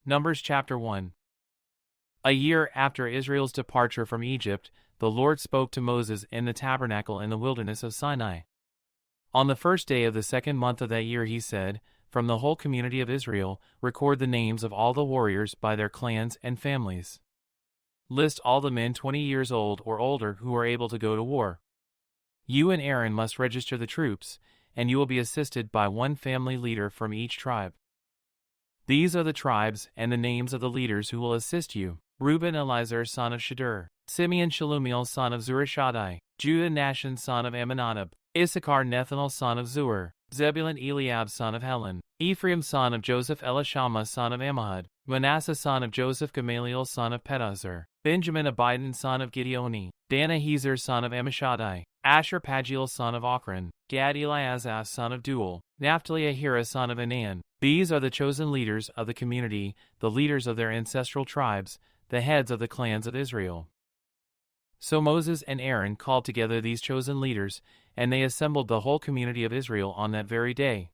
Numbers chapter 1. A year after Israel's departure from Egypt, the Lord spoke to Moses in the tabernacle in the wilderness of Sinai. On the first day of the second month of that year he said, "From the whole community of Israel, record the names of all the warriors by their clans and families. List all the men 20 years old or older who are able to go to war. You and Aaron must register the troops, and you will be assisted by one family leader from each tribe. These are the tribes and the names of the leaders who will assist you: Reuben, Elizur son of Shadur; Simeon, Shalumiel son of Zurishaddai; Judah, Nahshon son of Amminadab; Issachar, Nethanel son of Zur; Zebulun, Eliab son of Helon; Ephraim son of Joseph, Elishama son of Ammihud; Manasseh son of Joseph, Gamaliel son of Pedahzur; Benjamin, Abidan son of Gideoni; Dan, Ahiezer son of Ammishaddai; Asher, Pagiel son of Ochran; Gad, Eliasaph son of Duel; Naphtali, Ahira son of Anan. These are the chosen leaders of the community, the leaders of their ancestral tribes, the heads of the clans of Israel." So Moses and Aaron called together these chosen leaders, and they assembled the whole community of Israel on that very day.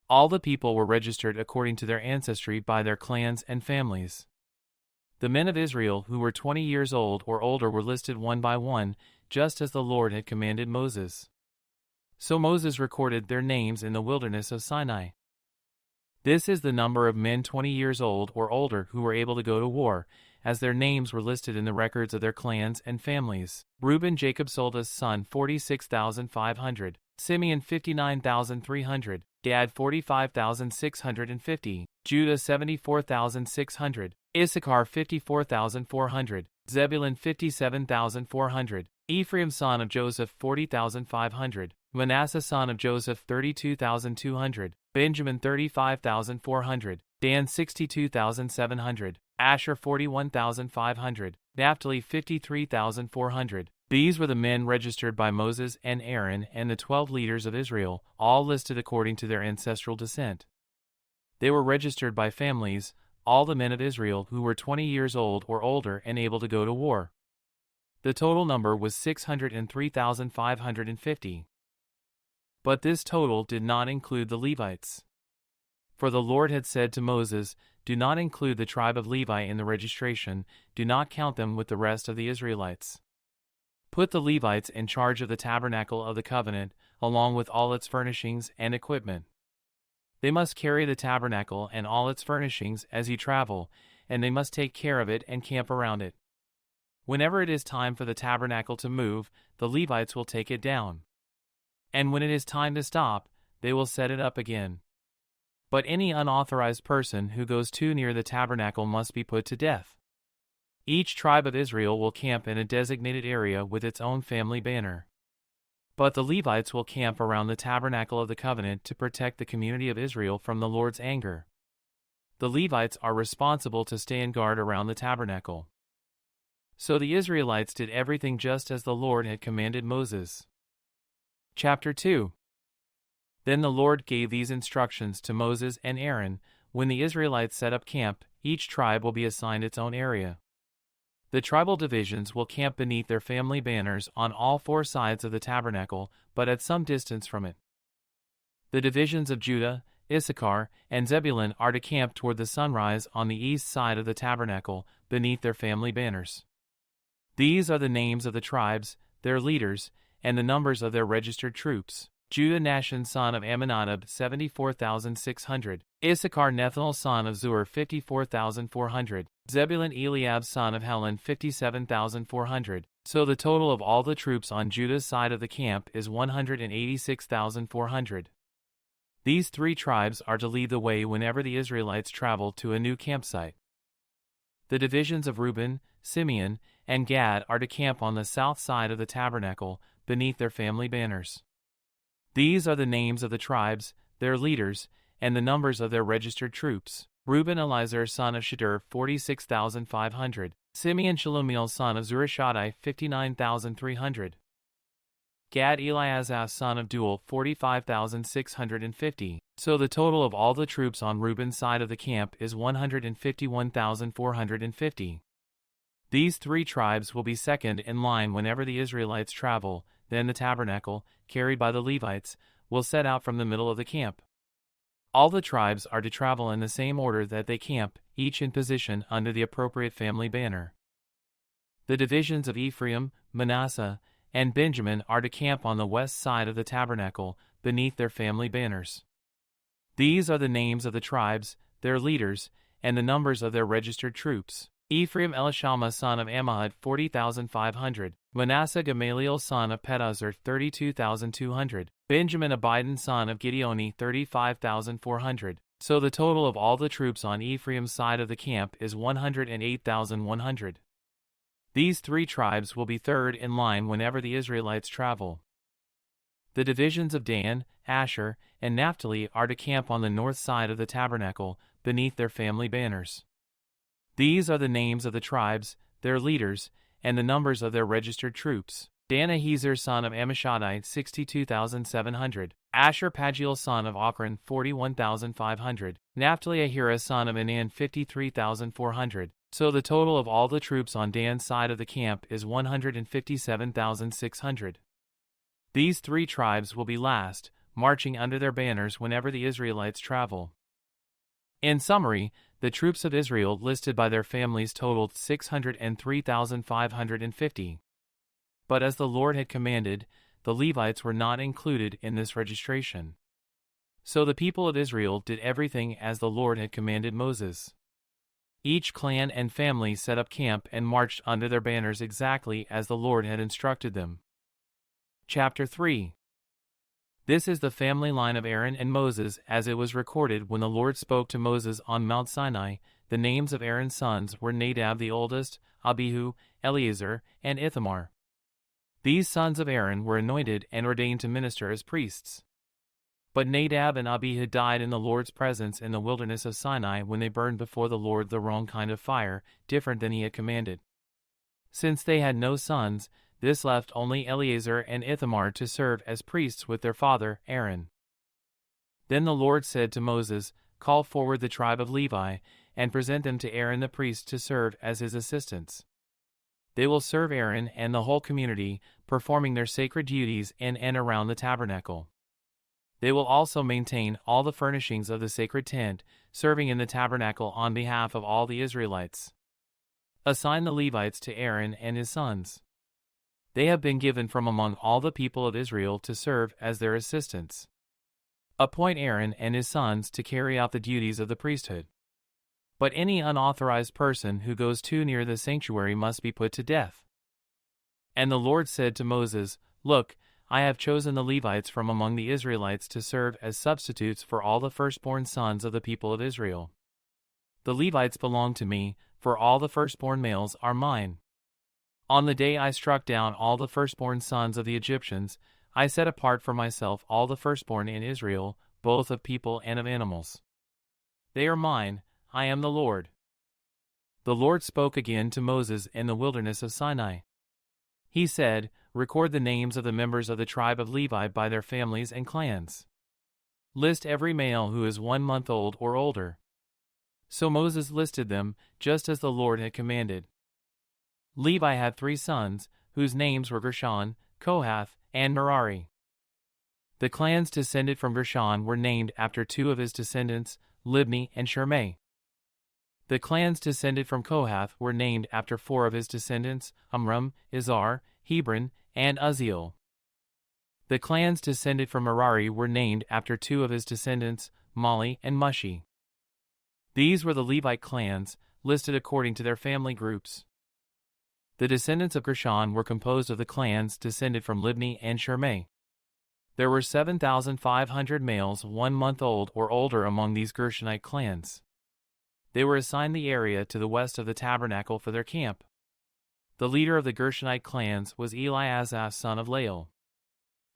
All the people were registered according to their ancestry by their clans and families. The men of Israel who were 20 years old or older were listed one by one, just as the Lord had commanded Moses. So Moses recorded their names in the wilderness of Sinai. This is the number of men 20 years old or older who were able to go to war, as their names were listed in the records of their clans and families. Reuben, Jacob's oldest son, 46,500. Simeon, 59,300. Gad, 45,650. Judah, 74,600. Issachar, 54,400. Zebulun, 57,400. Ephraim, son of Joseph, 40,500. Manasseh, son of Joseph, 32,200. Benjamin, 35,400. Dan, 62,700. Asher, 41,500. Naphtali, 53,400. These were the men registered by Moses and Aaron and the 12 leaders of Israel, all listed according to their ancestral descent. They were registered by families, all the men of Israel who were 20 years old or older and able to go to war. The total number was 603,550. But this total did not include the Levites. For the Lord had said to Moses, "Do not include the tribe of Levi in the registration, do not count them with the rest of the Israelites. Put the Levites in charge of the tabernacle of the covenant, along with all its furnishings and equipment. They must carry the tabernacle and all its furnishings as you travel, and they must take care of it and camp around it. Whenever it is time for the tabernacle to move, the Levites will take it down. And when it is time to stop, they will set it up again. But any unauthorized person who goes too near the tabernacle must be put to death. Each tribe of Israel will camp in a designated area with its own family banner. But the Levites will camp around the tabernacle of the covenant to protect the community of Israel from the Lord's anger. The Levites are responsible to stand guard around the tabernacle." So the Israelites did everything just as the Lord had commanded Moses. Chapter 2. Then the Lord gave these instructions to Moses and Aaron: "When the Israelites set up camp, each tribe will be assigned its own area. The tribal divisions will camp beneath their family banners on all four sides of the tabernacle, but at some distance from it. The divisions of Judah, Issachar, and Zebulun are to camp toward the sunrise on the east side of the tabernacle, beneath their family banners. These are the names of the tribes, their leaders, and the numbers of their registered troops: Judah, Nahshon son of Amminadab, 74,600. Issachar, Nethanel son of Zur, 54,400. Zebulun, Eliab son of Helon, 57,400. So the total of all the troops on Judah's side of the camp is 186,400. These three tribes are to lead the way whenever the Israelites travel to a new campsite. The divisions of Reuben, Simeon, and Gad are to camp on the south side of the tabernacle, beneath their family banners. These are the names of the tribes, their leaders, and the numbers of their registered troops: Reuben, Elizur son of Shadur, 46,500. Simeon, Shalumiel son of Zurishaddai, 59,300. Gad, Eliasaph son of Duel, 45,650. So the total of all the troops on Reuben's side of the camp is 151,450. These three tribes will be second in line whenever the Israelites travel. Then the tabernacle, carried by the Levites, will set out from the middle of the camp. All the tribes are to travel in the same order that they camp, each in position under the appropriate family banner. The divisions of Ephraim, Manasseh, and Benjamin are to camp on the west side of the tabernacle, beneath their family banners. These are the names of the tribes, their leaders, and the numbers of their registered troops. Ephraim Elishama son of Ammihud 40,500. Manasseh Gamaliel son of Pedahzur 32,200. Benjamin Abidan son of Gideoni 35,400. So the total of all the troops on Ephraim's side of the camp is 108,100. These three tribes will be third in line whenever the Israelites travel. The divisions of Dan, Asher, and Naphtali are to camp on the north side of the tabernacle, beneath their family banners. These are the names of the tribes, their leaders, and the numbers of their registered troops. Dan Ahiezer son of Ammishaddai 62,700. Asher Pagiel son of Ochran 41,500. Naphtali Ahira son of Anan 53,400. So the total of all the troops on Dan's side of the camp is 157,600. These three tribes will be last, marching under their banners whenever the Israelites travel. In summary, the troops of Israel listed by their families totaled 603,550. But as the Lord had commanded, the Levites were not included in this registration. So the people of Israel did everything as the Lord had commanded Moses. Each clan and family set up camp and marched under their banners exactly as the Lord had instructed them. Chapter 3. This is the family line of Aaron and Moses as it was recorded when the Lord spoke to Moses on Mount Sinai. The names of Aaron's sons were Nadab the oldest, Abihu, Eleazar, and Ithamar. These sons of Aaron were anointed and ordained to minister as priests. But Nadab and Abihu died in the Lord's presence in the wilderness of Sinai when they burned before the Lord the wrong kind of fire, different than he had commanded. Since they had no sons, this left only Eleazar and Ithamar to serve as priests with their father, Aaron. Then the Lord said to Moses, "Call forward the tribe of Levi, and present them to Aaron the priest to serve as his assistants. They will serve Aaron and the whole community, performing their sacred duties in and around the tabernacle. They will also maintain all the furnishings of the sacred tent, serving in the tabernacle on behalf of all the Israelites. Assign the Levites to Aaron and his sons. They have been given from among all the people of Israel to serve as their assistants. Appoint Aaron and his sons to carry out the duties of the priesthood. But any unauthorized person who goes too near the sanctuary must be put to death." And the Lord said to Moses, "Look, I have chosen the Levites from among the Israelites to serve as substitutes for all the firstborn sons of the people of Israel. The Levites belong to me, for all the firstborn males are mine. On the day I struck down all the firstborn sons of the Egyptians, I set apart for myself all the firstborn in Israel, both of people and of animals. They are mine, I am the Lord." The Lord spoke again to Moses in the wilderness of Sinai. He said, "Record the names of the members of the tribe of Levi by their families and clans. List every male who is 1 month old or older." So Moses listed them, just as the Lord had commanded. Levi had 3 sons, whose names were Gershon, Kohath, and Merari. The clans descended from Gershon were named after 2 of his descendants, Libni and Shimei. The clans descended from Kohath were named after 4 of his descendants, Amram, Izhar, Hebron, and Uzziel. The clans descended from Merari were named after 2 of his descendants, Mali and Mushi. These were the Levite clans, listed according to their family groups. The descendants of Gershon were composed of the clans descended from Libni and Shimei. There were 7,500 males 1 month old or older among these Gershonite clans. They were assigned the area to the west of the tabernacle for their camp. The leader of the Gershonite clans was Eliasaph son of Lael.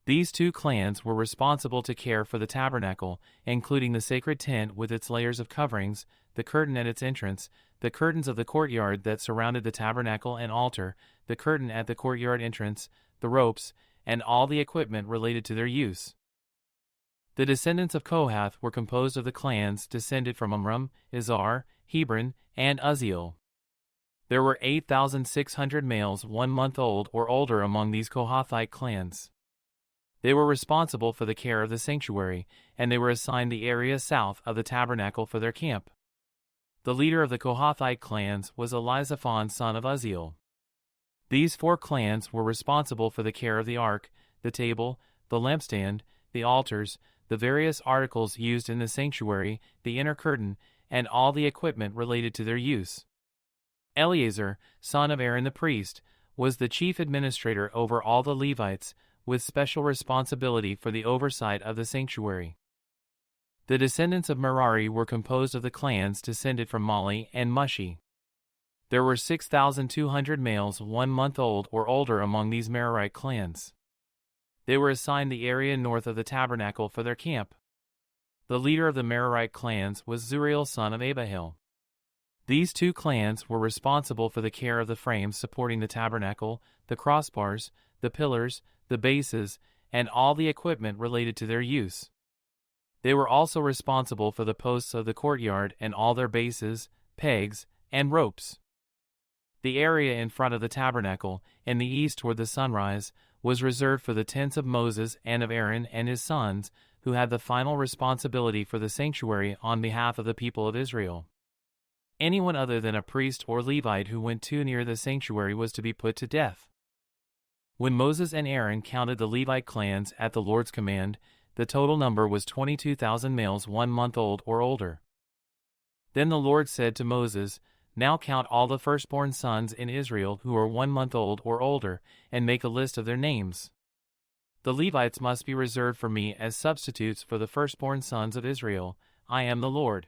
These 2 clans were responsible to care for the tabernacle, including the sacred tent with its layers of coverings, the curtain at its entrance, the curtains of the courtyard that surrounded the tabernacle and altar, the curtain at the courtyard entrance, the ropes, and all the equipment related to their use. The descendants of Kohath were composed of the clans descended from Amram, Izhar, Hebron, and Uzziel. There were 8,600 males 1 month old or older among these Kohathite clans. They were responsible for the care of the sanctuary, and they were assigned the area south of the tabernacle for their camp. The leader of the Kohathite clans was Elizaphan son of Uzziel. These 4 clans were responsible for the care of the ark, the table, the lampstand, the altars, the various articles used in the sanctuary, the inner curtain, and all the equipment related to their use. Eleazar, son of Aaron the priest, was the chief administrator over all the Levites, with special responsibility for the oversight of the sanctuary. The descendants of Merari were composed of the clans descended from Mali and Mushi. There were 6,200 males 1 month old or older among these Merarite clans. They were assigned the area north of the tabernacle for their camp. The leader of the Merarite clans was Zuriel son of Abihail. These 2 clans were responsible for the care of the frames supporting the tabernacle, the crossbars, the pillars, the bases, and all the equipment related to their use. They were also responsible for the posts of the courtyard and all their bases, pegs, and ropes. The area in front of the tabernacle, in the east toward the sunrise, was reserved for the tents of Moses and of Aaron and his sons, who had the final responsibility for the sanctuary on behalf of the people of Israel. Anyone other than a priest or Levite who went too near the sanctuary was to be put to death. When Moses and Aaron counted the Levite clans at the Lord's command, the total number was 22,000 males 1 month old or older. Then the Lord said to Moses, "Now count all the firstborn sons in Israel who are 1 month old or older, and make a list of their names. The Levites must be reserved for me as substitutes for the firstborn sons of Israel. I am the Lord.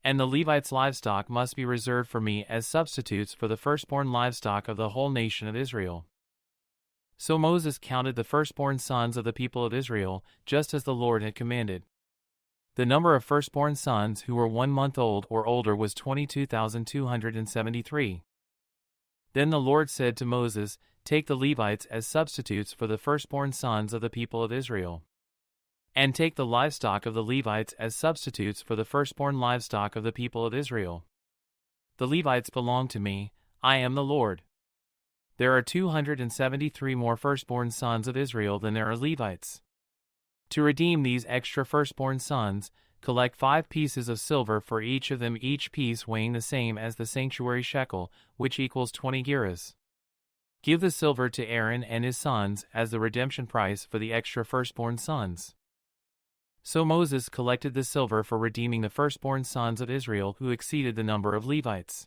And the Levites' livestock must be reserved for me as substitutes for the firstborn livestock of the whole nation of Israel." So Moses counted the firstborn sons of the people of Israel, just as the Lord had commanded. The number of firstborn sons who were 1 month old or older was 22,273. Then the Lord said to Moses, "Take the Levites as substitutes for the firstborn sons of the people of Israel. And take the livestock of the Levites as substitutes for the firstborn livestock of the people of Israel. The Levites belong to me. I am the Lord. There are 273 more firstborn sons of Israel than there are Levites. To redeem these extra firstborn sons, collect 5 pieces of silver for each of them, each piece weighing the same as the sanctuary shekel, which equals 20 gerahs. Give the silver to Aaron and his sons as the redemption price for the extra firstborn sons." So Moses collected the silver for redeeming the firstborn sons of Israel who exceeded the number of Levites.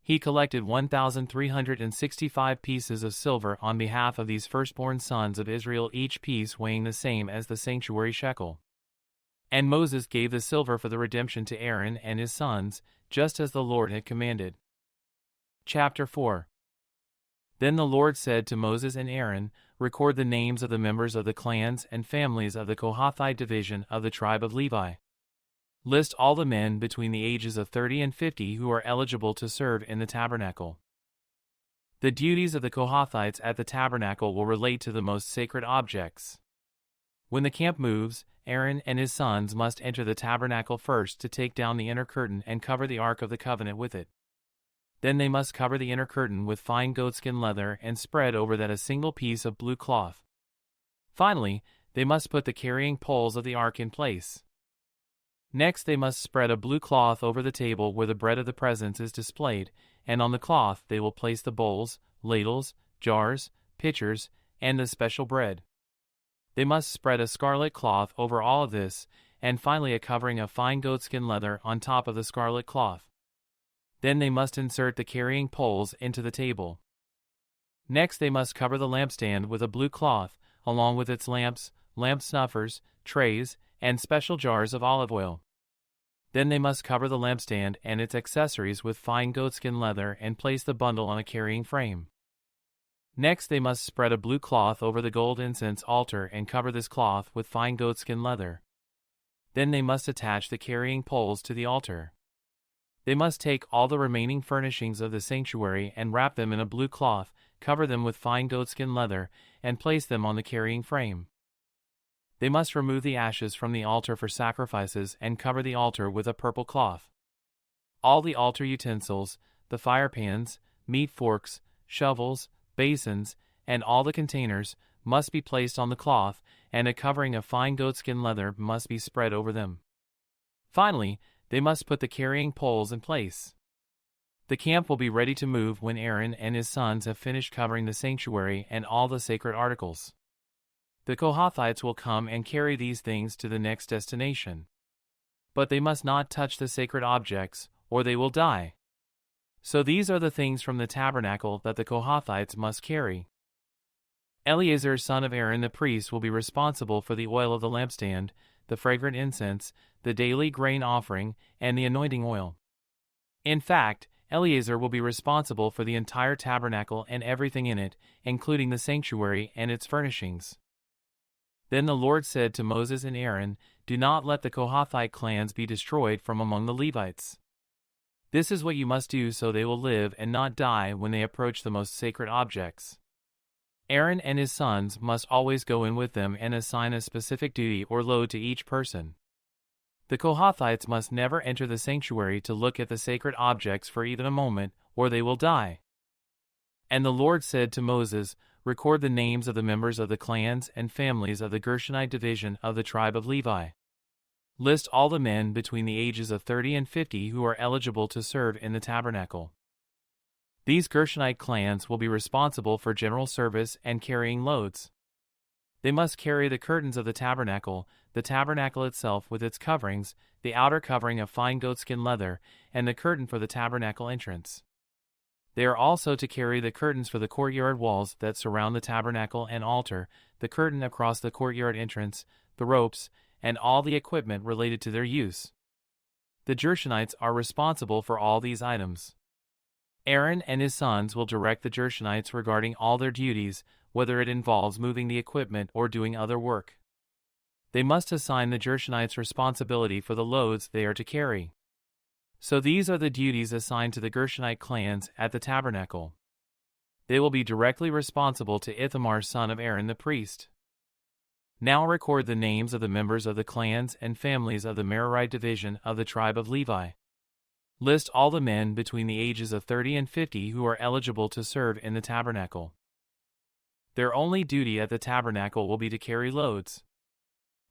He collected 1,365 pieces of silver on behalf of these firstborn sons of Israel, each piece weighing the same as the sanctuary shekel. And Moses gave the silver for the redemption to Aaron and his sons, just as the Lord had commanded. Chapter 4. Then the Lord said to Moses and Aaron, "Record the names of the members of the clans and families of the Kohathite division of the tribe of Levi. List all the men between the ages of 30 and 50 who are eligible to serve in the tabernacle." The duties of the Kohathites at the tabernacle will relate to the most sacred objects. When the camp moves, Aaron and his sons must enter the tabernacle first to take down the inner curtain and cover the Ark of the Covenant with it. Then they must cover the inner curtain with fine goatskin leather and spread over that a single piece of blue cloth. Finally, they must put the carrying poles of the ark in place. Next, they must spread a blue cloth over the table where the bread of the presence is displayed, and on the cloth they will place the bowls, ladles, jars, pitchers, and the special bread. They must spread a scarlet cloth over all of this, and finally a covering of fine goatskin leather on top of the scarlet cloth. Then they must insert the carrying poles into the table. Next, they must cover the lampstand with a blue cloth, along with its lamps, lamp snuffers, trays, and special jars of olive oil. Then they must cover the lampstand and its accessories with fine goatskin leather and place the bundle on a carrying frame. Next, they must spread a blue cloth over the gold incense altar and cover this cloth with fine goatskin leather. Then they must attach the carrying poles to the altar. They must take all the remaining furnishings of the sanctuary and wrap them in a blue cloth, cover them with fine goatskin leather, and place them on the carrying frame. They must remove the ashes from the altar for sacrifices and cover the altar with a purple cloth. All the altar utensils, the fire pans, meat forks, shovels, basins, and all the containers, must be placed on the cloth, and a covering of fine goatskin leather must be spread over them. Finally, they must put the carrying poles in place. The camp will be ready to move when Aaron and his sons have finished covering the sanctuary and all the sacred articles. The Kohathites will come and carry these things to the next destination. But they must not touch the sacred objects, or they will die. So these are the things from the tabernacle that the Kohathites must carry. Eleazar son of Aaron the priest will be responsible for the oil of the lampstand, the fragrant incense, the daily grain offering, and the anointing oil. In fact, Eleazar will be responsible for the entire tabernacle and everything in it, including the sanctuary and its furnishings. Then the Lord said to Moses and Aaron, "Do not let the Kohathite clans be destroyed from among the Levites. This is what you must do so they will live and not die when they approach the most sacred objects. Aaron and his sons must always go in with them and assign a specific duty or load to each person. The Kohathites must never enter the sanctuary to look at the sacred objects for even a moment, or they will die." And the Lord said to Moses, "Record the names of the members of the clans and families of the Gershonite division of the tribe of Levi. List all the men between the ages of 30 and 50 who are eligible to serve in the tabernacle. These Gershonite clans will be responsible for general service and carrying loads. They must carry the curtains of the tabernacle itself with its coverings, the outer covering of fine goatskin leather, and the curtain for the tabernacle entrance. They are also to carry the curtains for the courtyard walls that surround the tabernacle and altar, the curtain across the courtyard entrance, the ropes, and all the equipment related to their use. The Gershonites are responsible for all these items. Aaron and his sons will direct the Gershonites regarding all their duties, whether it involves moving the equipment or doing other work. They must assign the Gershonites responsibility for the loads they are to carry. So these are the duties assigned to the Gershonite clans at the tabernacle. They will be directly responsible to Ithamar son of Aaron the priest. Now record the names of the members of the clans and families of the Merarite division of the tribe of Levi. List all the men between the ages of 30 and 50 who are eligible to serve in the tabernacle. Their only duty at the tabernacle will be to carry loads.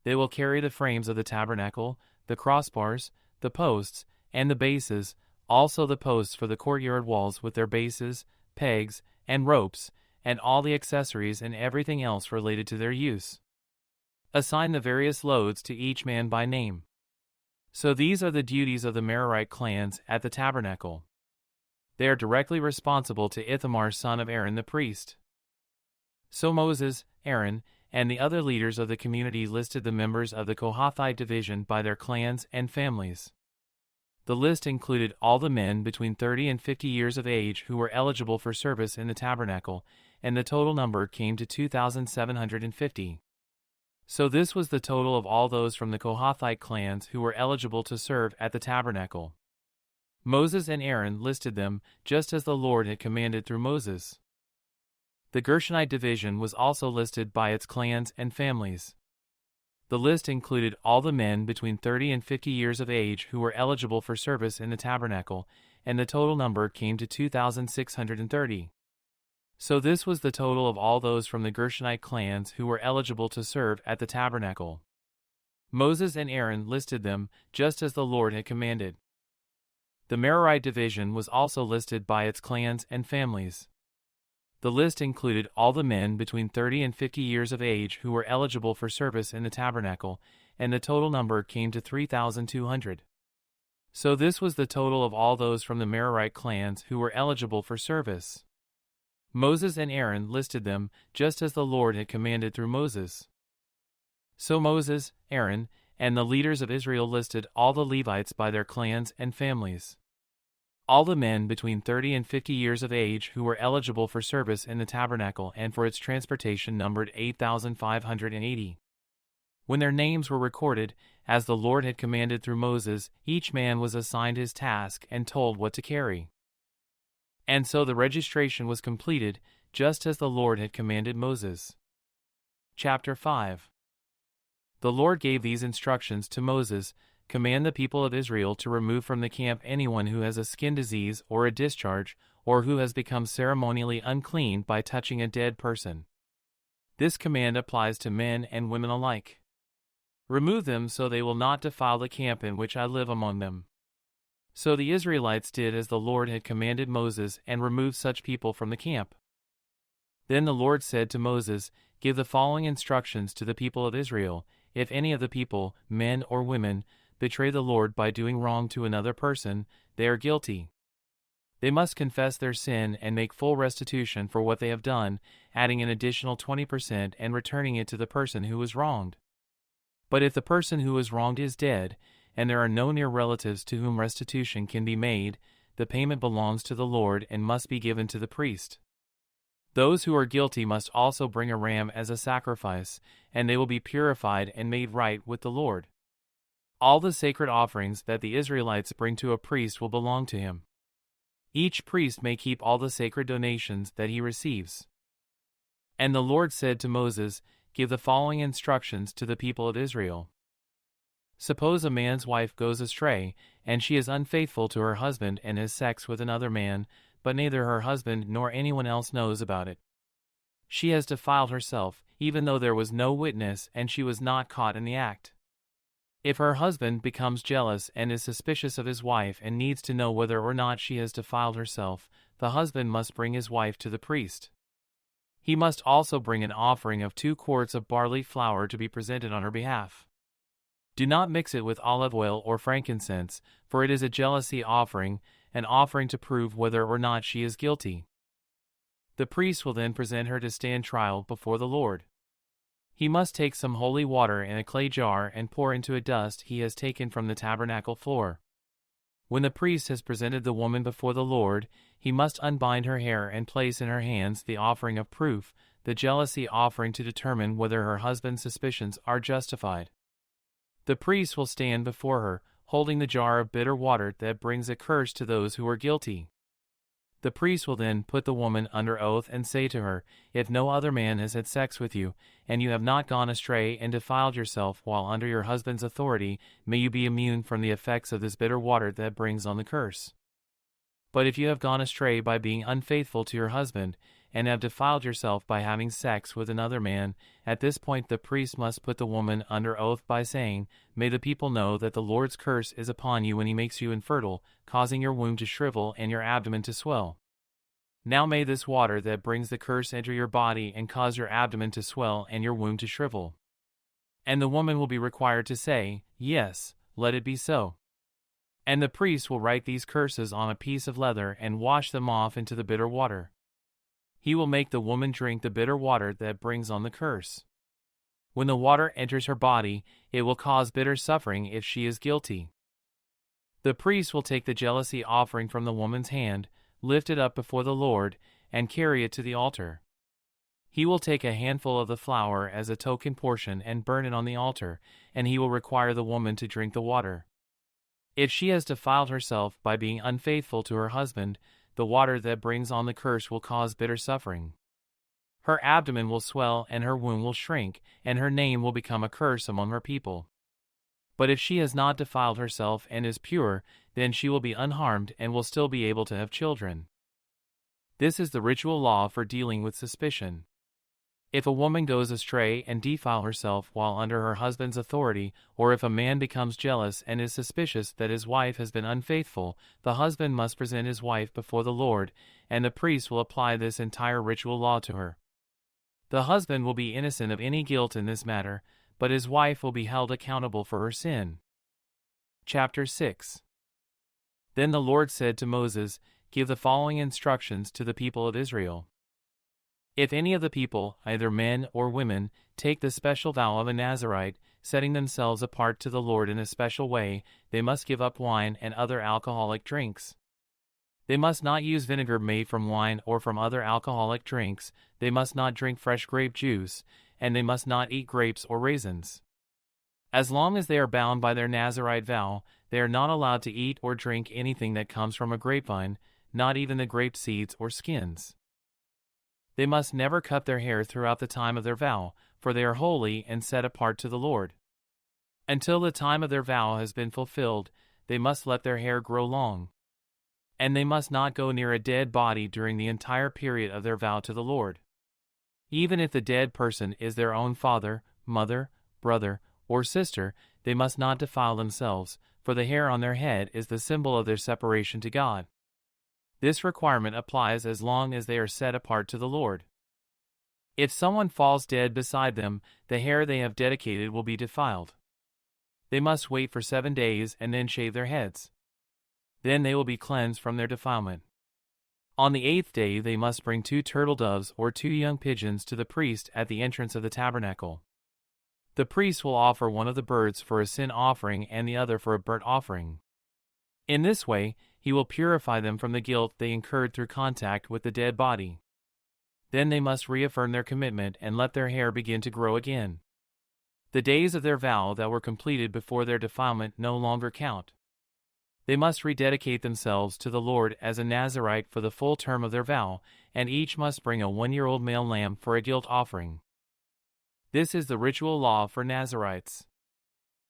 They will carry the frames of the tabernacle, the crossbars, the posts, and the bases, also the posts for the courtyard walls with their bases, pegs, and ropes, and all the accessories and everything else related to their use. Assign the various loads to each man by name. So these are the duties of the Merarite clans at the tabernacle. They are directly responsible to Ithamar son of Aaron the priest. So Moses, Aaron, and the other leaders of the community listed the members of the Kohathite division by their clans and families. The list included all the men between 30 and 50 years of age who were eligible for service in the tabernacle, and the total number came to 2,750. So this was the total of all those from the Kohathite clans who were eligible to serve at the tabernacle. Moses and Aaron listed them, just as the Lord had commanded through Moses. The Gershonite division was also listed by its clans and families. The list included all the men between 30 and 50 years of age who were eligible for service in the tabernacle, and the total number came to 2,630. So this was the total of all those from the Gershonite clans who were eligible to serve at the tabernacle. Moses and Aaron listed them, just as the Lord had commanded. The Merarite division was also listed by its clans and families. The list included all the men between 30 and 50 years of age who were eligible for service in the tabernacle, and the total number came to 3,200. So this was the total of all those from the Merarite clans who were eligible for service. Moses and Aaron listed them, just as the Lord had commanded through Moses. So Moses, Aaron, and the leaders of Israel listed all the Levites by their clans and families. All the men between 30 and 50 years of age who were eligible for service in the tabernacle and for its transportation numbered 8,580. When their names were recorded, as the Lord had commanded through Moses, each man was assigned his task and told what to carry. And so the registration was completed, just as the Lord had commanded Moses. Chapter 5. The Lord gave these instructions to Moses: "Command the people of Israel to remove from the camp anyone who has a skin disease or a discharge, or who has become ceremonially unclean by touching a dead person. This command applies to men and women alike. Remove them so they will not defile the camp in which I live among them. So the Israelites did as the Lord had commanded Moses and removed such people from the camp. Then the Lord said to Moses, "Give the following instructions to the people of Israel. If any of the people, men or women, betray the Lord by doing wrong to another person, they are guilty. They must confess their sin and make full restitution for what they have done, adding an additional 20% and returning it to the person who was wronged. But if the person who was wronged is dead, and there are no near relatives to whom restitution can be made, the payment belongs to the Lord and must be given to the priest. Those who are guilty must also bring a ram as a sacrifice, and they will be purified and made right with the Lord. All the sacred offerings that the Israelites bring to a priest will belong to him. Each priest may keep all the sacred donations that he receives." And the Lord said to Moses, "Give the following instructions to the people of Israel. Suppose a man's wife goes astray, and she is unfaithful to her husband and has sex with another man, but neither her husband nor anyone else knows about it. She has defiled herself, even though there was no witness and she was not caught in the act. If her husband becomes jealous and is suspicious of his wife and needs to know whether or not she has defiled herself, the husband must bring his wife to the priest. He must also bring an offering of 2 quarts of barley flour to be presented on her behalf. Do not mix it with olive oil or frankincense, for it is a jealousy offering, an offering to prove whether or not she is guilty. The priest will then present her to stand trial before the Lord. He must take some holy water in a clay jar and pour into a dust he has taken from the tabernacle floor. When the priest has presented the woman before the Lord, he must unbind her hair and place in her hands the offering of proof, the jealousy offering, to determine whether her husband's suspicions are justified. The priest will stand before her, holding the jar of bitter water that brings a curse to those who are guilty. The priest will then put the woman under oath and say to her, "If no other man has had sex with you, and you have not gone astray and defiled yourself while under your husband's authority, may you be immune from the effects of this bitter water that brings on the curse. But if you have gone astray by being unfaithful to your husband, and have defiled yourself by having sex with another man, at this point the priest must put the woman under oath by saying, 'May the people know that the Lord's curse is upon you when he makes you infertile, causing your womb to shrivel and your abdomen to swell. Now may this water that brings the curse enter your body and cause your abdomen to swell and your womb to shrivel.' And the woman will be required to say, 'Yes, let it be so.' And the priest will write these curses on a piece of leather and wash them off into the bitter water. He will make the woman drink the bitter water that brings on the curse. When the water enters her body, it will cause bitter suffering if she is guilty. The priest will take the jealousy offering from the woman's hand, lift it up before the Lord, and carry it to the altar. He will take a handful of the flour as a token portion and burn it on the altar, and he will require the woman to drink the water. If she has defiled herself by being unfaithful to her husband, the water that brings on the curse will cause bitter suffering. Her abdomen will swell and her womb will shrink, and her name will become a curse among her people. But if she has not defiled herself and is pure, then she will be unharmed and will still be able to have children. This is the ritual law for dealing with suspicion. If a woman goes astray and defile herself while under her husband's authority, or if a man becomes jealous and is suspicious that his wife has been unfaithful, the husband must present his wife before the Lord, and the priest will apply this entire ritual law to her. The husband will be innocent of any guilt in this matter, but his wife will be held accountable for her sin. Chapter 6. Then the Lord said to Moses, "Give the following instructions to the people of Israel. If any of the people, either men or women, take the special vow of a Nazirite, setting themselves apart to the Lord in a special way, they must give up wine and other alcoholic drinks. They must not use vinegar made from wine or from other alcoholic drinks, they must not drink fresh grape juice, and they must not eat grapes or raisins. As long as they are bound by their Nazirite vow, they are not allowed to eat or drink anything that comes from a grapevine, not even the grape seeds or skins. They must never cut their hair throughout the time of their vow, for they are holy and set apart to the Lord. Until the time of their vow has been fulfilled, they must let their hair grow long. And they must not go near a dead body during the entire period of their vow to the Lord. Even if the dead person is their own father, mother, brother, or sister, they must not defile themselves, for the hair on their head is the symbol of their separation to God. This requirement applies as long as they are set apart to the Lord. If someone falls dead beside them, the hair they have dedicated will be defiled. They must wait for 7 days and then shave their heads. Then they will be cleansed from their defilement. On the 8th day they must bring 2 turtle doves or 2 young pigeons to the priest at the entrance of the tabernacle. The priest will offer one of the birds for a sin offering and the other for a burnt offering. In this way, he will purify them from the guilt they incurred through contact with the dead body. Then they must reaffirm their commitment and let their hair begin to grow again. The days of their vow that were completed before their defilement no longer count. They must rededicate themselves to the Lord as a Nazirite for the full term of their vow, and each must bring a 1-year-old male lamb for a guilt offering. This is the ritual law for Nazirites.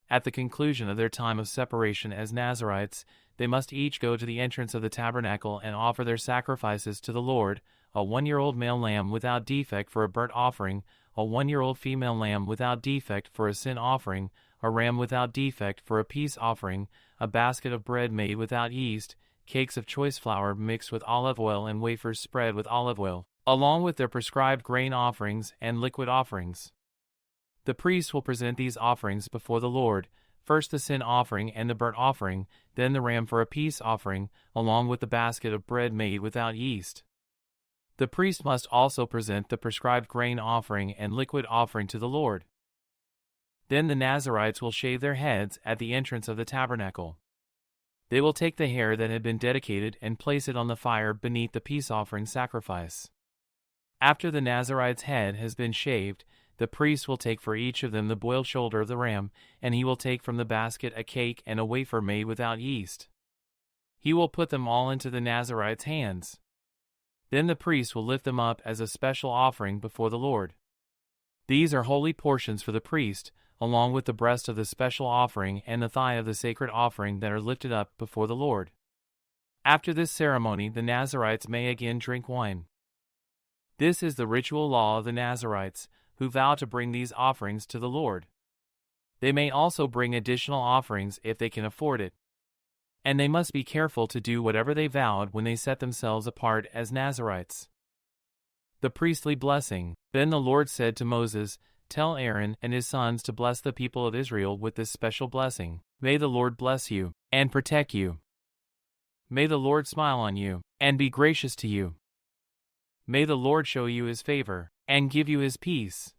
At the conclusion of their time of separation as Nazirites, they must each go to the entrance of the tabernacle and offer their sacrifices to the Lord, a 1-year-old male lamb without defect for a burnt offering, a 1-year-old female lamb without defect for a sin offering, a ram without defect for a peace offering, a basket of bread made without yeast, cakes of choice flour mixed with olive oil and wafers spread with olive oil, along with their prescribed grain offerings and liquid offerings. The priest will present these offerings before the Lord, first the sin offering and the burnt offering, then the ram for a peace offering, along with the basket of bread made without yeast. The priest must also present the prescribed grain offering and liquid offering to the Lord. Then the Nazirites will shave their heads at the entrance of the tabernacle. They will take the hair that had been dedicated and place it on the fire beneath the peace offering sacrifice. After the Nazirite's head has been shaved, the priest will take for each of them the boiled shoulder of the ram, and he will take from the basket a cake and a wafer made without yeast. He will put them all into the Nazirite's hands. Then the priest will lift them up as a special offering before the Lord. These are holy portions for the priest, along with the breast of the special offering and the thigh of the sacred offering that are lifted up before the Lord. After this ceremony, the Nazirites may again drink wine. This is the ritual law of the Nazirites, who vow to bring these offerings to the Lord. They may also bring additional offerings if they can afford it. And they must be careful to do whatever they vowed when they set themselves apart as Nazirites. The priestly blessing. Then the Lord said to Moses, "Tell Aaron and his sons to bless the people of Israel with this special blessing. May the Lord bless you and protect you. May the Lord smile on you and be gracious to you. May the Lord show you his favor and give you his peace.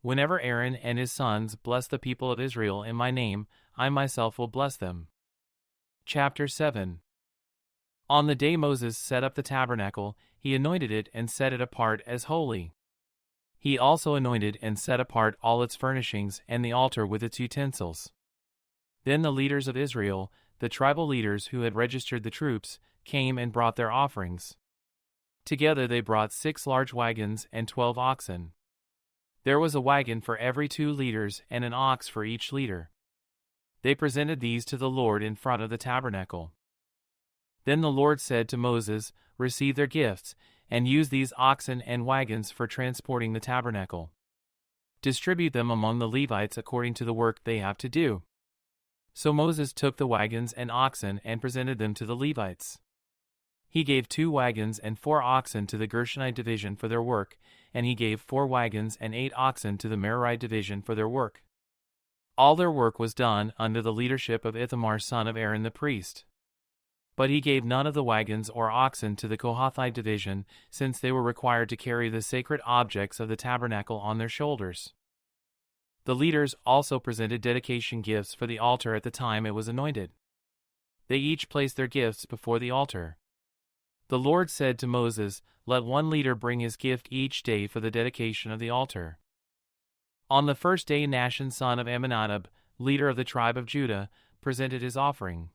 Whenever Aaron and his sons bless the people of Israel in my name, I myself will bless them." Chapter 7. On the day Moses set up the tabernacle, he anointed it and set it apart as holy. He also anointed and set apart all its furnishings and the altar with its utensils. Then the leaders of Israel, the tribal leaders who had registered the troops, came and brought their offerings. Together they brought 6 large wagons and 12 oxen. There was a wagon for every 2 leaders and an ox for each leader. They presented these to the Lord in front of the tabernacle. Then the Lord said to Moses, "Receive their gifts, and use these oxen and wagons for transporting the tabernacle. Distribute them among the Levites according to the work they have to do." So Moses took the wagons and oxen and presented them to the Levites. He gave 2 wagons and 4 oxen to the Gershonite division for their work, and he gave 4 wagons and 8 oxen to the Merarite division for their work. All their work was done under the leadership of Ithamar son of Aaron the priest. But he gave none of the wagons or oxen to the Kohathite division, since they were required to carry the sacred objects of the tabernacle on their shoulders. The leaders also presented dedication gifts for the altar at the time it was anointed. They each placed their gifts before the altar. The Lord said to Moses, "Let one leader bring his gift each day for the dedication of the altar." On the first day Nahshon son of Amminadab, leader of the tribe of Judah, presented his offering.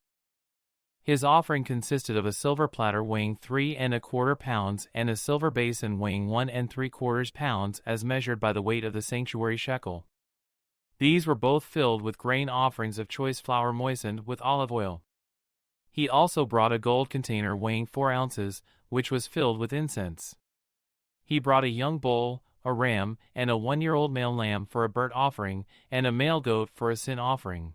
His offering consisted of a silver platter weighing 3¼ pounds and a silver basin weighing 1¾ pounds as measured by the weight of the sanctuary shekel. These were both filled with grain offerings of choice flour moistened with olive oil. He also brought a gold container weighing 4 ounces, which was filled with incense. he brought a young bull, a ram, and a 1-year-old male lamb for a burnt offering, and a male goat for a sin offering.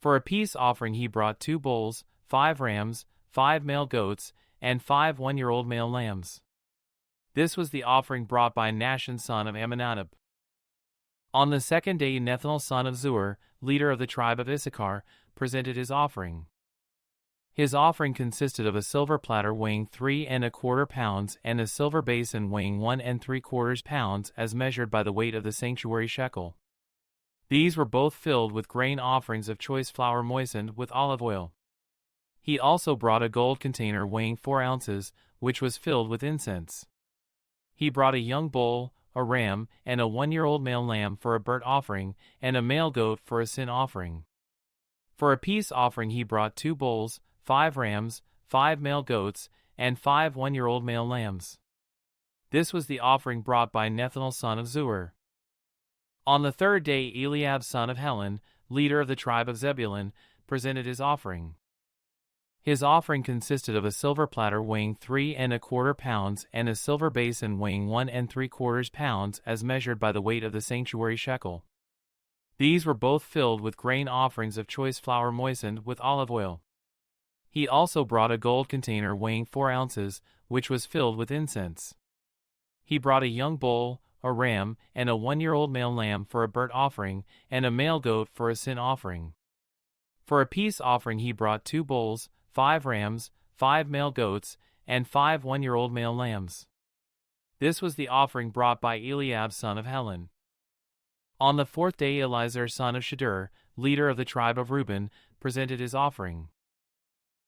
For a peace offering he brought 2 bulls, 5 rams, 5 male goats, and 5 1-year-old male lambs. This was the offering brought by Nahshon son of Amminadab. On the second day Nethanel son of Zuar, leader of the tribe of Issachar, presented his offering. His offering consisted of a silver platter weighing 3¼ pounds and a silver basin weighing 1¾ pounds as measured by the weight of the sanctuary shekel. These were both filled with grain offerings of choice flour moistened with olive oil. He also brought a gold container weighing 4 ounces, which was filled with incense. He brought a young bull, a ram, and a 1-year-old male lamb for a burnt offering, and a male goat for a sin offering. For a peace offering he brought 2 bulls, 5 rams, 5 male goats, and 5 1-year-old male lambs. This was the offering brought by Nethanel son of Zuar. On the third day Eliab son of Helon, leader of the tribe of Zebulun, presented his offering. His offering consisted of a silver platter weighing 3¼ pounds and a silver basin weighing 1¾ pounds as measured by the weight of the sanctuary shekel. These were both filled with grain offerings of choice flour moistened with olive oil. He also brought a gold container weighing 4 ounces, which was filled with incense. He brought a young bull, a ram, and a 1-year-old male lamb for a burnt offering, and a male goat for a sin offering. For a peace offering he brought 2 bulls, 5 rams, 5 male goats, and 5 1-year-old male lambs. This was the offering brought by Eliab son of Helon. On the fourth day Eliezer son of Shedeur, leader of the tribe of Reuben, presented his offering.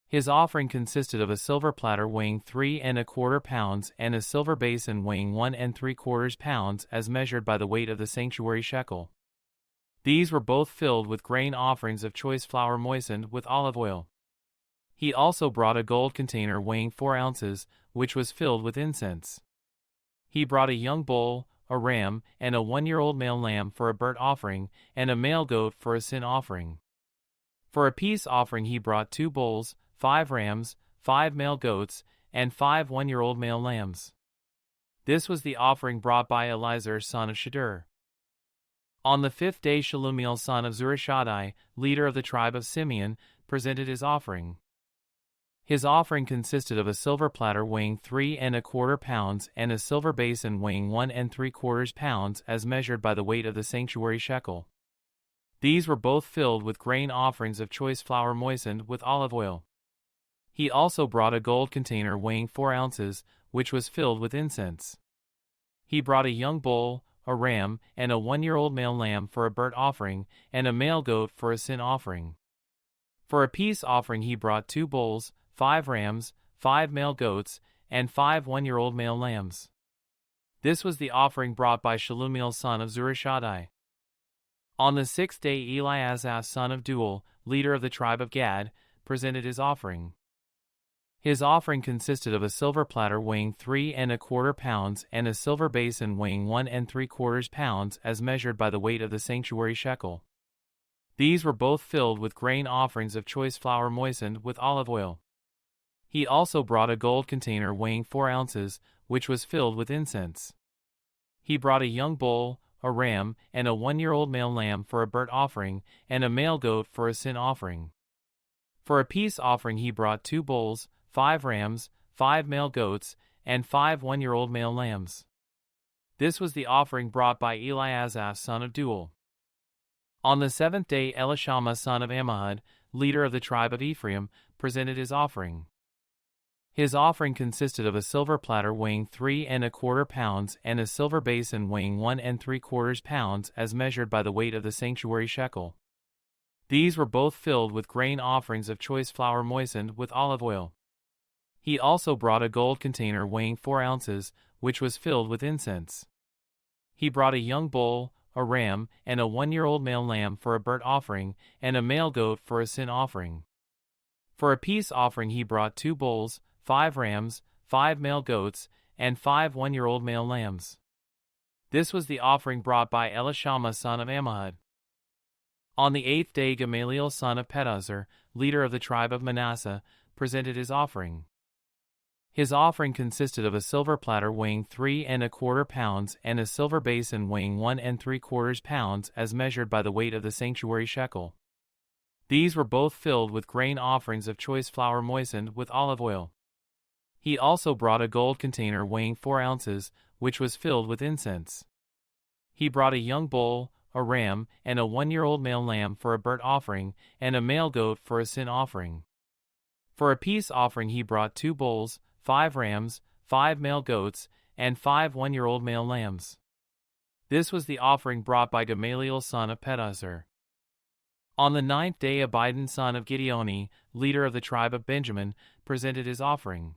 His offering consisted of a silver platter weighing 3¼ pounds and a silver basin weighing 1¾ pounds as measured by the weight of the sanctuary shekel. These were both filled with grain offerings of choice flour moistened with olive oil. He also brought a gold container weighing 4 ounces, which was filled with incense. He brought a young bull, a ram, and a 1-year-old male lamb for a burnt offering, and a male goat for a sin offering. For a peace offering he brought 2 bulls, 5 rams, 5 male goats, and 5 1-year-old male lambs. This was the offering brought by Eliezer son of Shedeur. On the fifth day Shelumiel son of Zurishaddai, leader of the tribe of Simeon, presented his offering. His offering consisted of a silver platter weighing 3¼ pounds and a silver basin weighing 1¾ pounds as measured by the weight of the sanctuary shekel. These were both filled with grain offerings of choice flour moistened with olive oil. He also brought a gold container weighing 4 ounces, which was filled with incense. He brought a young bull, a ram, and a 1-year-old male lamb for a burnt offering, and a male goat for a sin offering. For a peace offering he brought 2 bulls, 5 rams, 5 male goats, and 5 1-year-old male lambs. This was the offering brought by Shelumiel son of Zurishaddai. On the sixth day Eliasaph son of Deuel, leader of the tribe of Gad, presented his offering. His offering consisted of a silver platter weighing 3¼ pounds and a silver basin weighing 1¾ pounds as measured by the weight of the sanctuary shekel. These were both filled with grain offerings of choice flour moistened with olive oil. He also brought a gold container weighing 4 ounces, which was filled with incense. He brought a young bull, a ram, and a 1-year-old male lamb for a burnt offering, and a male goat for a sin offering. For a peace offering he brought 2 bulls, 5 rams, 5 male goats, and 5 1-year-old male lambs. This was the offering brought by Eliasaph son of Deuel. On the seventh day Elishama son of Ammihud, leader of the tribe of Ephraim, presented his offering. His offering consisted of a silver platter weighing 3¼ pounds and a silver basin weighing 1¾ pounds as measured by the weight of the sanctuary shekel. These were both filled with grain offerings of choice flour moistened with olive oil. He also brought a gold container weighing 4 ounces, which was filled with incense. He brought a young bull, a ram, and a 1-year-old male lamb for a burnt offering, and a male goat for a sin offering. For a peace offering he brought 2 bulls, 5 rams, 5 male goats, and 5 1-year-old male lambs. This was the offering brought by Elishama son of Ammihud. On the eighth day Gamaliel son of Pedahzur, leader of the tribe of Manasseh, presented his offering. His offering consisted of a silver platter weighing 3¼ pounds and a silver basin weighing 1¾ pounds as measured by the weight of the sanctuary shekel. These were both filled with grain offerings of choice flour moistened with olive oil. He also brought a gold container weighing 4 ounces, which was filled with incense. He brought a young bull, a ram, and a 1-year-old male lamb for a burnt offering, and a male goat for a sin offering. For a peace offering he brought 2 bulls, 5 rams, 5 male goats, and 5 1-year-old male lambs. This was the offering brought by Gamaliel son of Pedahzur. On the 9th day Abidan son of Gideoni, leader of the tribe of Benjamin, presented his offering.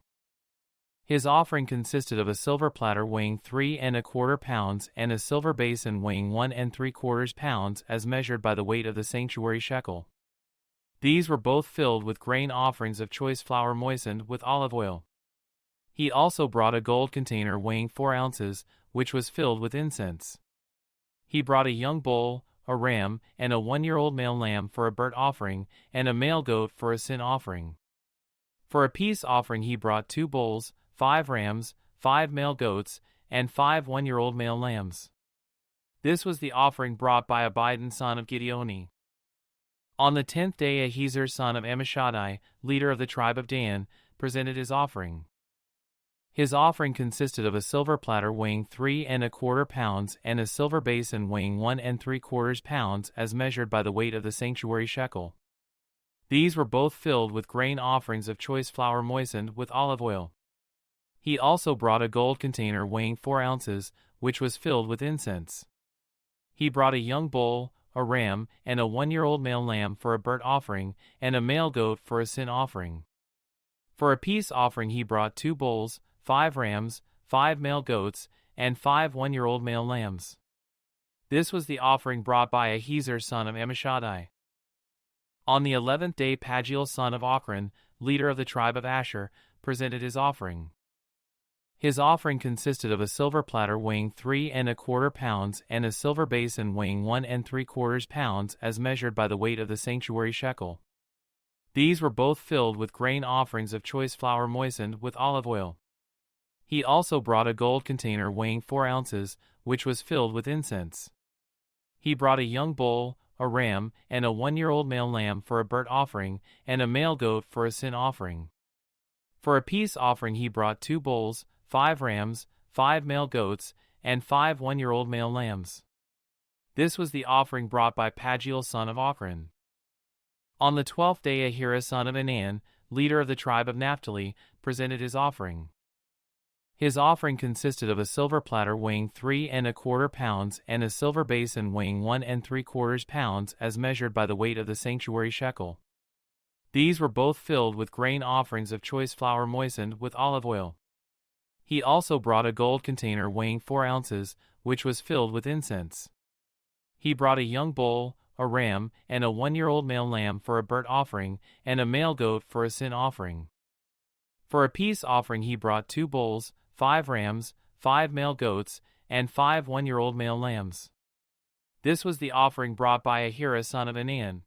His offering consisted of a silver platter weighing 3¼ pounds and a silver basin weighing 1¾ pounds as measured by the weight of the sanctuary shekel. These were both filled with grain offerings of choice flour moistened with olive oil. He also brought a gold container weighing 4 ounces, which was filled with incense. He brought a young bull, a ram, and a 1-year-old male lamb for a burnt offering, and a male goat for a sin offering. For a peace offering he brought 2 bulls, 5 rams, 5 male goats, and 5 1-year-old male lambs. This was the offering brought by Abidan son of Gideoni. On the 10th day Ahiezer son of Ammishaddai, leader of the tribe of Dan, presented his offering. His offering consisted of a silver platter weighing 3¼ pounds and a silver basin weighing 1¾ pounds as measured by the weight of the sanctuary shekel. These were both filled with grain offerings of choice flour moistened with olive oil. He also brought a gold container weighing 4 ounces, which was filled with incense. He brought a young bull, a ram, and a 1-year-old male lamb for a burnt offering, and a male goat for a sin offering. For a peace offering he brought 2 bulls, 5 rams, 5 male goats, and 5 1-year-old male lambs. This was the offering brought by Ahiezer son of Ammishaddai. On the 11th day Pagiel son of Ochran, leader of the tribe of Asher, presented his offering. His offering consisted of a silver platter weighing 3¼ pounds and a silver basin weighing 1¾ pounds as measured by the weight of the sanctuary shekel. These were both filled with grain offerings of choice flour moistened with olive oil. He also brought a gold container weighing 4 ounces, which was filled with incense. He brought a young bull, a ram, and a 1-year-old male lamb for a burnt offering, and a male goat for a sin offering. For a peace offering he brought 2 bulls, 5 rams, 5 male goats, and 5 1-year-old male lambs. This was the offering brought by Pagiel son of Ochran. On the 12th day Ahira son of Anan, leader of the tribe of Naphtali, presented his offering. His offering consisted of a silver platter weighing 3¼ pounds and a silver basin weighing 1¾ pounds as measured by the weight of the sanctuary shekel. These were both filled with grain offerings of choice flour moistened with olive oil. He also brought a gold container weighing 4 ounces, which was filled with incense. He brought a young bull, a ram, and a 1-year-old male lamb for a burnt offering, and a male goat for a sin offering. For a peace offering he brought 2 bulls, 5 rams, 5 male goats, and 5 1-year-old male lambs. This was the offering brought by Ahira son of Anan.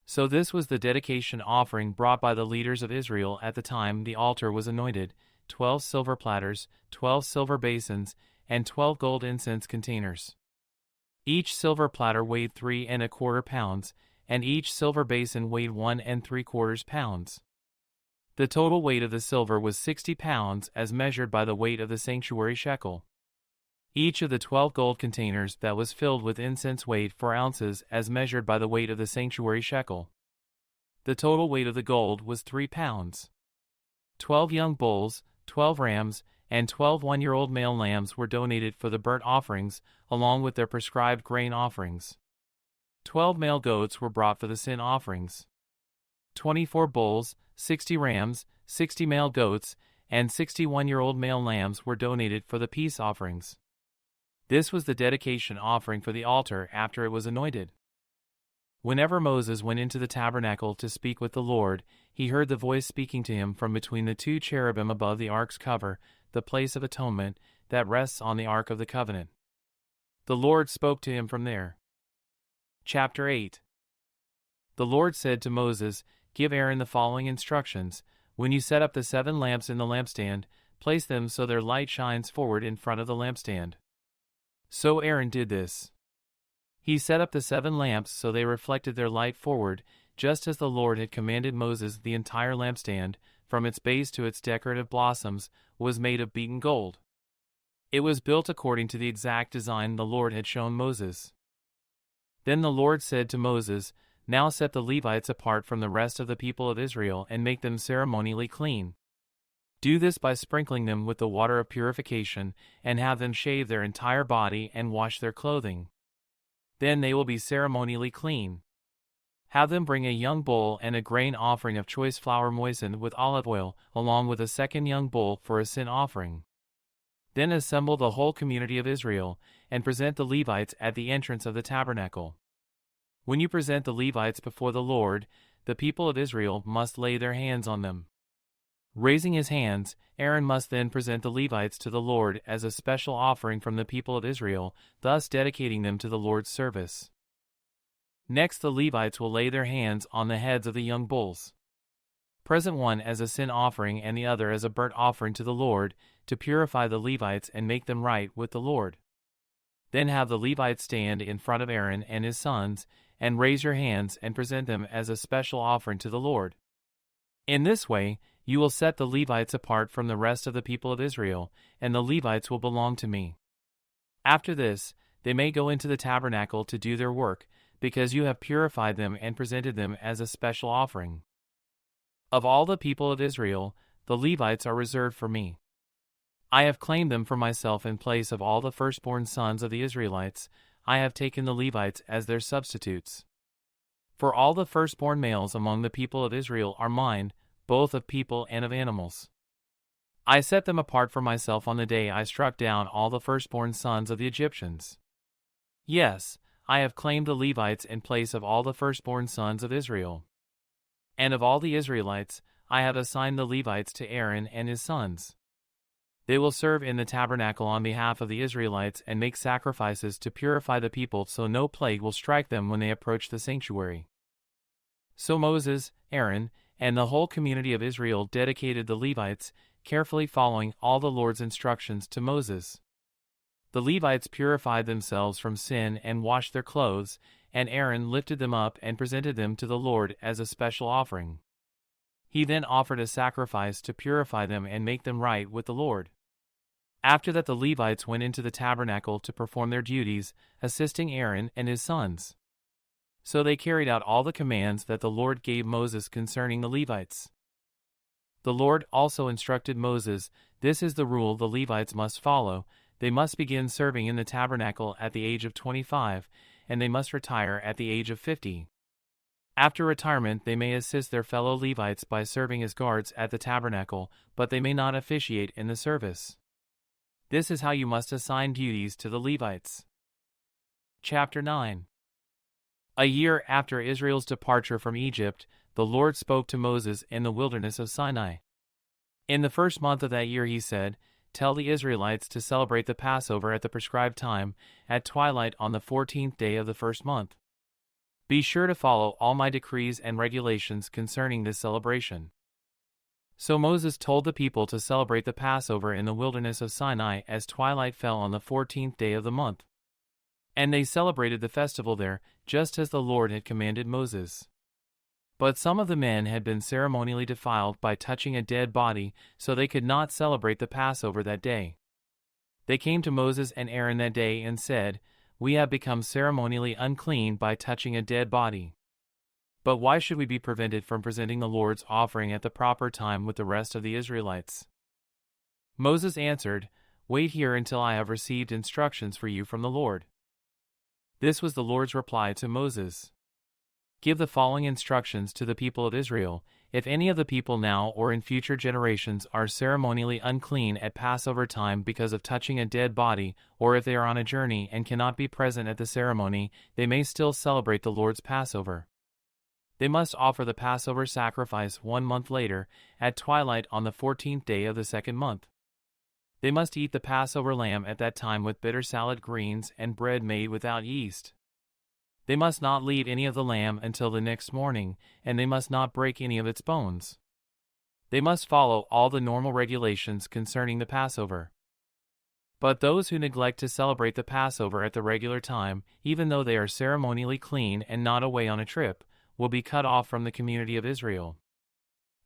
So this was the dedication offering brought by the leaders of Israel at the time the altar was anointed: 12 silver platters, 12 silver basins, and 12 gold incense containers. Each silver platter weighed 3¼ pounds, and each silver basin weighed 1¾ pounds. The total weight of the silver was 60 pounds as measured by the weight of the sanctuary shekel. Each of the 12 gold containers that was filled with incense weighed 4 ounces as measured by the weight of the sanctuary shekel. The total weight of the gold was 3 pounds. 12 young bulls, 12 rams, and 12 1-year-old male lambs were donated for the burnt offerings, along with their prescribed grain offerings. 12 male goats were brought for the sin offerings. 24 bulls, 60 rams, 60 male goats, and 60 1-year-old male lambs were donated for the peace offerings. This was the dedication offering for the altar after it was anointed. Whenever Moses went into the tabernacle to speak with the Lord, he heard the voice speaking to him from between the 2 cherubim above the ark's cover, the place of atonement, that rests on the ark of the covenant. The Lord spoke to him from there. Chapter 8. The Lord said to Moses, "Give Aaron the following instructions. When you set up the 7 lamps in the lampstand, place them so their light shines forward in front of the lampstand. So Aaron did this. He set up the 7 lamps so they reflected their light forward, just as the Lord had commanded Moses. The entire lampstand, from its base to its decorative blossoms, was made of beaten gold. It was built according to the exact design the Lord had shown Moses. Then the Lord said to Moses, "Now set the Levites apart from the rest of the people of Israel and make them ceremonially clean. Do this by sprinkling them with the water of purification, and have them shave their entire body and wash their clothing. Then they will be ceremonially clean. Have them bring a young bull and a grain offering of choice flour moistened with olive oil, along with a second young bull for a sin offering. Then assemble the whole community of Israel, and present the Levites at the entrance of the tabernacle. When you present the Levites before the Lord, the people of Israel must lay their hands on them. Raising his hands, Aaron must then present the Levites to the Lord as a special offering from the people of Israel, thus dedicating them to the Lord's service. Next, the Levites will lay their hands on the heads of the young bulls. Present one as a sin offering and the other as a burnt offering to the Lord, to purify the Levites and make them right with the Lord. Then have the Levites stand in front of Aaron and his sons, and raise your hands and present them as a special offering to the Lord. In this way, you will set the Levites apart from the rest of the people of Israel, and the Levites will belong to me. After this, they may go into the tabernacle to do their work, because you have purified them and presented them as a special offering. Of all the people of Israel, the Levites are reserved for me. I have claimed them for myself in place of all the firstborn sons of the Israelites. I have taken the Levites as their substitutes. For all the firstborn males among the people of Israel are mine, both of people and of animals. I set them apart for myself on the day I struck down all the firstborn sons of the Egyptians. Yes, I have claimed the Levites in place of all the firstborn sons of Israel. And of all the Israelites, I have assigned the Levites to Aaron and his sons. They will serve in the tabernacle on behalf of the Israelites and make sacrifices to purify the people so no plague will strike them when they approach the sanctuary. So Moses, Aaron, and the whole community of Israel dedicated the Levites, carefully following all the Lord's instructions to Moses. The Levites purified themselves from sin and washed their clothes, and Aaron lifted them up and presented them to the Lord as a special offering. He then offered a sacrifice to purify them and make them right with the Lord. After that, the Levites went into the tabernacle to perform their duties, assisting Aaron and his sons. So they carried out all the commands that the Lord gave Moses concerning the Levites. The Lord also instructed Moses, "This is the rule the Levites must follow. They must begin serving in the tabernacle at the age of 25, and they must retire at the age of 50. After retirement, they may assist their fellow Levites by serving as guards at the tabernacle, but they may not officiate in the service. This is how you must assign duties to the Levites." Chapter 9. A year after Israel's departure from Egypt, the Lord spoke to Moses in the wilderness of Sinai. In the first month of that year he said, "Tell the Israelites to celebrate the Passover at the prescribed time, at twilight on the 14th day of the first month. Be sure to follow all my decrees and regulations concerning this celebration." So Moses told the people to celebrate the Passover in the wilderness of Sinai as twilight fell on the 14th day of the month. And they celebrated the festival there, just as the Lord had commanded Moses. But some of the men had been ceremonially defiled by touching a dead body, so they could not celebrate the Passover that day. They came to Moses and Aaron that day and said, "We have become ceremonially unclean by touching a dead body. But why should we be prevented from presenting the Lord's offering at the proper time with the rest of the Israelites?" Moses answered, "Wait here until I have received instructions for you from the Lord." This was the Lord's reply to Moses. "Give the following instructions to the people of Israel. If any of the people now or in future generations are ceremonially unclean at Passover time because of touching a dead body, or if they are on a journey and cannot be present at the ceremony, they may still celebrate the Lord's Passover. They must offer the Passover sacrifice 1 month later, at twilight on the 14th day of the second month. They must eat the Passover lamb at that time with bitter salad greens and bread made without yeast. They must not leave any of the lamb until the next morning, and they must not break any of its bones. They must follow all the normal regulations concerning the Passover. But those who neglect to celebrate the Passover at the regular time, even though they are ceremonially clean and not away on a trip, will be cut off from the community of Israel.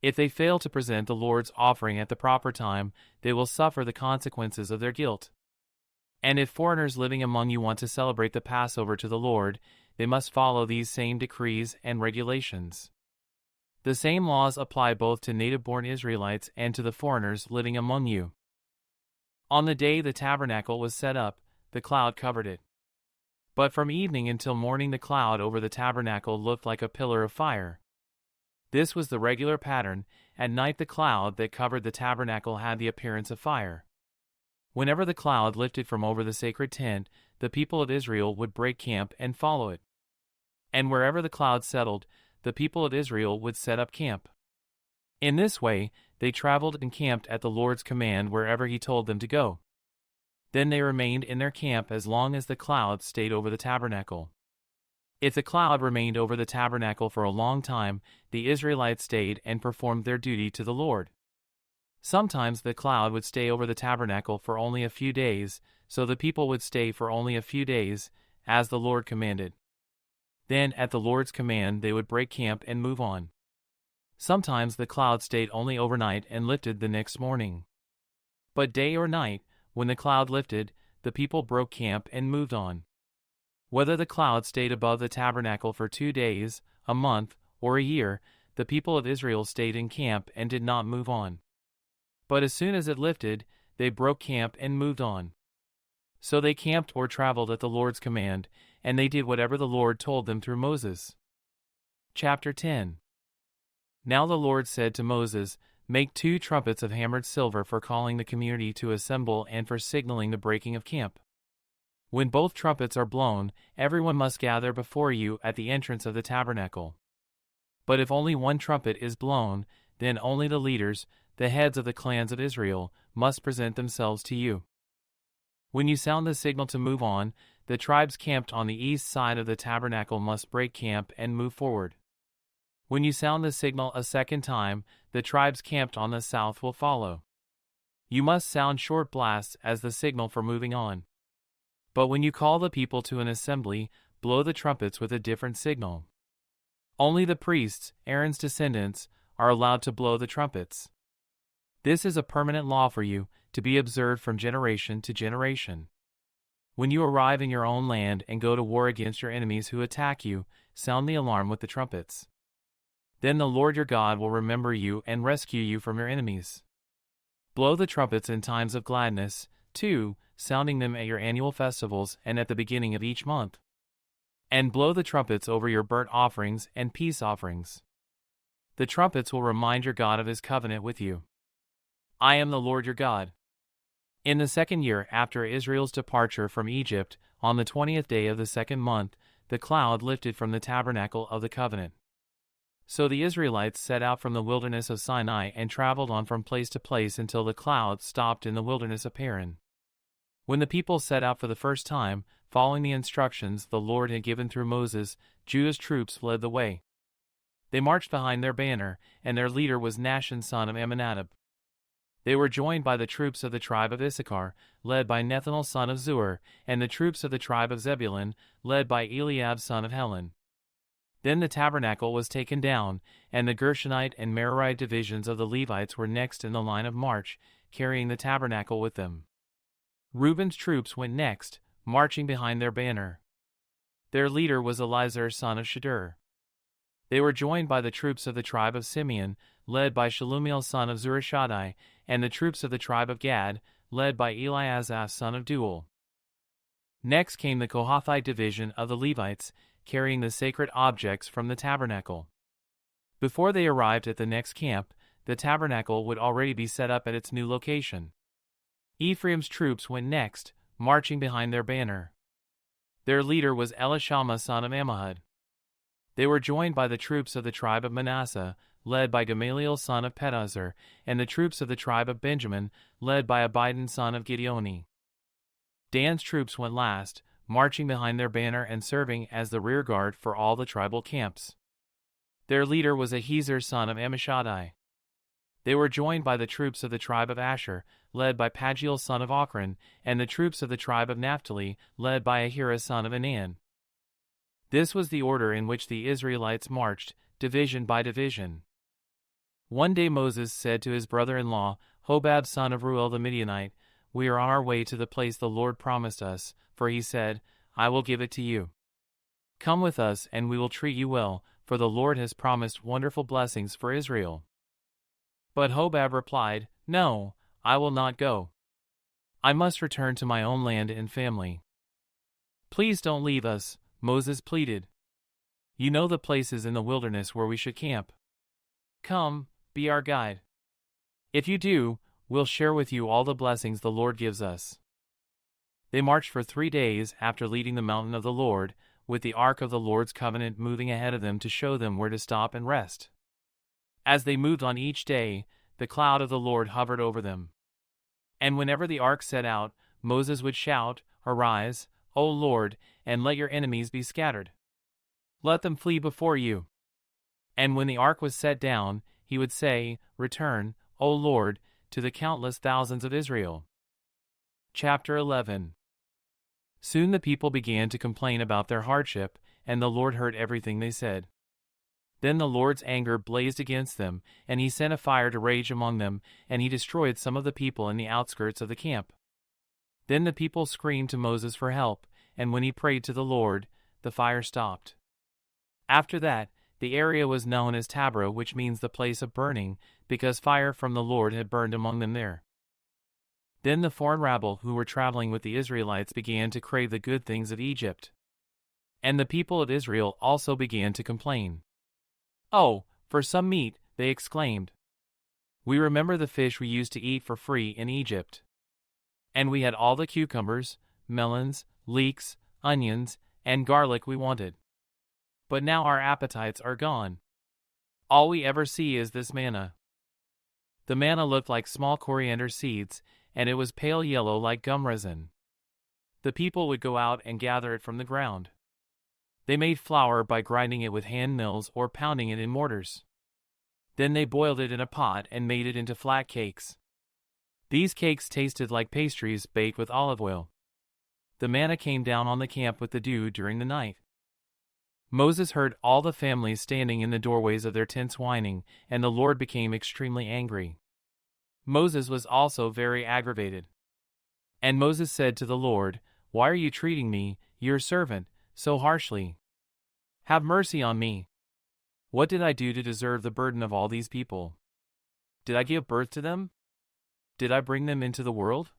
If they fail to present the Lord's offering at the proper time, they will suffer the consequences of their guilt. And if foreigners living among you want to celebrate the Passover to the Lord, they must follow these same decrees and regulations. The same laws apply both to native-born Israelites and to the foreigners living among you. On the day the tabernacle was set up, the cloud covered it. But from evening until morning the cloud over the tabernacle looked like a pillar of fire. This was the regular pattern. At night the cloud that covered the tabernacle had the appearance of fire. Whenever the cloud lifted from over the sacred tent, the people of Israel would break camp and follow it. And wherever the cloud settled, the people of Israel would set up camp. In this way, they traveled and camped at the Lord's command wherever he told them to go. Then they remained in their camp as long as the cloud stayed over the tabernacle. If the cloud remained over the tabernacle for a long time, the Israelites stayed and performed their duty to the Lord. Sometimes the cloud would stay over the tabernacle for only a few days, so the people would stay for only a few days, as the Lord commanded. Then, at the Lord's command, they would break camp and move on. Sometimes the cloud stayed only overnight and lifted the next morning. But day or night, when the cloud lifted, the people broke camp and moved on. Whether the cloud stayed above the tabernacle for 2 days, a month, or a year, the people of Israel stayed in camp and did not move on. But as soon as it lifted, they broke camp and moved on. So they camped or traveled at the Lord's command, and they did whatever the Lord told them through Moses. Chapter 10. Now the Lord said to Moses, "Make 2 trumpets of hammered silver for calling the community to assemble and for signaling the breaking of camp. When both trumpets are blown, everyone must gather before you at the entrance of the tabernacle. But if only one trumpet is blown, then only the leaders, the heads of the clans of Israel, must present themselves to you. When you sound the signal to move on, the tribes camped on the east side of the tabernacle must break camp and move forward. When you sound the signal a second time, the tribes camped on the south will follow. You must sound short blasts as the signal for moving on. But when you call the people to an assembly, blow the trumpets with a different signal. Only the priests, Aaron's descendants, are allowed to blow the trumpets. This is a permanent law for you, to be observed from generation to generation. When you arrive in your own land and go to war against your enemies who attack you, sound the alarm with the trumpets. Then the Lord your God will remember you and rescue you from your enemies. Blow the trumpets in times of gladness, too, sounding them at your annual festivals and at the beginning of each month. And blow the trumpets over your burnt offerings and peace offerings. The trumpets will remind your God of his covenant with you. I am the Lord your God. In the 2nd year after Israel's departure from Egypt, on the 20th day of the 2nd month, the cloud lifted from the tabernacle of the covenant. So the Israelites set out from the wilderness of Sinai and traveled on from place to place until the cloud stopped in the wilderness of Paran. When the people set out for the first time, following the instructions the Lord had given through Moses, Judah's troops led the way. They marched behind their banner, and their leader was Nahshon son of Amminadab. They were joined by the troops of the tribe of Issachar, led by Nethanel son of Zuar, and the troops of the tribe of Zebulun, led by Eliab son of Helon. Then the tabernacle was taken down, and the Gershonite and Merarite divisions of the Levites were next in the line of march, carrying the tabernacle with them. Reuben's troops went next, marching behind their banner. Their leader was Elizur son of Shedeur. They were joined by the troops of the tribe of Simeon, led by Shelumiel son of Zurishaddai, and the troops of the tribe of Gad, led by Eliasaph son of Deuel. Next came the Kohathite division of the Levites, carrying the sacred objects from the tabernacle. Before they arrived at the next camp, the tabernacle would already be set up at its new location. Ephraim's troops went next, marching behind their banner. Their leader was Elishama son of Ammihud. They were joined by the troops of the tribe of Manasseh, led by Gamaliel son of Pedahzur, and the troops of the tribe of Benjamin, led by Abidan son of Gideoni. Dan's troops went last, marching behind their banner and serving as the rear guard for all the tribal camps. Their leader was Ahiezer son of Ammishaddai. They were joined by the troops of the tribe of Asher, led by Pagiel son of Ochran, and the troops of the tribe of Naphtali, led by Ahira son of Anan. This was the order in which the Israelites marched, division by division. One day Moses said to his brother-in-law, Hobab son of Reuel the Midianite, "We are on our way to the place the Lord promised us, for he said, I will give it to you. Come with us and we will treat you well, for the Lord has promised wonderful blessings for Israel." But Hobab replied, "No, I will not go. I must return to my own land and family." "Please don't leave us," Moses pleaded. "You know the places in the wilderness where we should camp. Come, be our guide. If you do, we'll share with you all the blessings the Lord gives us." They marched for 3 days after leading the mountain of the Lord, with the ark of the Lord's covenant moving ahead of them to show them where to stop and rest. As they moved on each day, the cloud of the Lord hovered over them. And whenever the ark set out, Moses would shout, "Arise, O Lord, and let your enemies be scattered. Let them flee before you." And when the ark was set down, he would say, "Return, O Lord, to the countless thousands of Israel." Chapter 11. Soon the people began to complain about their hardship, and the Lord heard everything they said. Then the Lord's anger blazed against them, and he sent a fire to rage among them, and he destroyed some of the people in the outskirts of the camp. Then the people screamed to Moses for help, and when he prayed to the Lord, the fire stopped. After that, the area was known as Taberah, which means the place of burning, because fire from the Lord had burned among them there. Then the foreign rabble who were traveling with the Israelites began to crave the good things of Egypt. And the people of Israel also began to complain. "Oh, for some meat," they exclaimed. "We remember the fish we used to eat for free in Egypt. And we had all the cucumbers, melons, leeks, onions, and garlic we wanted. But now our appetites are gone. All we ever see is this manna." The manna looked like small coriander seeds, and it was pale yellow like gum resin. The people would go out and gather it from the ground. They made flour by grinding it with hand mills or pounding it in mortars. Then they boiled it in a pot and made it into flat cakes. These cakes tasted like pastries baked with olive oil. The manna came down on the camp with the dew during the night. Moses heard all the families standing in the doorways of their tents whining, and the Lord became extremely angry. Moses was also very aggravated. And Moses said to the Lord, "Why are you treating me, your servant, so harshly? Have mercy on me. What did I do to deserve the burden of all these people? Did I give birth to them? Did I bring them into the world?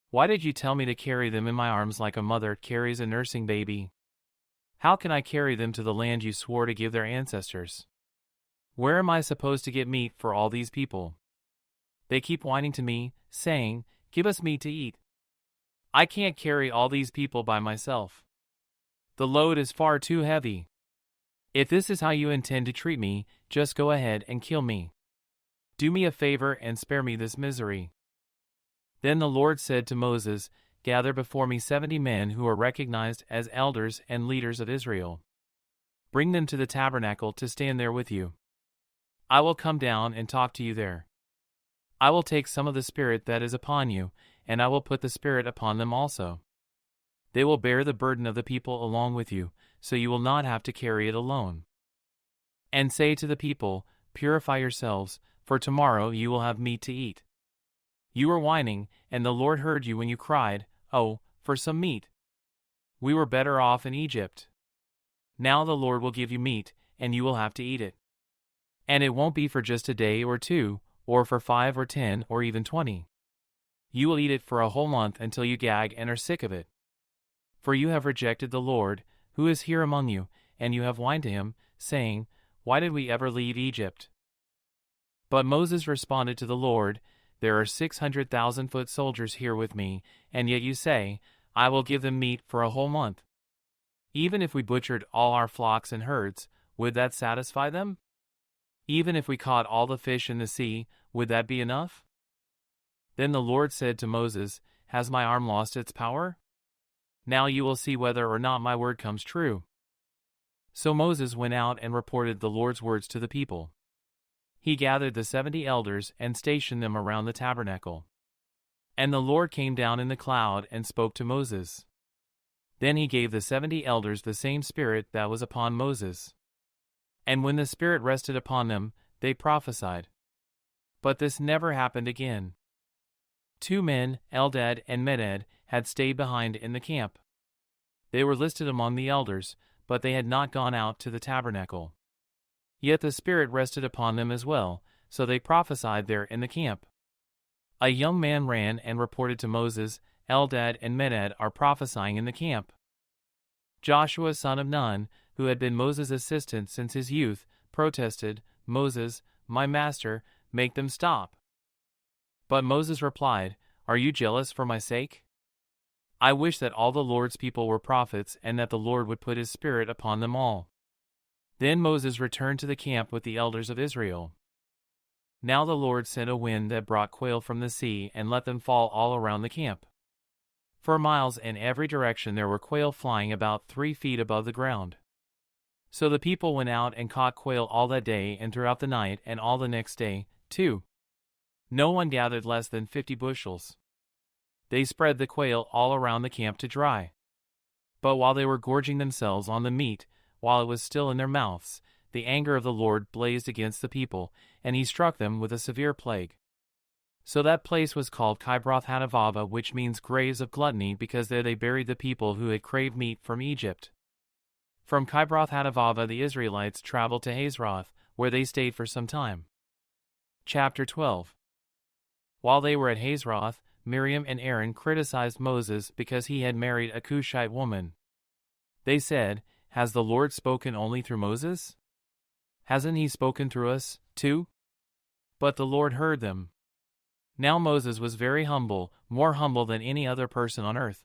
Why did you tell me to carry them in my arms like a mother carries a nursing baby? How can I carry them to the land you swore to give their ancestors? Where am I supposed to get meat for all these people? They keep whining to me, saying, 'Give us meat to eat.' I can't carry all these people by myself. The load is far too heavy. If this is how you intend to treat me, just go ahead and kill me. Do me a favor and spare me this misery." Then the Lord said to Moses, "Gather before me 70 men who are recognized as elders and leaders of Israel. Bring them to the tabernacle to stand there with you. I will come down and talk to you there. I will take some of the Spirit that is upon you, and I will put the Spirit upon them also. They will bear the burden of the people along with you, so you will not have to carry it alone. And say to the people, 'Purify yourselves, for tomorrow you will have meat to eat.' You were whining, and the Lord heard you when you cried, 'Oh, for some meat. We were better off in Egypt.' Now the Lord will give you meat, and you will have to eat it. And it won't be for just a day or 2, or for 5 or 10 or even 20. You will eat it for a whole month until you gag and are sick of it. For you have rejected the Lord, who is here among you, and you have whined to him, saying, 'Why did we ever leave Egypt?'" But Moses responded to the Lord, "There are 600,000 foot soldiers here with me, and yet you say, 'I will give them meat for a whole month.' Even if we butchered all our flocks and herds, would that satisfy them? Even if we caught all the fish in the sea, would that be enough?" Then the Lord said to Moses, "Has my arm lost its power? Now you will see whether or not my word comes true." So Moses went out and reported the Lord's words to the people. he gathered the 70 elders and stationed them around the tabernacle. And the Lord came down in the cloud and spoke to Moses. Then he gave the 70 elders the same spirit that was upon Moses. And when the spirit rested upon them, they prophesied. But this never happened again. 2 men, Eldad and Medad, had stayed behind in the camp. They were listed among the elders, but they had not gone out to the tabernacle. Yet the Spirit rested upon them as well, so they prophesied there in the camp. A young man ran and reported to Moses, Eldad and Medad are prophesying in the camp. Joshua son of Nun, who had been Moses' assistant since his youth, protested, Moses, my master, make them stop. But Moses replied, Are you jealous for my sake? I wish that all the Lord's people were prophets and that the Lord would put his Spirit upon them all. Then Moses returned to the camp with the elders of Israel. Now the Lord sent a wind that brought quail from the sea and let them fall all around the camp. For miles in every direction there were quail flying about 3 feet above the ground. So the people went out and caught quail all that day and throughout the night and all the next day, too. No one gathered less than 50 bushels. They spread the quail all around the camp to dry. But while they were gorging themselves on the meat, while it was still in their mouths, the anger of the Lord blazed against the people, and he struck them with a severe plague. So that place was called Kibroth-Hattaavah, which means graves of gluttony, because there they buried the people who had craved meat from Egypt. From Kibroth-Hattaavah the Israelites traveled to Hazeroth, where they stayed for some time. Chapter 12. While they were at Hazeroth, Miriam and Aaron criticized Moses because he had married a Cushite woman. They said, Has the Lord spoken only through Moses? Hasn't he spoken through us, too? But the Lord heard them. Now Moses was very humble, more humble than any other person on earth.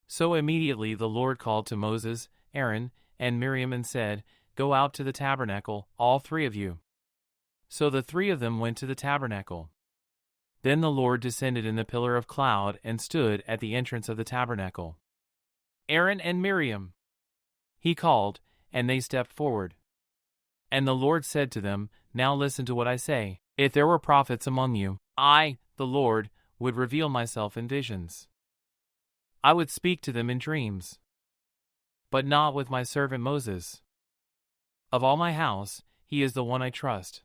So immediately the Lord called to Moses, Aaron, and Miriam and said, Go out to the tabernacle, all 3 of you. So the 3 of them went to the tabernacle. Then the Lord descended in the pillar of cloud and stood at the entrance of the tabernacle. Aaron and Miriam. He called, and they stepped forward. And the Lord said to them, Now listen to what I say. If there were prophets among you, I, the Lord, would reveal myself in visions. I would speak to them in dreams. But not with my servant Moses. Of all my house, he is the one I trust.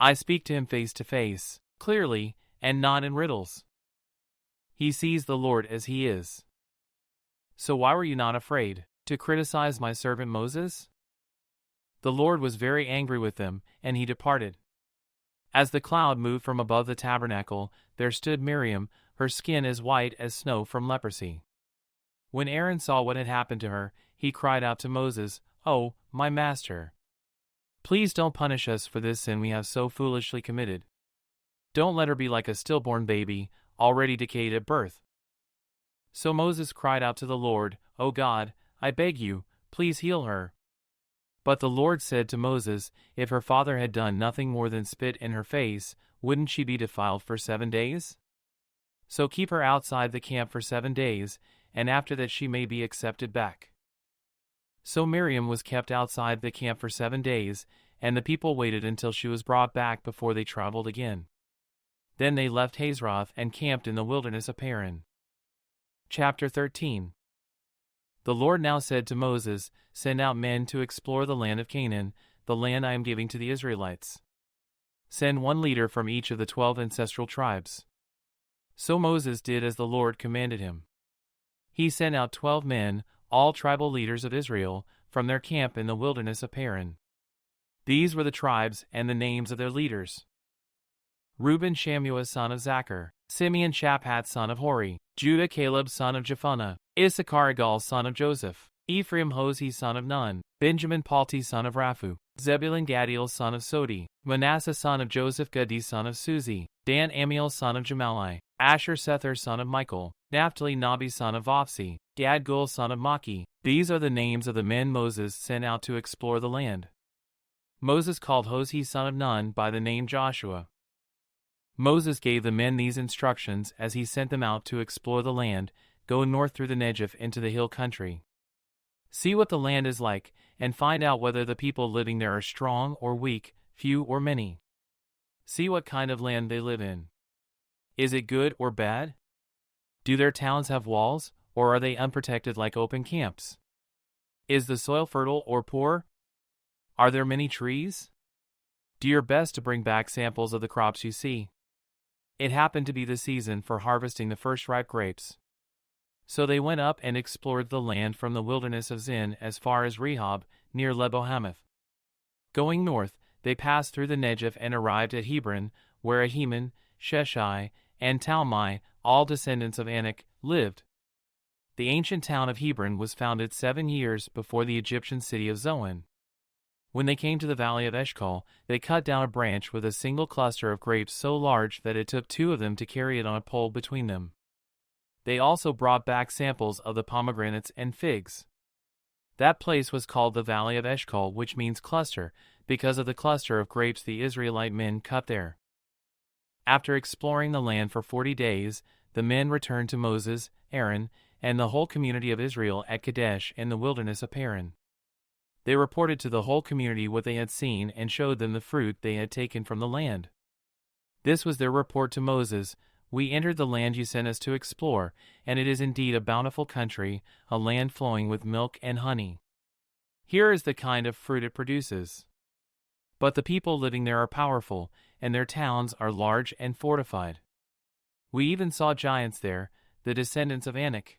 I speak to him face to face, clearly, and not in riddles. He sees the Lord as he is. So why were you not afraid to criticize my servant Moses? The Lord was very angry with them, and he departed. As the cloud moved from above the tabernacle, there stood Miriam, her skin as white as snow from leprosy. When Aaron saw what had happened to her, he cried out to Moses, Oh, my master! Please don't punish us for this sin we have so foolishly committed. Don't let her be like a stillborn baby, already decayed at birth. So Moses cried out to the Lord, O God, I beg you, please heal her. But the Lord said to Moses, If her father had done nothing more than spit in her face, wouldn't she be defiled for 7 days? So keep her outside the camp for 7 days, and after that she may be accepted back. So Miriam was kept outside the camp for 7 days, and the people waited until she was brought back before they traveled again. Then they left Hazeroth and camped in the wilderness of Paran. Chapter 13. The Lord now said to Moses, Send out men to explore the land of Canaan, the land I am giving to the Israelites. Send 1 leader from each of the 12 ancestral tribes. So Moses did as the Lord commanded him. He sent out 12 men, all tribal leaders of Israel, from their camp in the wilderness of Paran. These were the tribes and the names of their leaders. Reuben Shammua son of Zachar, Simeon Shaphat son of Hori, Judah Caleb son of Jephunneh, Issachar Igal son of Joseph, Ephraim Hosea son of Nun, Benjamin Palti son of Raphu, Zebulun Gadiel son of Sodi, Manasseh son of Joseph Gadi son of Suzi, Dan Amiel son of Jamalai, Asher Sether son of Michael, Naphtali Nabi son of Vophsi, Gad Gul son of Maki. These are the names of the men Moses sent out to explore the land. Moses called Hosea son of Nun by the name Joshua. Moses gave the men these instructions as he sent them out to explore the land, Go north through the Negev into the hill country. See what the land is like, and find out whether the people living there are strong or weak, few or many. See what kind of land they live in. Is it good or bad? Do their towns have walls, or are they unprotected like open camps? Is the soil fertile or poor? Are there many trees? Do your best to bring back samples of the crops you see. It happened to be the season for harvesting the first ripe grapes. So they went up and explored the land from the wilderness of Zin as far as Rehob, near Lebo-Hamath. Going north, they passed through the Negev and arrived at Hebron, where Ahiman, Sheshai, and Talmai, all descendants of Anak, lived. The ancient town of Hebron was founded 7 years before the Egyptian city of Zoan. When they came to the valley of Eshcol, they cut down a branch with a single cluster of grapes so large that it took 2 of them to carry it on a pole between them. They also brought back samples of the pomegranates and figs. That place was called the Valley of Eshcol, which means cluster, because of the cluster of grapes the Israelite men cut there. After exploring the land for 40 days, the men returned to Moses, Aaron, and the whole community of Israel at Kadesh in the wilderness of Paran. They reported to the whole community what they had seen and showed them the fruit they had taken from the land. This was their report to Moses: "We entered the land you sent us to explore, and it is indeed a bountiful country, a land flowing with milk and honey. Here is the kind of fruit it produces. But the people living there are powerful, and their towns are large and fortified. We even saw giants there, the descendants of Anak.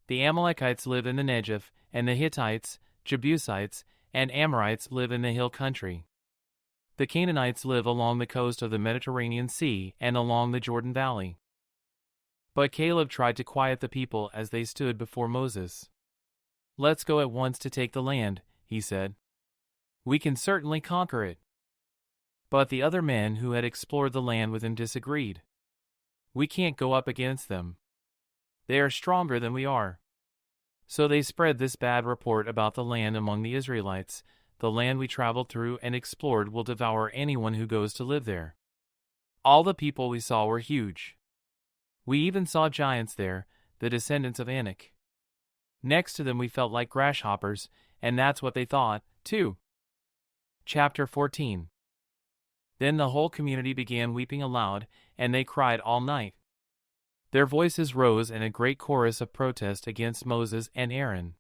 The Amalekites live in the Negev, and the Hittites, Jebusites, and Amorites live in the hill country. The Canaanites live along the coast of the Mediterranean Sea and along the Jordan Valley." But Caleb tried to quiet the people as they stood before Moses. "Let's go at once to take the land," he said. "We can certainly conquer it." But the other men who had explored the land with him disagreed. "We can't go up against them. They are stronger than we are." So they spread this bad report about the land among the Israelites: "The land we traveled through and explored will devour anyone who goes to live there. All the people we saw were huge. We even saw giants there, the descendants of Anak. Next to them we felt like grasshoppers, and that's what they thought, too." Chapter 14. Then the whole community began weeping aloud, and they cried all night. Their voices rose in a great chorus of protest against Moses and Aaron.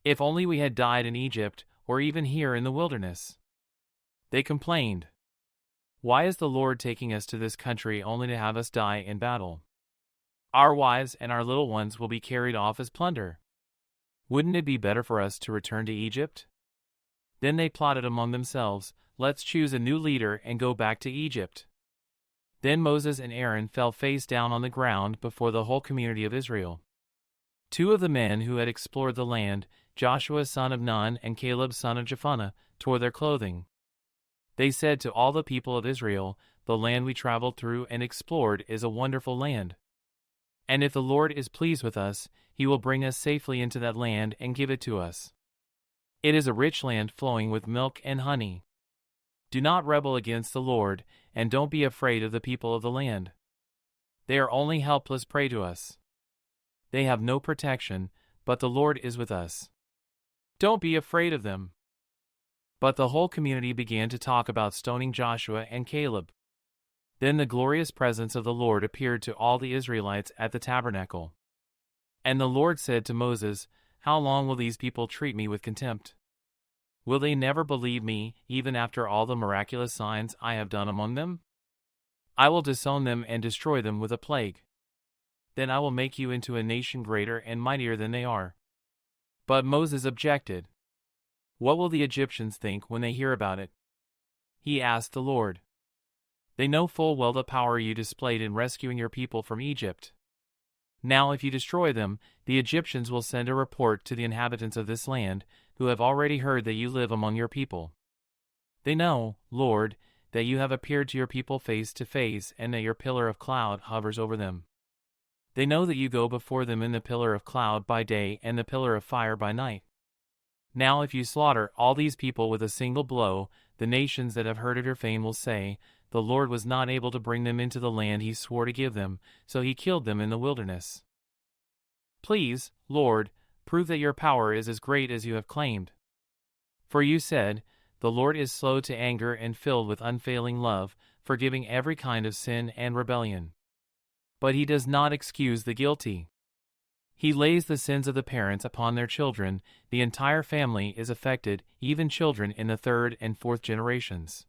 "If only we had died in Egypt, or even here in the wilderness," they complained. "Why is the Lord taking us to this country only to have us die in battle? Our wives and our little ones will be carried off as plunder. Wouldn't it be better for us to return to Egypt?" Then they plotted among themselves, "Let's choose a new leader and go back to Egypt." Then Moses and Aaron fell face down on the ground before the whole community of Israel. 2 of the men who had explored the land, Joshua son of Nun and Caleb son of Jephunneh, tore their clothing. They said to all the people of Israel, "The land we traveled through and explored is a wonderful land. And if the Lord is pleased with us, he will bring us safely into that land and give it to us. It is a rich land flowing with milk and honey. Do not rebel against the Lord, and don't be afraid of the people of the land. They are only helpless prey to us. They have no protection, but the Lord is with us. Don't be afraid of them." But the whole community began to talk about stoning Joshua and Caleb. Then the glorious presence of the Lord appeared to all the Israelites at the tabernacle. And the Lord said to Moses, "How long will these people treat me with contempt? Will they never believe me, even after all the miraculous signs I have done among them? I will disown them and destroy them with a plague. Then I will make you into a nation greater and mightier than they are." But Moses objected. "What will the Egyptians think when they hear about it?" he asked the Lord. "They know full well the power you displayed in rescuing your people from Egypt. Now if you destroy them, the Egyptians will send a report to the inhabitants of this land, who have already heard that you live among your people. They know, Lord, that you have appeared to your people face to face and that your pillar of cloud hovers over them. They know that you go before them in the pillar of cloud by day and the pillar of fire by night. Now if you slaughter all these people with a single blow, the nations that have heard of your fame will say, 'The Lord was not able to bring them into the land he swore to give them, so he killed them in the wilderness.' Please, Lord, prove that your power is as great as you have claimed. For you said, the Lord is slow to anger and filled with unfailing love, forgiving every kind of sin and rebellion. But he does not excuse the guilty. He lays the sins of the parents upon their children. The entire family is affected, even children in the third and fourth generations.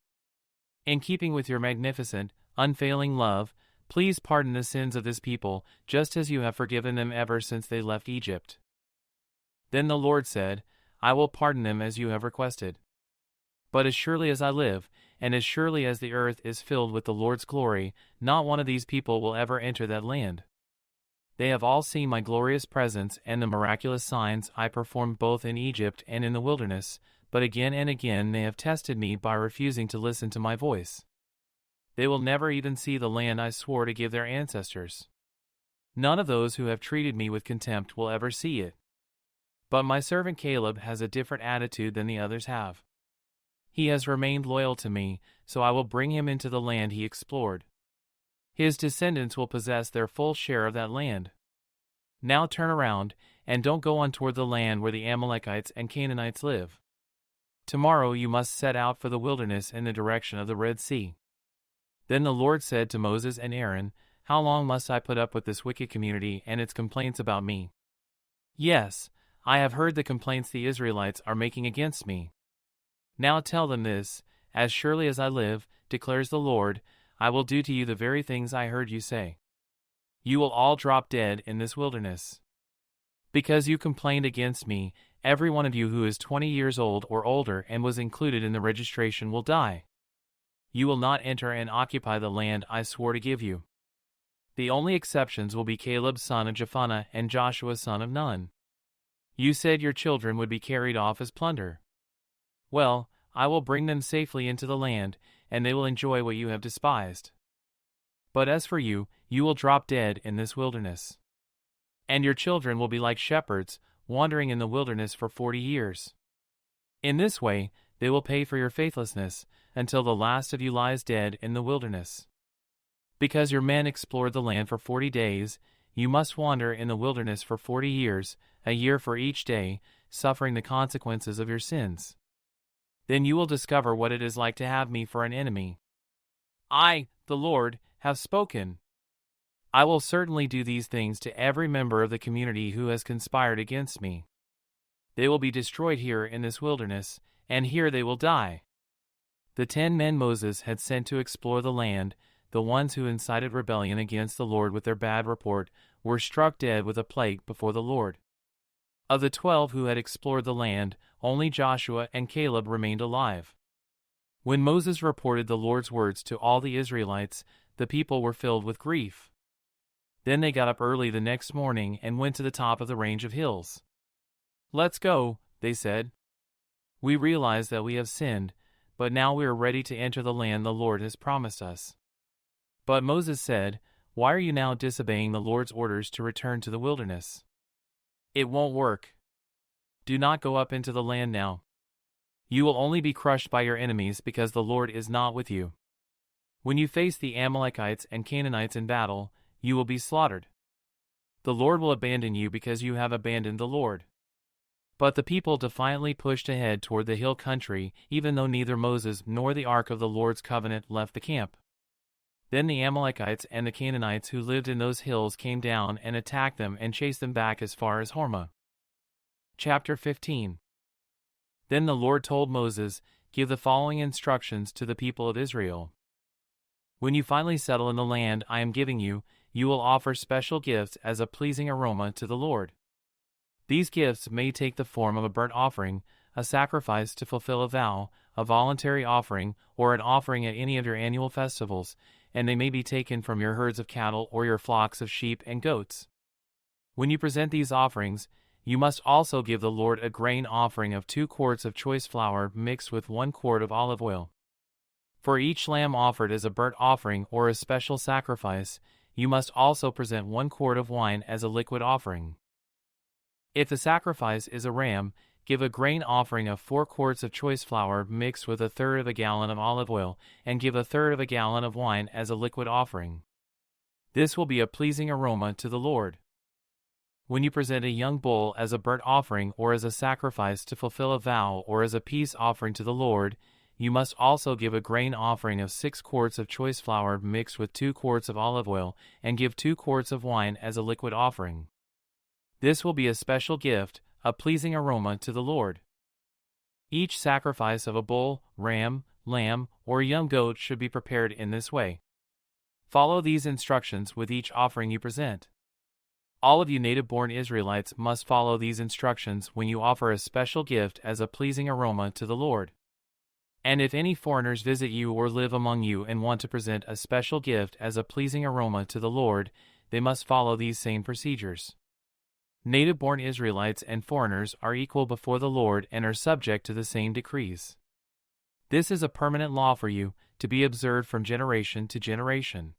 In keeping with your magnificent, unfailing love, please pardon the sins of this people, just as you have forgiven them ever since they left Egypt. Then the Lord said, I will pardon them as you have requested. But as surely as I live, and as surely as the earth is filled with the Lord's glory, not one of these people will ever enter that land. They have all seen my glorious presence and the miraculous signs I performed both in Egypt and in the wilderness, but again and again they have tested me by refusing to listen to my voice. They will never even see the land I swore to give their ancestors. None of those who have treated me with contempt will ever see it. But my servant Caleb has a different attitude than the others have. He has remained loyal to me, so I will bring him into the land he explored. His descendants will possess their full share of that land. Now turn around, and don't go on toward the land where the Amalekites and Canaanites live. Tomorrow you must set out for the wilderness in the direction of the Red Sea. Then the Lord said to Moses and Aaron, How long must I put up with this wicked community and its complaints about me? Yes, I have heard the complaints the Israelites are making against me. Now tell them this, As surely as I live, declares the Lord, I will do to you the very things I heard you say. You will all drop dead in this wilderness. Because you complained against me, every one of you who is 20 years old or older and was included in the registration will die. You will not enter and occupy the land I swore to give you. The only exceptions will be Caleb son of Jephunneh and Joshua son of Nun. You said your children would be carried off as plunder. Well, I will bring them safely into the land, and they will enjoy what you have despised. But as for you, you will drop dead in this wilderness. And your children will be like shepherds, wandering in the wilderness for 40 years. In this way, they will pay for your faithlessness, until the last of you lies dead in the wilderness. Because your men explored the land for 40 days, you must wander in the wilderness for 40 years, a year for each day, suffering the consequences of your sins. Then you will discover what it is like to have me for an enemy. I, the Lord, have spoken. I will certainly do these things to every member of the community who has conspired against me. They will be destroyed here in this wilderness, and here they will die. The 10 men Moses had sent to explore the land, the ones who incited rebellion against the Lord with their bad report, were struck dead with a plague before the Lord. Of the 12 who had explored the land, only Joshua and Caleb remained alive. When Moses reported the Lord's words to all the Israelites, the people were filled with grief. Then they got up early the next morning and went to the top of the range of hills. Let's go, they said. We realize that we have sinned, but now we are ready to enter the land the Lord has promised us. But Moses said, Why are you now disobeying the Lord's orders to return to the wilderness? It won't work. Do not go up into the land now. You will only be crushed by your enemies because the Lord is not with you. When you face the Amalekites and Canaanites in battle, you will be slaughtered. The Lord will abandon you because you have abandoned the Lord. But the people defiantly pushed ahead toward the hill country, even though neither Moses nor the ark of the Lord's covenant left the camp. Then the Amalekites and the Canaanites who lived in those hills came down and attacked them and chased them back as far as Hormah. Chapter 15. Then the Lord told Moses, Give the following instructions to the people of Israel. When you finally settle in the land I am giving you, you will offer special gifts as a pleasing aroma to the Lord. These gifts may take the form of a burnt offering, a sacrifice to fulfill a vow, a voluntary offering, or an offering at any of your annual festivals, and they may be taken from your herds of cattle or your flocks of sheep and goats. When you present these offerings, you must also give the Lord a grain offering of 2 quarts of choice flour mixed with 1 quart of olive oil. For each lamb offered as a burnt offering or a special sacrifice, you must also present 1 quart of wine as a liquid offering. If the sacrifice is a ram, give a grain offering of 4 quarts of choice flour mixed with 1/3 of a gallon of olive oil, and give 1/3 of a gallon of wine as a liquid offering. This will be a pleasing aroma to the Lord. When you present a young bull as a burnt offering or as a sacrifice to fulfill a vow or as a peace offering to the Lord, you must also give a grain offering of 6 quarts of choice flour mixed with 2 quarts of olive oil, and give 2 quarts of wine as a liquid offering. This will be a special gift, a pleasing aroma to the Lord. Each sacrifice of a bull, ram, lamb, or young goat should be prepared in this way. Follow these instructions with each offering you present. All of you native-born Israelites must follow these instructions when you offer a special gift as a pleasing aroma to the Lord. And if any foreigners visit you or live among you and want to present a special gift as a pleasing aroma to the Lord, they must follow these same procedures. Native-born Israelites and foreigners are equal before the Lord and are subject to the same decrees. This is a permanent law for you, to be observed from generation to generation.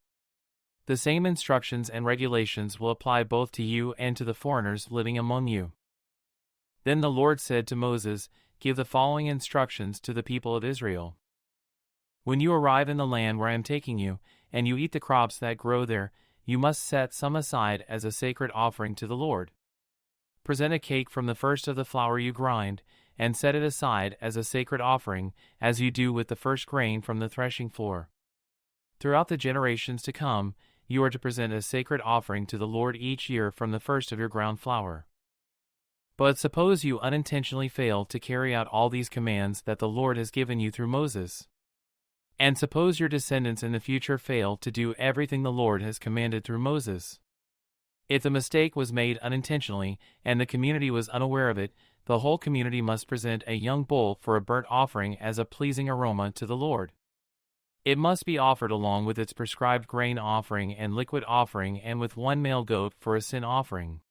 The same instructions and regulations will apply both to you and to the foreigners living among you. Then the Lord said to Moses, "Give the following instructions to the people of Israel. When you arrive in the land where I am taking you, and you eat the crops that grow there, you must set some aside as a sacred offering to the Lord. Present a cake from the first of the flour you grind, and set it aside as a sacred offering, as you do with the first grain from the threshing floor. Throughout the generations to come, you are to present a sacred offering to the Lord each year from the first of your ground flour. But suppose you unintentionally fail to carry out all these commands that the Lord has given you through Moses. And suppose your descendants in the future fail to do everything the Lord has commanded through Moses. If the mistake was made unintentionally, and the community was unaware of it, the whole community must present a young bull for a burnt offering as a pleasing aroma to the Lord. It must be offered along with its prescribed grain offering and liquid offering and with 1 male goat for a sin offering.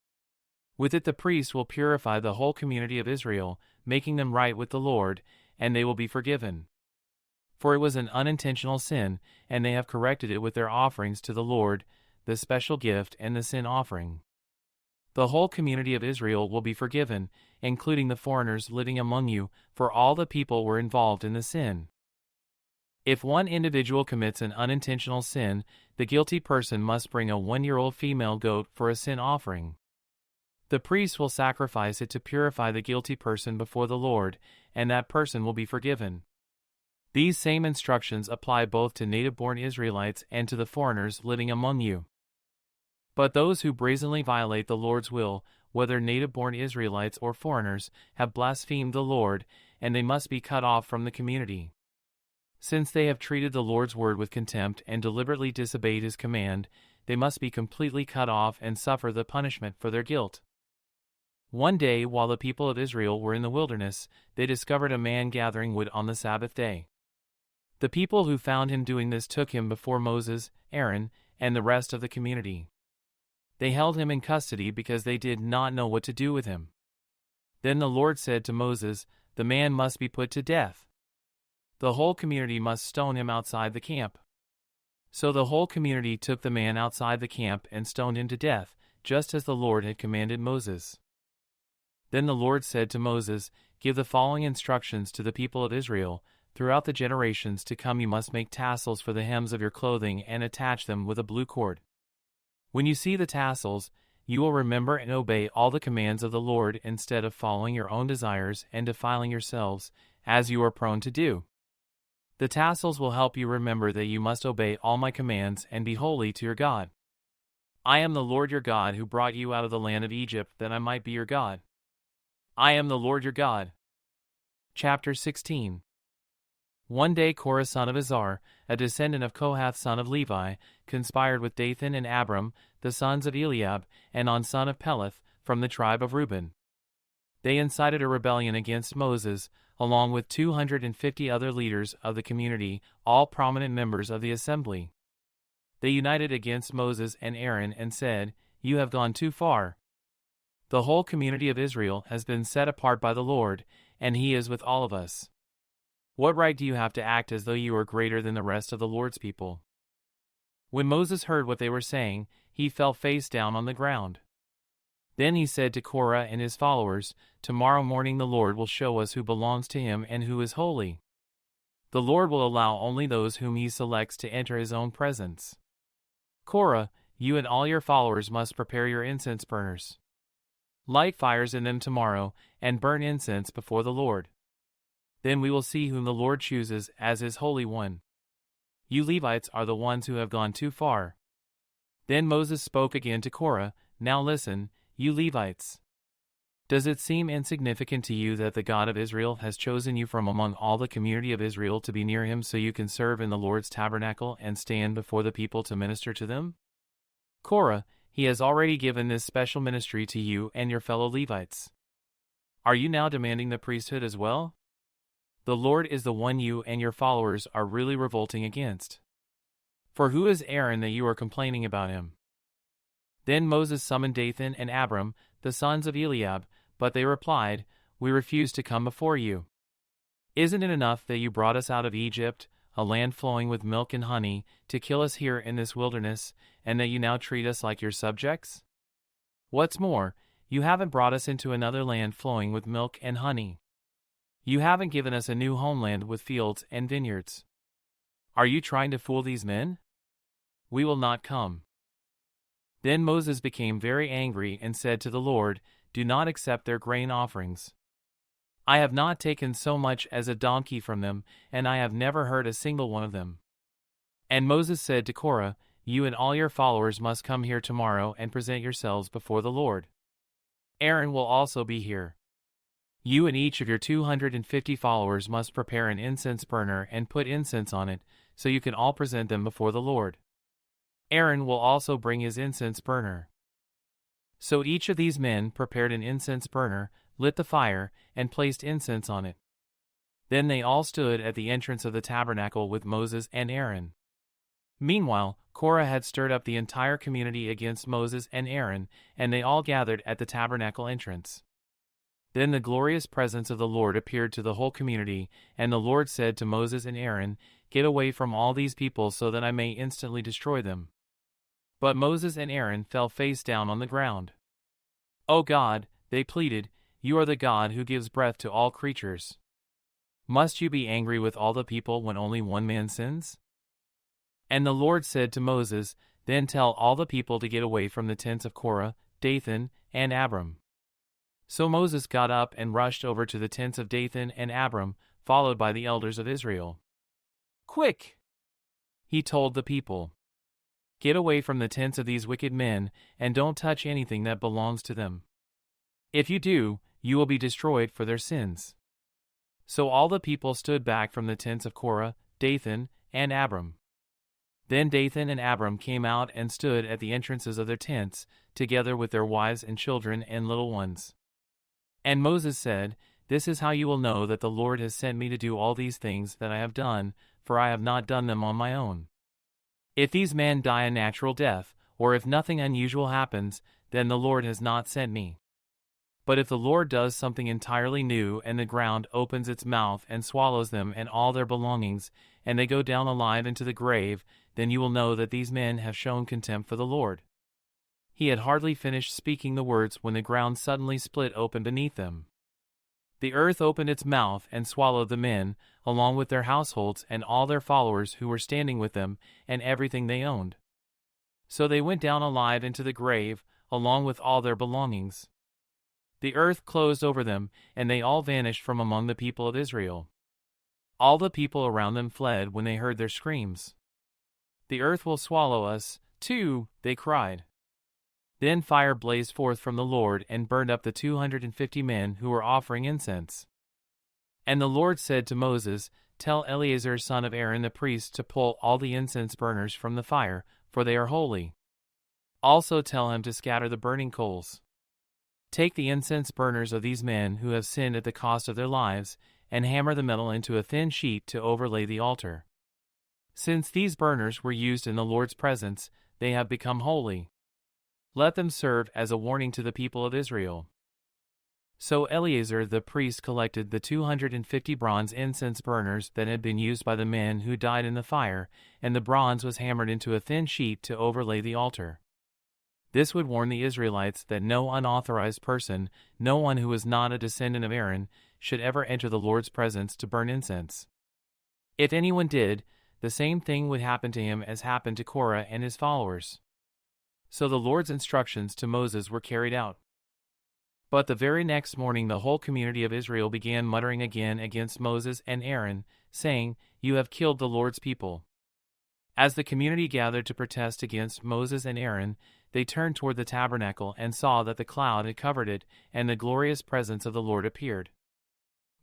With it the priest will purify the whole community of Israel, making them right with the Lord, and they will be forgiven. For it was an unintentional sin, and they have corrected it with their offerings to the Lord, the special gift and the sin offering. The whole community of Israel will be forgiven, including the foreigners living among you, for all the people were involved in the sin. If one individual commits an unintentional sin, the guilty person must bring a 1-year-old female goat for a sin offering. The priest will sacrifice it to purify the guilty person before the Lord, and that person will be forgiven. These same instructions apply both to native-born Israelites and to the foreigners living among you. But those who brazenly violate the Lord's will, whether native-born Israelites or foreigners, have blasphemed the Lord, and they must be cut off from the community. Since they have treated the Lord's word with contempt and deliberately disobeyed his command, they must be completely cut off and suffer the punishment for their guilt. One day, while the people of Israel were in the wilderness, they discovered a man gathering wood on the Sabbath day. The people who found him doing this took him before Moses, Aaron, and the rest of the community. They held him in custody because they did not know what to do with him. Then the Lord said to Moses, "The man must be put to death. The whole community must stone him outside the camp." So the whole community took the man outside the camp and stoned him to death, just as the Lord had commanded Moses. Then the Lord said to Moses, "Give the following instructions to the people of Israel. Throughout the generations to come you must make tassels for the hems of your clothing and attach them with a blue cord. When you see the tassels, you will remember and obey all the commands of the Lord instead of following your own desires and defiling yourselves, as you are prone to do. The tassels will help you remember that you must obey all my commands and be holy to your God. I am the Lord your God who brought you out of the land of Egypt that I might be your God. I am the Lord your God." Chapter 16. One day Korah son of Izhar, a descendant of Kohath son of Levi, conspired with Dathan and Abiram, the sons of Eliab, and On son of Peleth, from the tribe of Reuben. They incited a rebellion against Moses, along with 250 other leaders of the community, all prominent members of the assembly. They united against Moses and Aaron and said, "You have gone too far. The whole community of Israel has been set apart by the Lord, and he is with all of us. What right do you have to act as though you were greater than the rest of the Lord's people?" When Moses heard what they were saying, he fell face down on the ground. Then he said to Korah and his followers, "Tomorrow morning the Lord will show us who belongs to him and who is holy. The Lord will allow only those whom he selects to enter his own presence. Korah, you and all your followers must prepare your incense burners. Light fires in them tomorrow, and burn incense before the Lord. Then we will see whom the Lord chooses as his Holy One. You Levites are the ones who have gone too far." Then Moses spoke again to Korah, "Now listen, you Levites. Does it seem insignificant to you that the God of Israel has chosen you from among all the community of Israel to be near him so you can serve in the Lord's tabernacle and stand before the people to minister to them? Korah, he has already given this special ministry to you and your fellow Levites. Are you now demanding the priesthood as well? The Lord is the one you and your followers are really revolting against. For who is Aaron that you are complaining about him?" Then Moses summoned Dathan and Abiram, the sons of Eliab, but they replied, "We refuse to come before you. Isn't it enough that you brought us out of Egypt, a land flowing with milk and honey, to kill us here in this wilderness, and that you now treat us like your subjects? What's more, you haven't brought us into another land flowing with milk and honey. You haven't given us a new homeland with fields and vineyards. Are you trying to fool these men? We will not come." Then Moses became very angry and said to the Lord, "Do not accept their grain offerings. I have not taken so much as a donkey from them, and I have never hurt a single one of them." And Moses said to Korah, "You and all your followers must come here tomorrow and present yourselves before the Lord. Aaron will also be here. You and each of your 250 followers must prepare an incense burner and put incense on it, so you can all present them before the Lord. Aaron will also bring his incense burner." So each of these men prepared an incense burner, lit the fire, and placed incense on it. Then they all stood at the entrance of the tabernacle with Moses and Aaron. Meanwhile, Korah had stirred up the entire community against Moses and Aaron, and they all gathered at the tabernacle entrance. Then the glorious presence of the Lord appeared to the whole community, and the Lord said to Moses and Aaron, "Get away from all these people so that I may instantly destroy them." But Moses and Aaron fell face down on the ground. "O God," they pleaded, "you are the God who gives breath to all creatures. Must you be angry with all the people when only one man sins?" And the Lord said to Moses, "Then tell all the people to get away from the tents of Korah, Dathan, and Abiram." So Moses got up and rushed over to the tents of Dathan and Abiram, followed by the elders of Israel. "Quick!" he told the people. "Get away from the tents of these wicked men, and don't touch anything that belongs to them. If you do, you will be destroyed for their sins." So all the people stood back from the tents of Korah, Dathan, and Abiram. Then Dathan and Abiram came out and stood at the entrances of their tents, together with their wives and children and little ones. And Moses said, "This is how you will know that the Lord has sent me to do all these things that I have done, for I have not done them on my own. If these men die a natural death, or if nothing unusual happens, then the Lord has not sent me. But if the Lord does something entirely new and the ground opens its mouth and swallows them and all their belongings, and they go down alive into the grave, then you will know that these men have shown contempt for the Lord." He had hardly finished speaking the words when the ground suddenly split open beneath them. The earth opened its mouth and swallowed the men, along with their households and all their followers who were standing with them, and everything they owned. So they went down alive into the grave, along with all their belongings. The earth closed over them, and they all vanished from among the people of Israel. All the people around them fled when they heard their screams. "The earth will swallow us, too," they cried. Then fire blazed forth from the Lord and burned up the 250 men who were offering incense. And the Lord said to Moses, "Tell Eleazar son of Aaron the priest to pull all the incense burners from the fire, for they are holy. Also tell him to scatter the burning coals. Take the incense burners of these men who have sinned at the cost of their lives, and hammer the metal into a thin sheet to overlay the altar. Since these burners were used in the Lord's presence, they have become holy. Let them serve as a warning to the people of Israel." So Eleazar the priest collected the 250 bronze incense burners that had been used by the men who died in the fire, and the bronze was hammered into a thin sheet to overlay the altar. This would warn the Israelites that no unauthorized person, no one who was not a descendant of Aaron, should ever enter the Lord's presence to burn incense. If anyone did, the same thing would happen to him as happened to Korah and his followers. So the Lord's instructions to Moses were carried out. But the very next morning the whole community of Israel began muttering again against Moses and Aaron, saying, "You have killed the Lord's people." As the community gathered to protest against Moses and Aaron, they turned toward the tabernacle and saw that the cloud had covered it, and the glorious presence of the Lord appeared.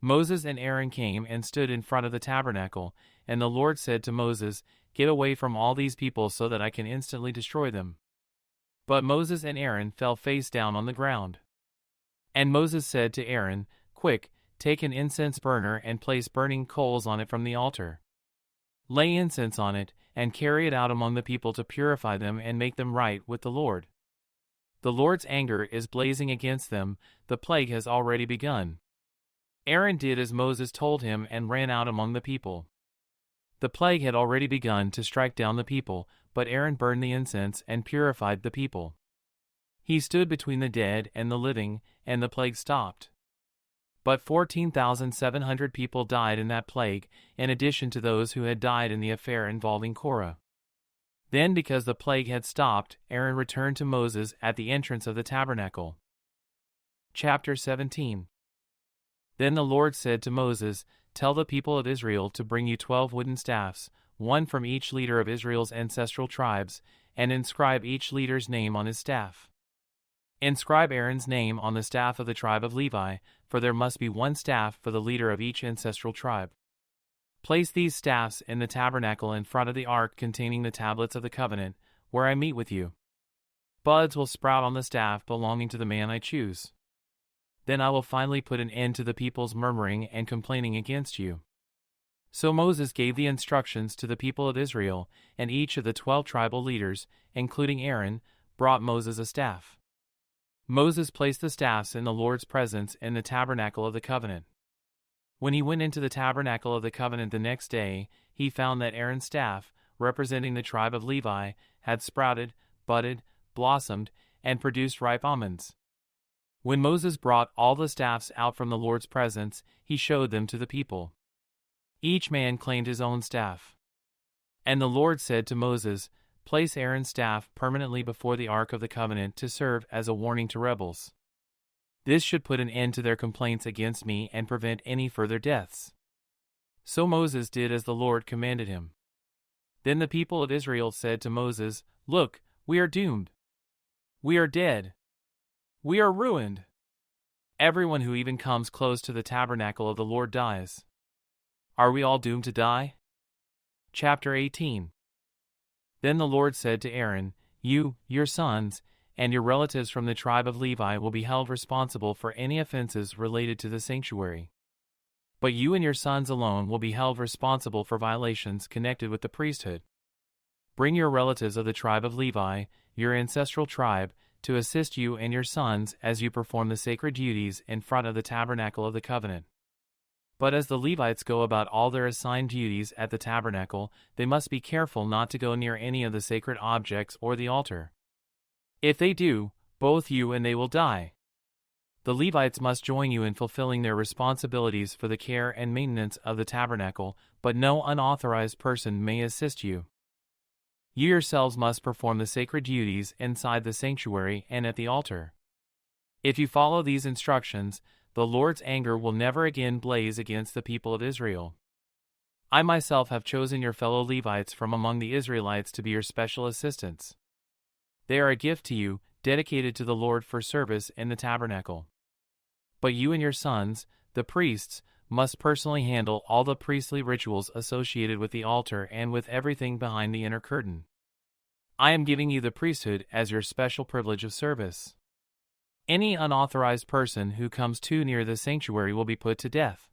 Moses and Aaron came and stood in front of the tabernacle, and the Lord said to Moses, "Get away from all these people so that I can instantly destroy them." But Moses and Aaron fell face down on the ground. And Moses said to Aaron, "Quick, take an incense burner and place burning coals on it from the altar. Lay incense on it, and carry it out among the people to purify them and make them right with the Lord. The Lord's anger is blazing against them, the plague has already begun." Aaron did as Moses told him and ran out among the people. The plague had already begun to strike down the people, but Aaron burned the incense and purified the people. He stood between the dead and the living, and the plague stopped. But 14,700 people died in that plague, in addition to those who had died in the affair involving Korah. Then, because the plague had stopped, Aaron returned to Moses at the entrance of the tabernacle. Chapter 17. Then the Lord said to Moses, "Tell the people of Israel to bring you 12 wooden staffs, one from each leader of Israel's ancestral tribes, and inscribe each leader's name on his staff. Inscribe Aaron's name on the staff of the tribe of Levi, for there must be one staff for the leader of each ancestral tribe. Place these staffs in the tabernacle in front of the ark containing the tablets of the covenant, where I meet with you. Buds will sprout on the staff belonging to the man I choose. Then I will finally put an end to the people's murmuring and complaining against you." So Moses gave the instructions to the people of Israel, and each of the 12 tribal leaders, including Aaron, brought Moses a staff. Moses placed the staffs in the Lord's presence in the tabernacle of the covenant. When he went into the tabernacle of the covenant the next day, he found that Aaron's staff, representing the tribe of Levi, had sprouted, budded, blossomed, and produced ripe almonds. When Moses brought all the staffs out from the Lord's presence, he showed them to the people. Each man claimed his own staff. And the Lord said to Moses, "Place Aaron's staff permanently before the Ark of the Covenant to serve as a warning to rebels. This should put an end to their complaints against me and prevent any further deaths." So Moses did as the Lord commanded him. Then the people of Israel said to Moses, "Look, we are doomed. We are dead. We are ruined. Everyone who even comes close to the tabernacle of the Lord dies. Are we all doomed to die?" Chapter 18. Then the Lord said to Aaron, "You, your sons, and your relatives from the tribe of Levi will be held responsible for any offenses related to the sanctuary. But you and your sons alone will be held responsible for violations connected with the priesthood. Bring your relatives of the tribe of Levi, your ancestral tribe, to assist you and your sons as you perform the sacred duties in front of the tabernacle of the covenant. But as the Levites go about all their assigned duties at the tabernacle, they must be careful not to go near any of the sacred objects or the altar. If they do, both you and they will die. The Levites must join you in fulfilling their responsibilities for the care and maintenance of the tabernacle, but no unauthorized person may assist you. You yourselves must perform the sacred duties inside the sanctuary and at the altar. If you follow these instructions, the Lord's anger will never again blaze against the people of Israel. I myself have chosen your fellow Levites from among the Israelites to be your special assistants. They are a gift to you, dedicated to the Lord for service in the tabernacle. But you and your sons, the priests, must personally handle all the priestly rituals associated with the altar and with everything behind the inner curtain. I am giving you the priesthood as your special privilege of service. Any unauthorized person who comes too near the sanctuary will be put to death."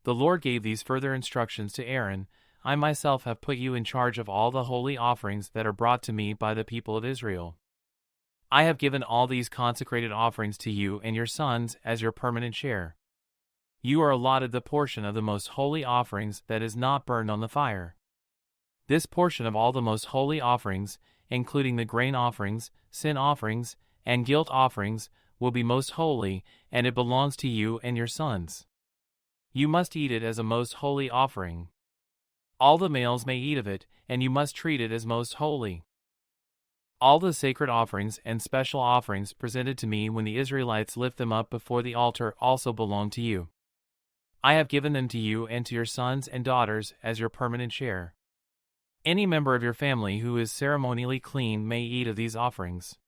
The Lord gave these further instructions to Aaron. "I myself have put you in charge of all the holy offerings that are brought to me by the people of Israel. I have given all these consecrated offerings to you and your sons as your permanent share. You are allotted the portion of the most holy offerings that is not burned on the fire. This portion of all the most holy offerings, including the grain offerings, sin offerings, and guilt offerings, will be most holy, and it belongs to you and your sons. You must eat it as a most holy offering. All the males may eat of it, and you must treat it as most holy. All the sacred offerings and special offerings presented to me when the Israelites lift them up before the altar also belong to you. I have given them to you and to your sons and daughters as your permanent share. Any member of your family who is ceremonially clean may eat of these offerings.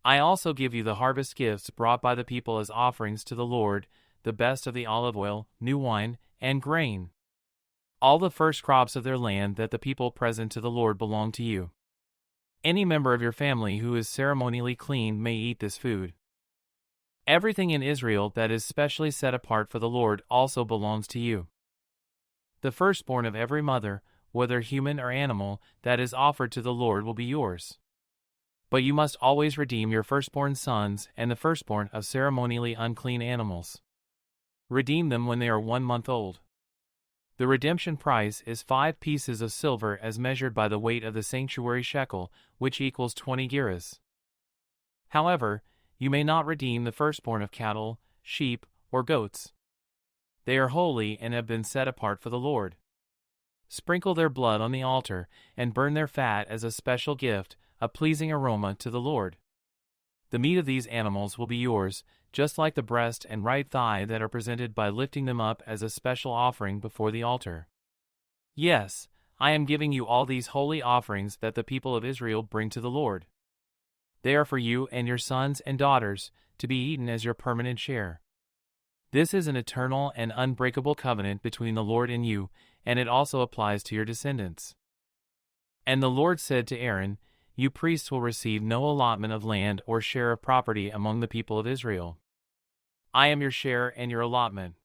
I also give you the harvest gifts brought by the people as offerings to the Lord, the best of the olive oil, new wine, and grain. All the first crops of their land that the people present to the Lord belong to you. Any member of your family who is ceremonially clean may eat this food. Everything in Israel that is specially set apart for the Lord also belongs to you. The firstborn of every mother, whether human or animal, that is offered to the Lord will be yours. But you must always redeem your firstborn sons and the firstborn of ceremonially unclean animals. Redeem them when they are 1 month old. The redemption price is 5 pieces of silver as measured by the weight of the sanctuary shekel, which equals 20 gerahs. However, you may not redeem the firstborn of cattle, sheep, or goats. They are holy and have been set apart for the Lord. Sprinkle their blood on the altar and burn their fat as a special gift, a pleasing aroma to the Lord. The meat of these animals will be yours, just like the breast and right thigh that are presented by lifting them up as a special offering before the altar. Yes, I am giving you all these holy offerings that the people of Israel bring to the Lord. They are for you and your sons and daughters, to be eaten as your permanent share. This is an eternal and unbreakable covenant between the Lord and you, and it also applies to your descendants. And the Lord said to Aaron, you priests will receive no allotment of land or share of property among the people of Israel. I am your share and your allotment.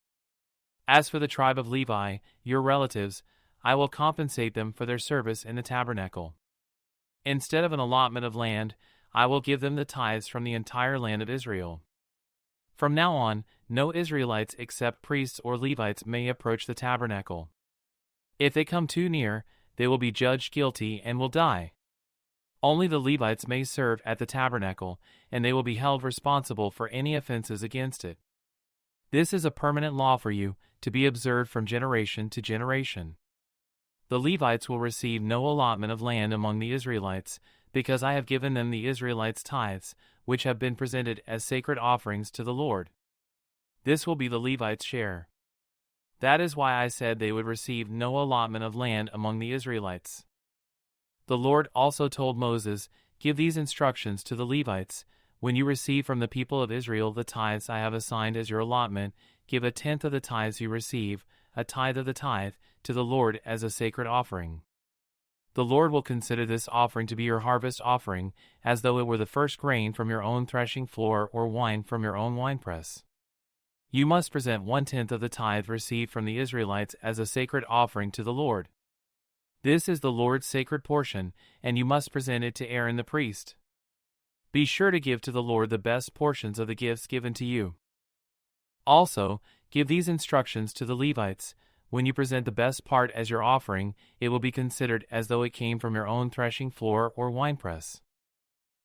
As for the tribe of Levi, your relatives, I will compensate them for their service in the tabernacle. Instead of an allotment of land, I will give them the tithes from the entire land of Israel. From now on, no Israelites except priests or Levites may approach the tabernacle. If they come too near, they will be judged guilty and will die. Only the Levites may serve at the tabernacle, and they will be held responsible for any offenses against it. This is a permanent law for you, to be observed from generation to generation. The Levites will receive no allotment of land among the Israelites, because I have given them the Israelites' tithes, which have been presented as sacred offerings to the Lord. This will be the Levites' share. That is why I said they would receive no allotment of land among the Israelites. The Lord also told Moses, give these instructions to the Levites. When you receive from the people of Israel the tithes I have assigned as your allotment, give 1/10 of the tithes you receive, a tithe of the tithe, to the Lord as a sacred offering. The Lord will consider this offering to be your harvest offering, as though it were the first grain from your own threshing floor or wine from your own winepress. You must present 1/10 of the tithe received from the Israelites as a sacred offering to the Lord. This is the Lord's sacred portion, and you must present it to Aaron the priest. Be sure to give to the Lord the best portions of the gifts given to you. Also, give these instructions to the Levites. When you present the best part as your offering, it will be considered as though it came from your own threshing floor or winepress.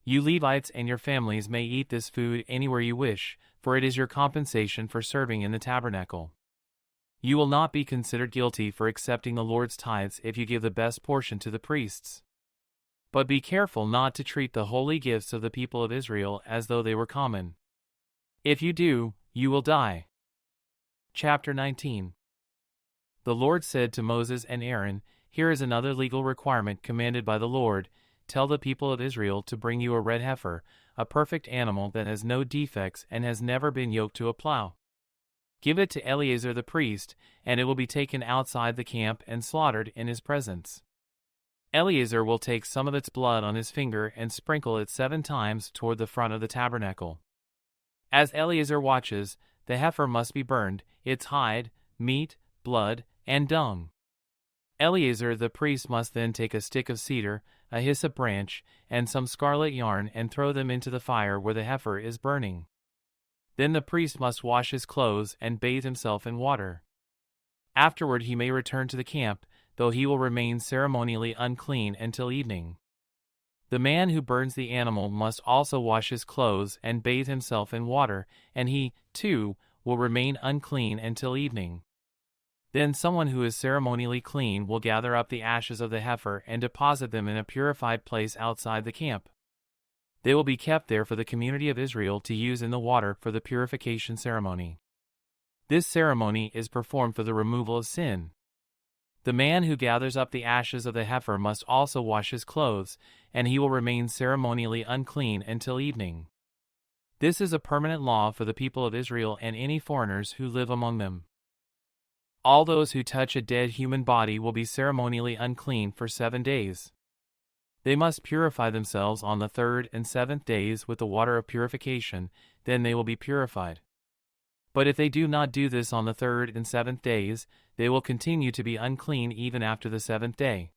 You Levites and your families may eat this food anywhere you wish, for it is your compensation for serving in the tabernacle. You will not be considered guilty for accepting the Lord's tithes if you give the best portion to the priests. But be careful not to treat the holy gifts of the people of Israel as though they were common. If you do, you will die. Chapter 19. The Lord said to Moses and Aaron, here is another legal requirement commanded by the Lord. Tell the people of Israel to bring you a red heifer, a perfect animal that has no defects and has never been yoked to a plow. Give it to Eleazar the priest, and it will be taken outside the camp and slaughtered in his presence. Eleazar will take some of its blood on his finger and sprinkle it 7 times toward the front of the tabernacle. As Eleazar watches, the heifer must be burned, its hide, meat, blood, and dung. Eleazar the priest must then take a stick of cedar, a hyssop branch, and some scarlet yarn and throw them into the fire where the heifer is burning. Then the priest must wash his clothes and bathe himself in water. Afterward he may return to the camp, though he will remain ceremonially unclean until evening. The man who burns the animal must also wash his clothes and bathe himself in water, and he, too, will remain unclean until evening. Then someone who is ceremonially clean will gather up the ashes of the heifer and deposit them in a purified place outside the camp. They will be kept there for the community of Israel to use in the water for the purification ceremony. This ceremony is performed for the removal of sin. The man who gathers up the ashes of the heifer must also wash his clothes, and he will remain ceremonially unclean until evening. This is a permanent law for the people of Israel and any foreigners who live among them. All those who touch a dead human body will be ceremonially unclean for 7 days. They must purify themselves on the 3rd and 7th days with the water of purification, then they will be purified. But if they do not do this on the 3rd and 7th days, they will continue to be unclean even after the 7th day.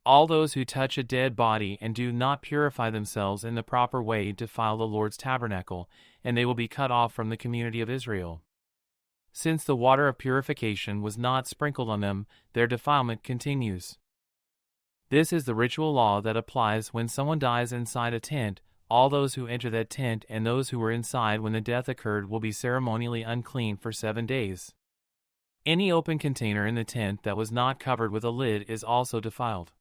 All those who touch a dead body and do not purify themselves in the proper way defile the Lord's tabernacle, and they will be cut off from the community of Israel. Since the water of purification was not sprinkled on them, their defilement continues. This is the ritual law that applies when someone dies inside a tent. All those who enter that tent and those who were inside when the death occurred will be ceremonially unclean for 7 days. Any open container in the tent that was not covered with a lid is also defiled.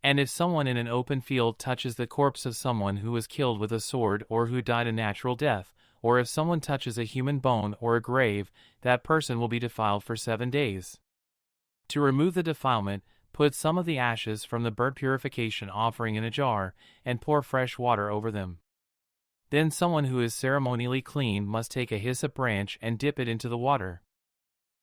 And if someone in an open field touches the corpse of someone who was killed with a sword or who died a natural death, or if someone touches a human bone or a grave, that person will be defiled for 7 days. To remove the defilement, put some of the ashes from the burnt purification offering in a jar, and pour fresh water over them. Then someone who is ceremonially clean must take a hyssop branch and dip it into the water.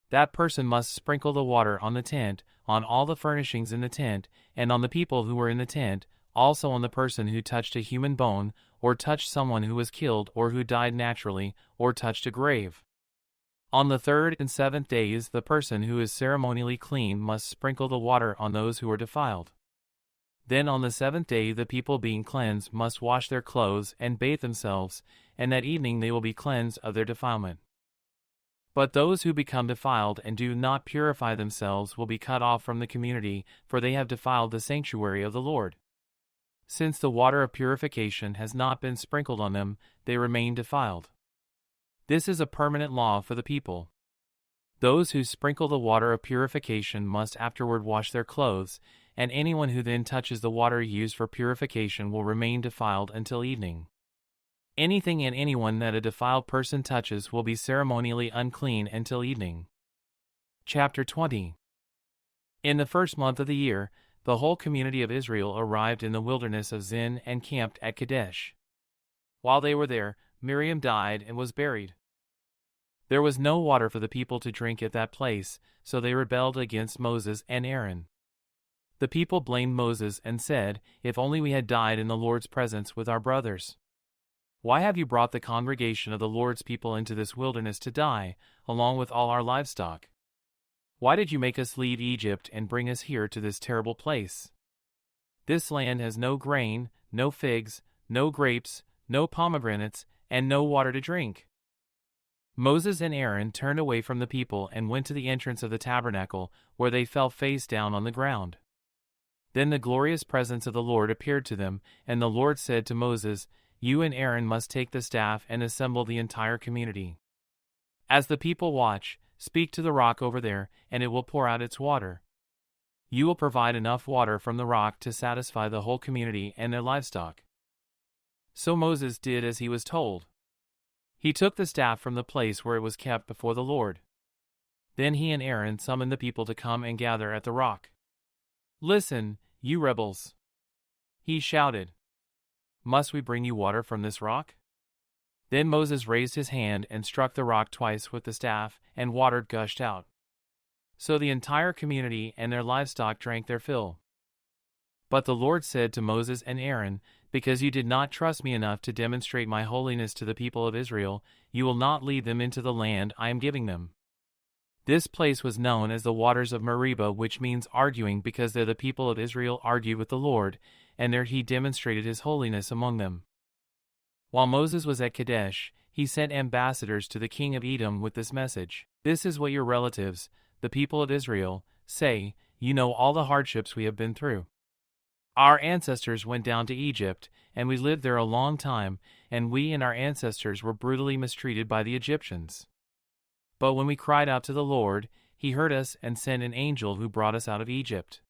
That person must sprinkle the water on the tent, on all the furnishings in the tent, and on the people who were in the tent, also on the person who touched a human bone, or touched someone who was killed or who died naturally, or touched a grave. On the 3rd and 7th days, the person who is ceremonially clean must sprinkle the water on those who are defiled. Then on the 7th day, the people being cleansed must wash their clothes and bathe themselves, and that evening they will be cleansed of their defilement. But those who become defiled and do not purify themselves will be cut off from the community, for they have defiled the sanctuary of the Lord. Since the water of purification has not been sprinkled on them, they remain defiled. This is a permanent law for the people. Those who sprinkle the water of purification must afterward wash their clothes, and anyone who then touches the water used for purification will remain defiled until evening. Anything and anyone that a defiled person touches will be ceremonially unclean until evening. Chapter 20. In the 1st month of the year, the whole community of Israel arrived in the wilderness of Zin and camped at Kadesh. While they were there, Miriam died and was buried. There was no water for the people to drink at that place, so they rebelled against Moses and Aaron. The people blamed Moses and said, "If only we had died in the Lord's presence with our brothers. Why have you brought the congregation of the Lord's people into this wilderness to die, along with all our livestock? Why did you make us leave Egypt and bring us here to this terrible place? This land has no grain, no figs, no grapes, no pomegranates, and no water to drink." Moses and Aaron turned away from the people and went to the entrance of the tabernacle, where they fell face down on the ground. Then the glorious presence of the Lord appeared to them, and the Lord said to Moses, "You and Aaron must take the staff and assemble the entire community. As the people watch, speak to the rock over there, and it will pour out its water. You will provide enough water from the rock to satisfy the whole community and their livestock." So Moses did as he was told. He took the staff from the place where it was kept before the Lord. Then he and Aaron summoned the people to come and gather at the rock. "Listen, you rebels," he shouted. "Must we bring you water from this rock?" Then Moses raised his hand and struck the rock twice with the staff, and water gushed out. So the entire community and their livestock drank their fill. But the Lord said to Moses and Aaron, "Because you did not trust me enough to demonstrate my holiness to the people of Israel, you will not lead them into the land I am giving them." This place was known as the waters of Meribah, which means arguing, because there the people of Israel argued with the Lord, and there he demonstrated his holiness among them. While Moses was at Kadesh, he sent ambassadors to the king of Edom with this message: "This is what your relatives, the people of Israel, say. You know all the hardships we have been through. Our ancestors went down to Egypt, and we lived there a long time, and we and our ancestors were brutally mistreated by the Egyptians. But when we cried out to the Lord, he heard us and sent an angel who brought us out of Egypt.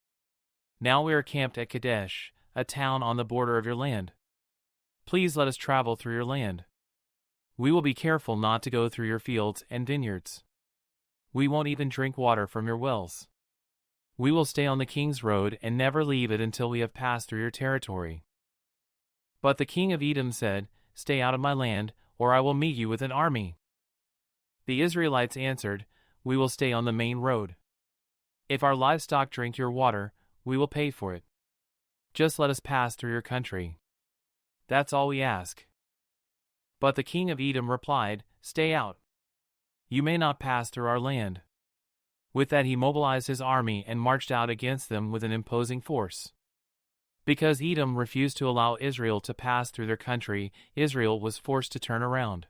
Now we are camped at Kadesh, a town on the border of your land. Please let us travel through your land. We will be careful not to go through your fields and vineyards. We won't even drink water from your wells. We will stay on the king's road and never leave it until we have passed through your territory." But the king of Edom said, "Stay out of my land, or I will meet you with an army." The Israelites answered, "We will stay on the main road. If our livestock drink your water, we will pay for it. Just let us pass through your country. That's all we ask." But the king of Edom replied, "Stay out. You may not pass through our land." With that he mobilized his army and marched out against them with an imposing force. Because Edom refused to allow Israel to pass through their country, Israel was forced to turn around.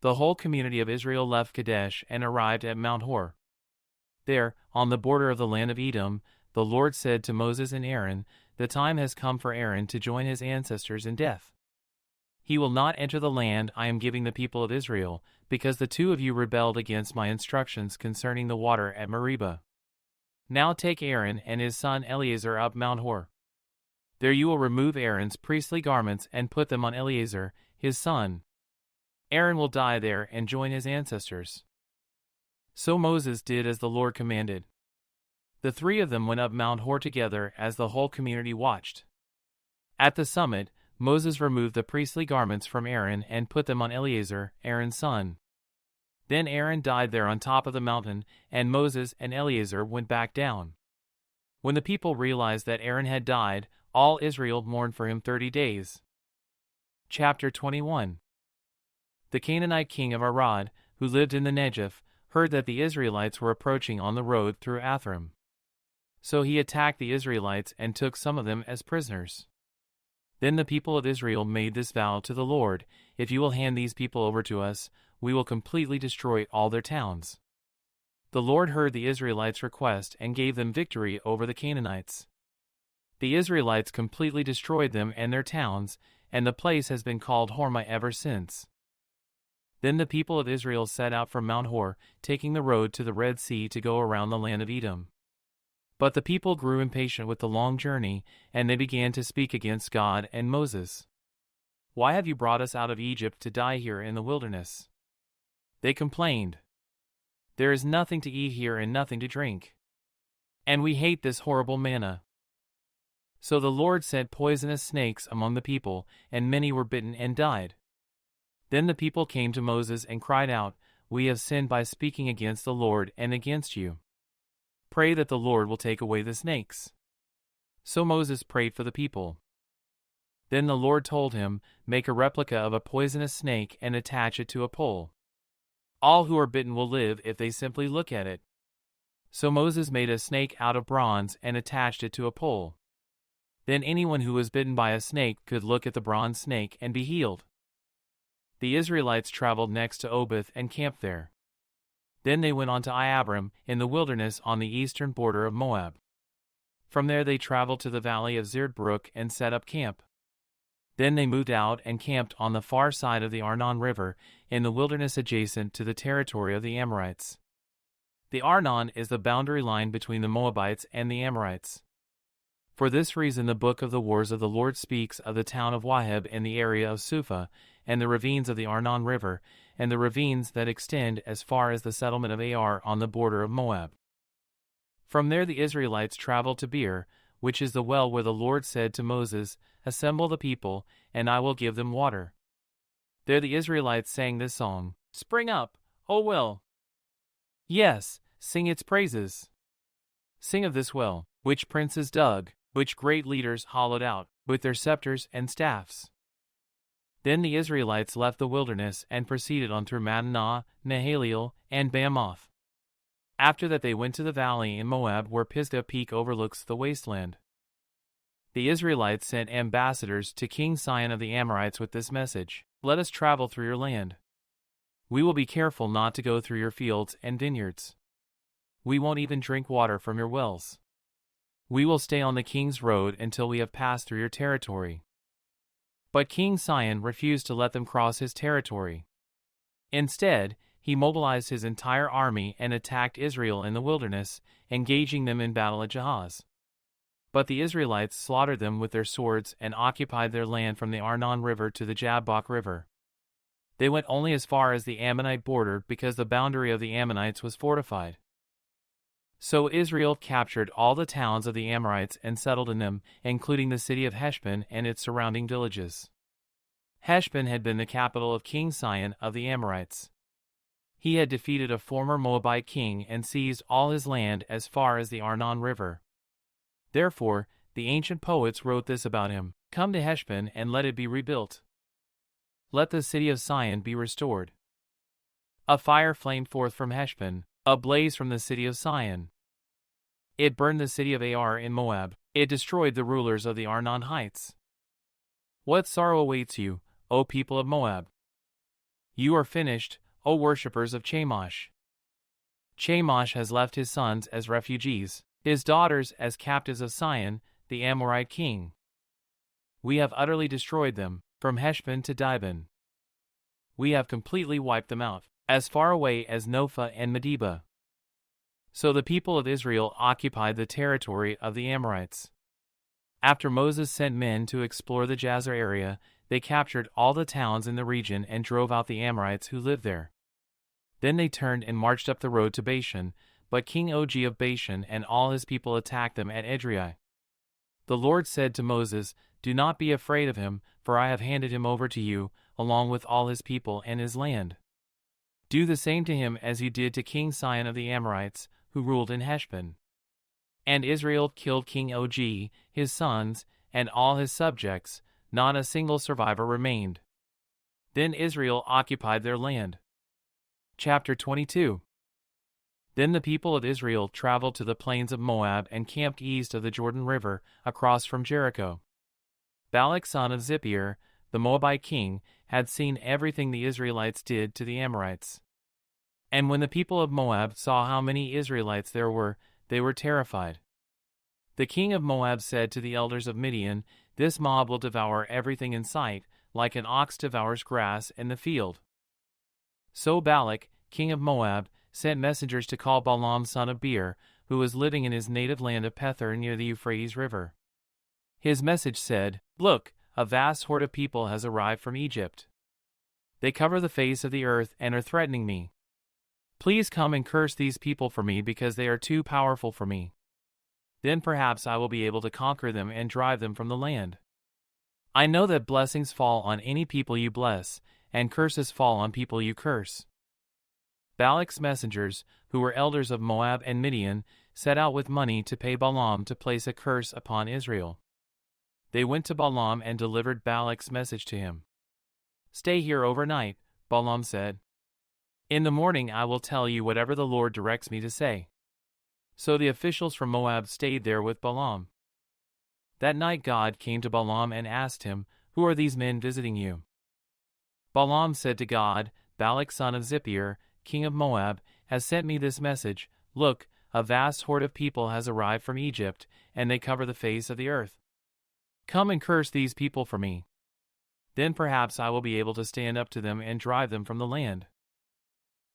The whole community of Israel left Kadesh and arrived at Mount Hor. There, on the border of the land of Edom, the Lord said to Moses and Aaron, "The time has come for Aaron to join his ancestors in death. He will not enter the land I am giving the people of Israel, because the two of you rebelled against my instructions concerning the water at Meribah. Now take Aaron and his son Eleazar up Mount Hor. There you will remove Aaron's priestly garments and put them on Eleazar, his son. Aaron will die there and join his ancestors." So Moses did as the Lord commanded. The three of them went up Mount Hor together as the whole community watched. At the summit, Moses removed the priestly garments from Aaron and put them on Eleazar, Aaron's son. Then Aaron died there on top of the mountain, and Moses and Eleazar went back down. When the people realized that Aaron had died, all Israel mourned for him 30 days. Chapter 21. The Canaanite king of Arad, who lived in the Negev, heard that the Israelites were approaching on the road through Athram. So he attacked the Israelites and took some of them as prisoners. Then the people of Israel made this vow to the Lord, "If you will hand these people over to us, we will completely destroy all their towns." The Lord heard the Israelites' request and gave them victory over the Canaanites. The Israelites completely destroyed them and their towns, and the place has been called Hormah ever since. Then the people of Israel set out from Mount Hor, taking the road to the Red Sea to go around the land of Edom. But the people grew impatient with the long journey, and they began to speak against God and Moses. "Why have you brought us out of Egypt to die here in the wilderness?" They complained. "There is nothing to eat here and nothing to drink. And we hate this horrible manna." So the Lord sent poisonous snakes among the people, and many were bitten and died. Then the people came to Moses and cried out, "We have sinned by speaking against the Lord and against you. Pray that the Lord will take away the snakes." So Moses prayed for the people. Then the Lord told him, "Make a replica of a poisonous snake and attach it to a pole. All who are bitten will live if they simply look at it." So Moses made a snake out of bronze and attached it to a pole. Then anyone who was bitten by a snake could look at the bronze snake and be healed. The Israelites traveled next to Oboth and camped there. Then they went on to Iabram in the wilderness on the eastern border of Moab. From there they traveled to the valley of Zered Brook and set up camp. Then they moved out and camped on the far side of the Arnon River in the wilderness adjacent to the territory of the Amorites. The Arnon is the boundary line between the Moabites and the Amorites. For this reason the book of the Wars of the Lord speaks of the town of Waheb in the area of Suphah, and the ravines of the Arnon River, and the ravines that extend as far as the settlement of Ar on the border of Moab. From there the Israelites traveled to Beer, which is the well where the Lord said to Moses, "Assemble the people, and I will give them water." There the Israelites sang this song, "Spring up, O well! Yes, sing its praises. Sing of this well, which princes dug, which great leaders hollowed out, with their scepters and staffs." Then the Israelites left the wilderness and proceeded on through Madonah, Nahaliel, and Bamoth. After that they went to the valley in Moab where Pisgah Peak overlooks the wasteland. The Israelites sent ambassadors to King Sihon of the Amorites with this message, "Let us travel through your land. We will be careful not to go through your fields and vineyards. We won't even drink water from your wells. We will stay on the king's road until we have passed through your territory." But King Sihon refused to let them cross his territory. Instead, he mobilized his entire army and attacked Israel in the wilderness, engaging them in battle at Jahaz. But the Israelites slaughtered them with their swords and occupied their land from the Arnon River to the Jabbok River. They went only as far as the Ammonite border because the boundary of the Ammonites was fortified. So Israel captured all the towns of the Amorites and settled in them, including the city of Heshbon and its surrounding villages. Heshbon had been the capital of King Sihon of the Amorites. He had defeated a former Moabite king and seized all his land as far as the Arnon River. Therefore, the ancient poets wrote this about him: "Come to Heshbon and let it be rebuilt. Let the city of Sihon be restored. A fire flamed forth from Heshbon, a blaze from the city of Sihon. It burned the city of Ar in Moab, it destroyed the rulers of the Arnon heights. What sorrow awaits you, O people of Moab? You are finished, O worshippers of Chemosh. Chemosh has left his sons as refugees, his daughters as captives of Sihon, the Amorite king. We have utterly destroyed them, from Heshbon to Dibon. We have completely wiped them out, as far away as Nophah and Medeba." So the people of Israel occupied the territory of the Amorites. After Moses sent men to explore the Jazer area, they captured all the towns in the region and drove out the Amorites who lived there. Then they turned and marched up the road to Bashan, but King Og of Bashan and all his people attacked them at Edrei. The Lord said to Moses, "Do not be afraid of him, for I have handed him over to you, along with all his people and his land. Do the same to him as you did to King Sihon of the Amorites, who ruled in Heshbon." And Israel killed King Og, his sons, and all his subjects. Not a single survivor remained. Then Israel occupied their land. Chapter 22. Then the people of Israel traveled to the plains of Moab and camped east of the Jordan River, across from Jericho. Balak son of Zippor, the Moabite king, had seen everything the Israelites did to the Amorites. And when the people of Moab saw how many Israelites there were, they were terrified. The king of Moab said to the elders of Midian, "This mob will devour everything in sight, like an ox devours grass in the field." So Balak, king of Moab, sent messengers to call Balaam son of Beor, who was living in his native land of Pethor near the Euphrates River. His message said, "Look, a vast horde of people has arrived from Egypt. They cover the face of the earth and are threatening me. Please come and curse these people for me because they are too powerful for me. Then perhaps I will be able to conquer them and drive them from the land. I know that blessings fall on any people you bless, and curses fall on people you curse." Balak's messengers, who were elders of Moab and Midian, set out with money to pay Balaam to place a curse upon Israel. They went to Balaam and delivered Balak's message to him. "Stay here overnight," Balaam said. "In the morning I will tell you whatever the Lord directs me to say." So the officials from Moab stayed there with Balaam. That night God came to Balaam and asked him, "Who are these men visiting you?" Balaam said to God, "Balak son of Zippor, king of Moab, has sent me this message. Look, a vast horde of people has arrived from Egypt, and they cover the face of the earth. Come and curse these people for me. Then perhaps I will be able to stand up to them and drive them from the land."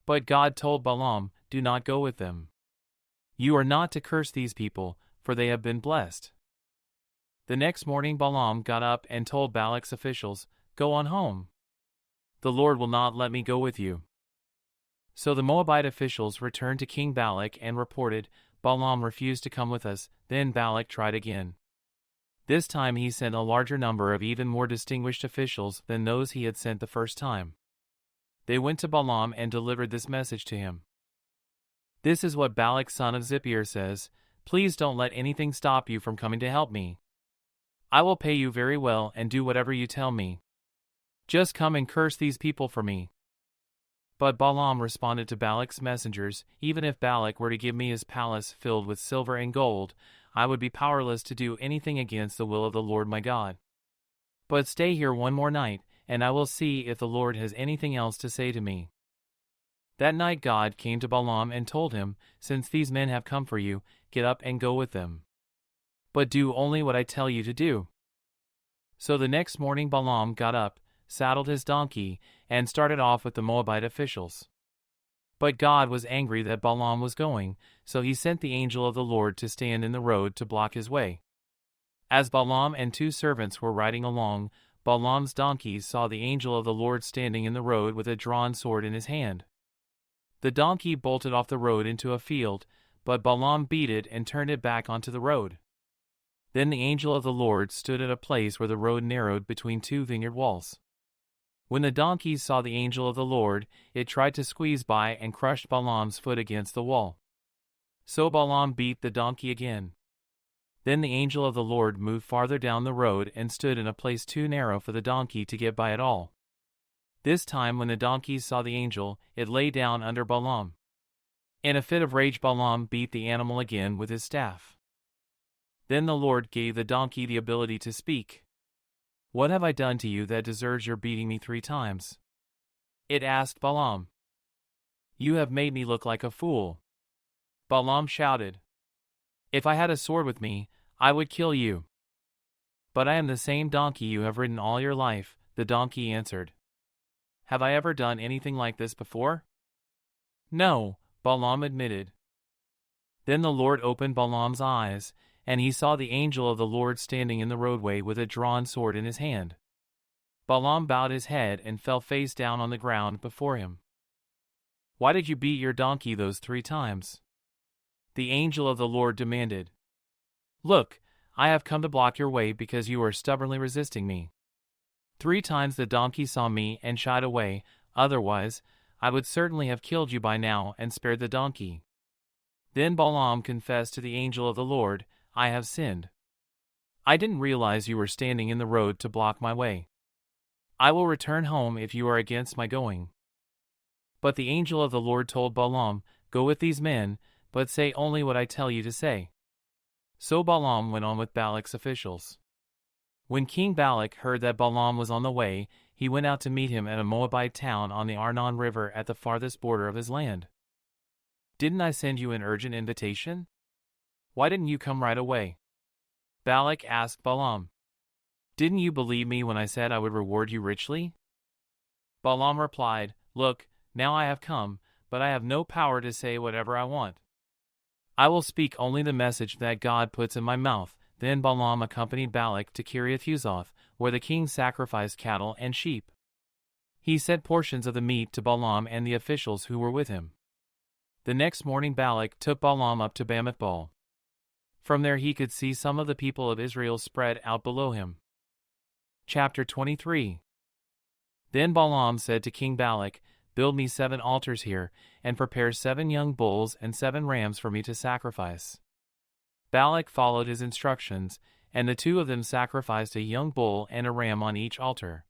But God told Balaam, "Do not go with them. You are not to curse these people, for they have been blessed." The next morning Balaam got up and told Balak's officials, "Go on home. The Lord will not let me go with you." So the Moabite officials returned to King Balak and reported, "Balaam refused to come with us." Then Balak tried again. This time he sent a larger number of even more distinguished officials than those he had sent the first time. They went to Balaam and delivered this message to him. "This is what Balak son of Zippor says, Please don't let anything stop you from coming to help me. I will pay you very well and do whatever you tell me. Just come and curse these people for me." But Balaam responded to Balak's messengers, "Even if Balak were to give me his palace filled with silver and gold, I would be powerless to do anything against the will of the Lord my God. But stay here one more night, and I will see if the Lord has anything else to say to me." That night God came to Balaam and told him, "Since these men have come for you, get up and go with them. But do only what I tell you to do." So the next morning Balaam got up, saddled his donkey, and started off with the Moabite officials. But God was angry that Balaam was going, so he sent the angel of the Lord to stand in the road to block his way. As Balaam and 2 servants were riding along, Balaam's donkeys saw the angel of the Lord standing in the road with a drawn sword in his hand. The donkey bolted off the road into a field, but Balaam beat it and turned it back onto the road. Then the angel of the Lord stood at a place where the road narrowed between 2 vineyard walls. When the donkeys saw the angel of the Lord, it tried to squeeze by and crushed Balaam's foot against the wall. So Balaam beat the donkey again. Then the angel of the Lord moved farther down the road and stood in a place too narrow for the donkey to get by at all. This time when the donkeys saw the angel, it lay down under Balaam. In a fit of rage Balaam beat the animal again with his staff. Then the Lord gave the donkey the ability to speak. "What have I done to you that deserves your beating me 3 times?" it asked Balaam. "You have made me look like a fool." Balaam shouted, "If I had a sword with me, I would kill you." "But I am the same donkey you have ridden all your life," the donkey answered. "Have I ever done anything like this before?" "No," Balaam admitted. Then the Lord opened Balaam's eyes, and he saw the angel of the Lord standing in the roadway with a drawn sword in his hand. Balaam bowed his head and fell face down on the ground before him. "Why did you beat your donkey those 3 times?" the angel of the Lord demanded. "Look, I have come to block your way because you are stubbornly resisting me. 3 times the donkey saw me and shied away, otherwise, I would certainly have killed you by now and spared the donkey." Then Balaam confessed to the angel of the Lord, "I have sinned. I didn't realize you were standing in the road to block my way. I will return home if you are against my going." But the angel of the Lord told Balaam, "Go with these men, but say only what I tell you to say." So Balaam went on with Balak's officials. When King Balak heard that Balaam was on the way, he went out to meet him at a Moabite town on the Arnon River at the farthest border of his land. "Didn't I send you an urgent invitation? Why didn't you come right away?" Balak asked Balaam. "Didn't you believe me when I said I would reward you richly?" Balaam replied, "Look, now I have come, but I have no power to say whatever I want. I will speak only the message that God puts in my mouth." Then Balaam accompanied Balak to Kiriath-Huzoth, where the king sacrificed cattle and sheep. He sent portions of the meat to Balaam and the officials who were with him. The next morning Balak took Balaam up to Bamithbal. From there he could see some of the people of Israel spread out below him. Chapter 23. Then Balaam said to King Balak, "Build me 7 altars here, and prepare 7 young bulls and 7 rams for me to sacrifice." Balak followed his instructions, and the 2 of them sacrificed a young bull and a ram on each altar.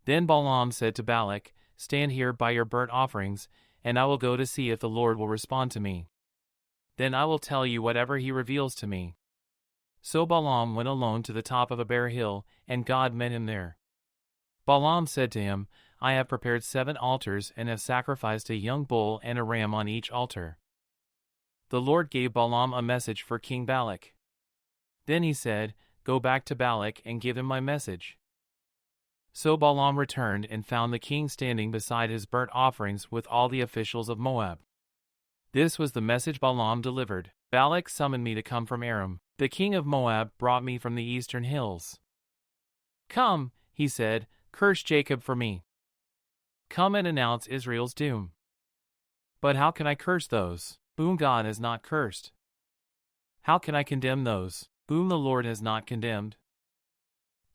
Then Balaam said to Balak, "Stand here by your burnt offerings, and I will go to see if the Lord will respond to me. Then I will tell you whatever he reveals to me." So Balaam went alone to the top of a bare hill, and God met him there. Balaam said to him, "I have prepared 7 altars and have sacrificed a young bull and a ram on each altar." The Lord gave Balaam a message for King Balak. Then he said, "Go back to Balak and give him my message." So Balaam returned and found the king standing beside his burnt offerings with all the officials of Moab. This was the message Balaam delivered. "Balak summoned me to come from Aram. The king of Moab brought me from the eastern hills. 'Come,' he said, 'curse Jacob for me. Come and announce Israel's doom.' But how can I curse those whom God has not cursed? How can I condemn those whom the Lord has not condemned?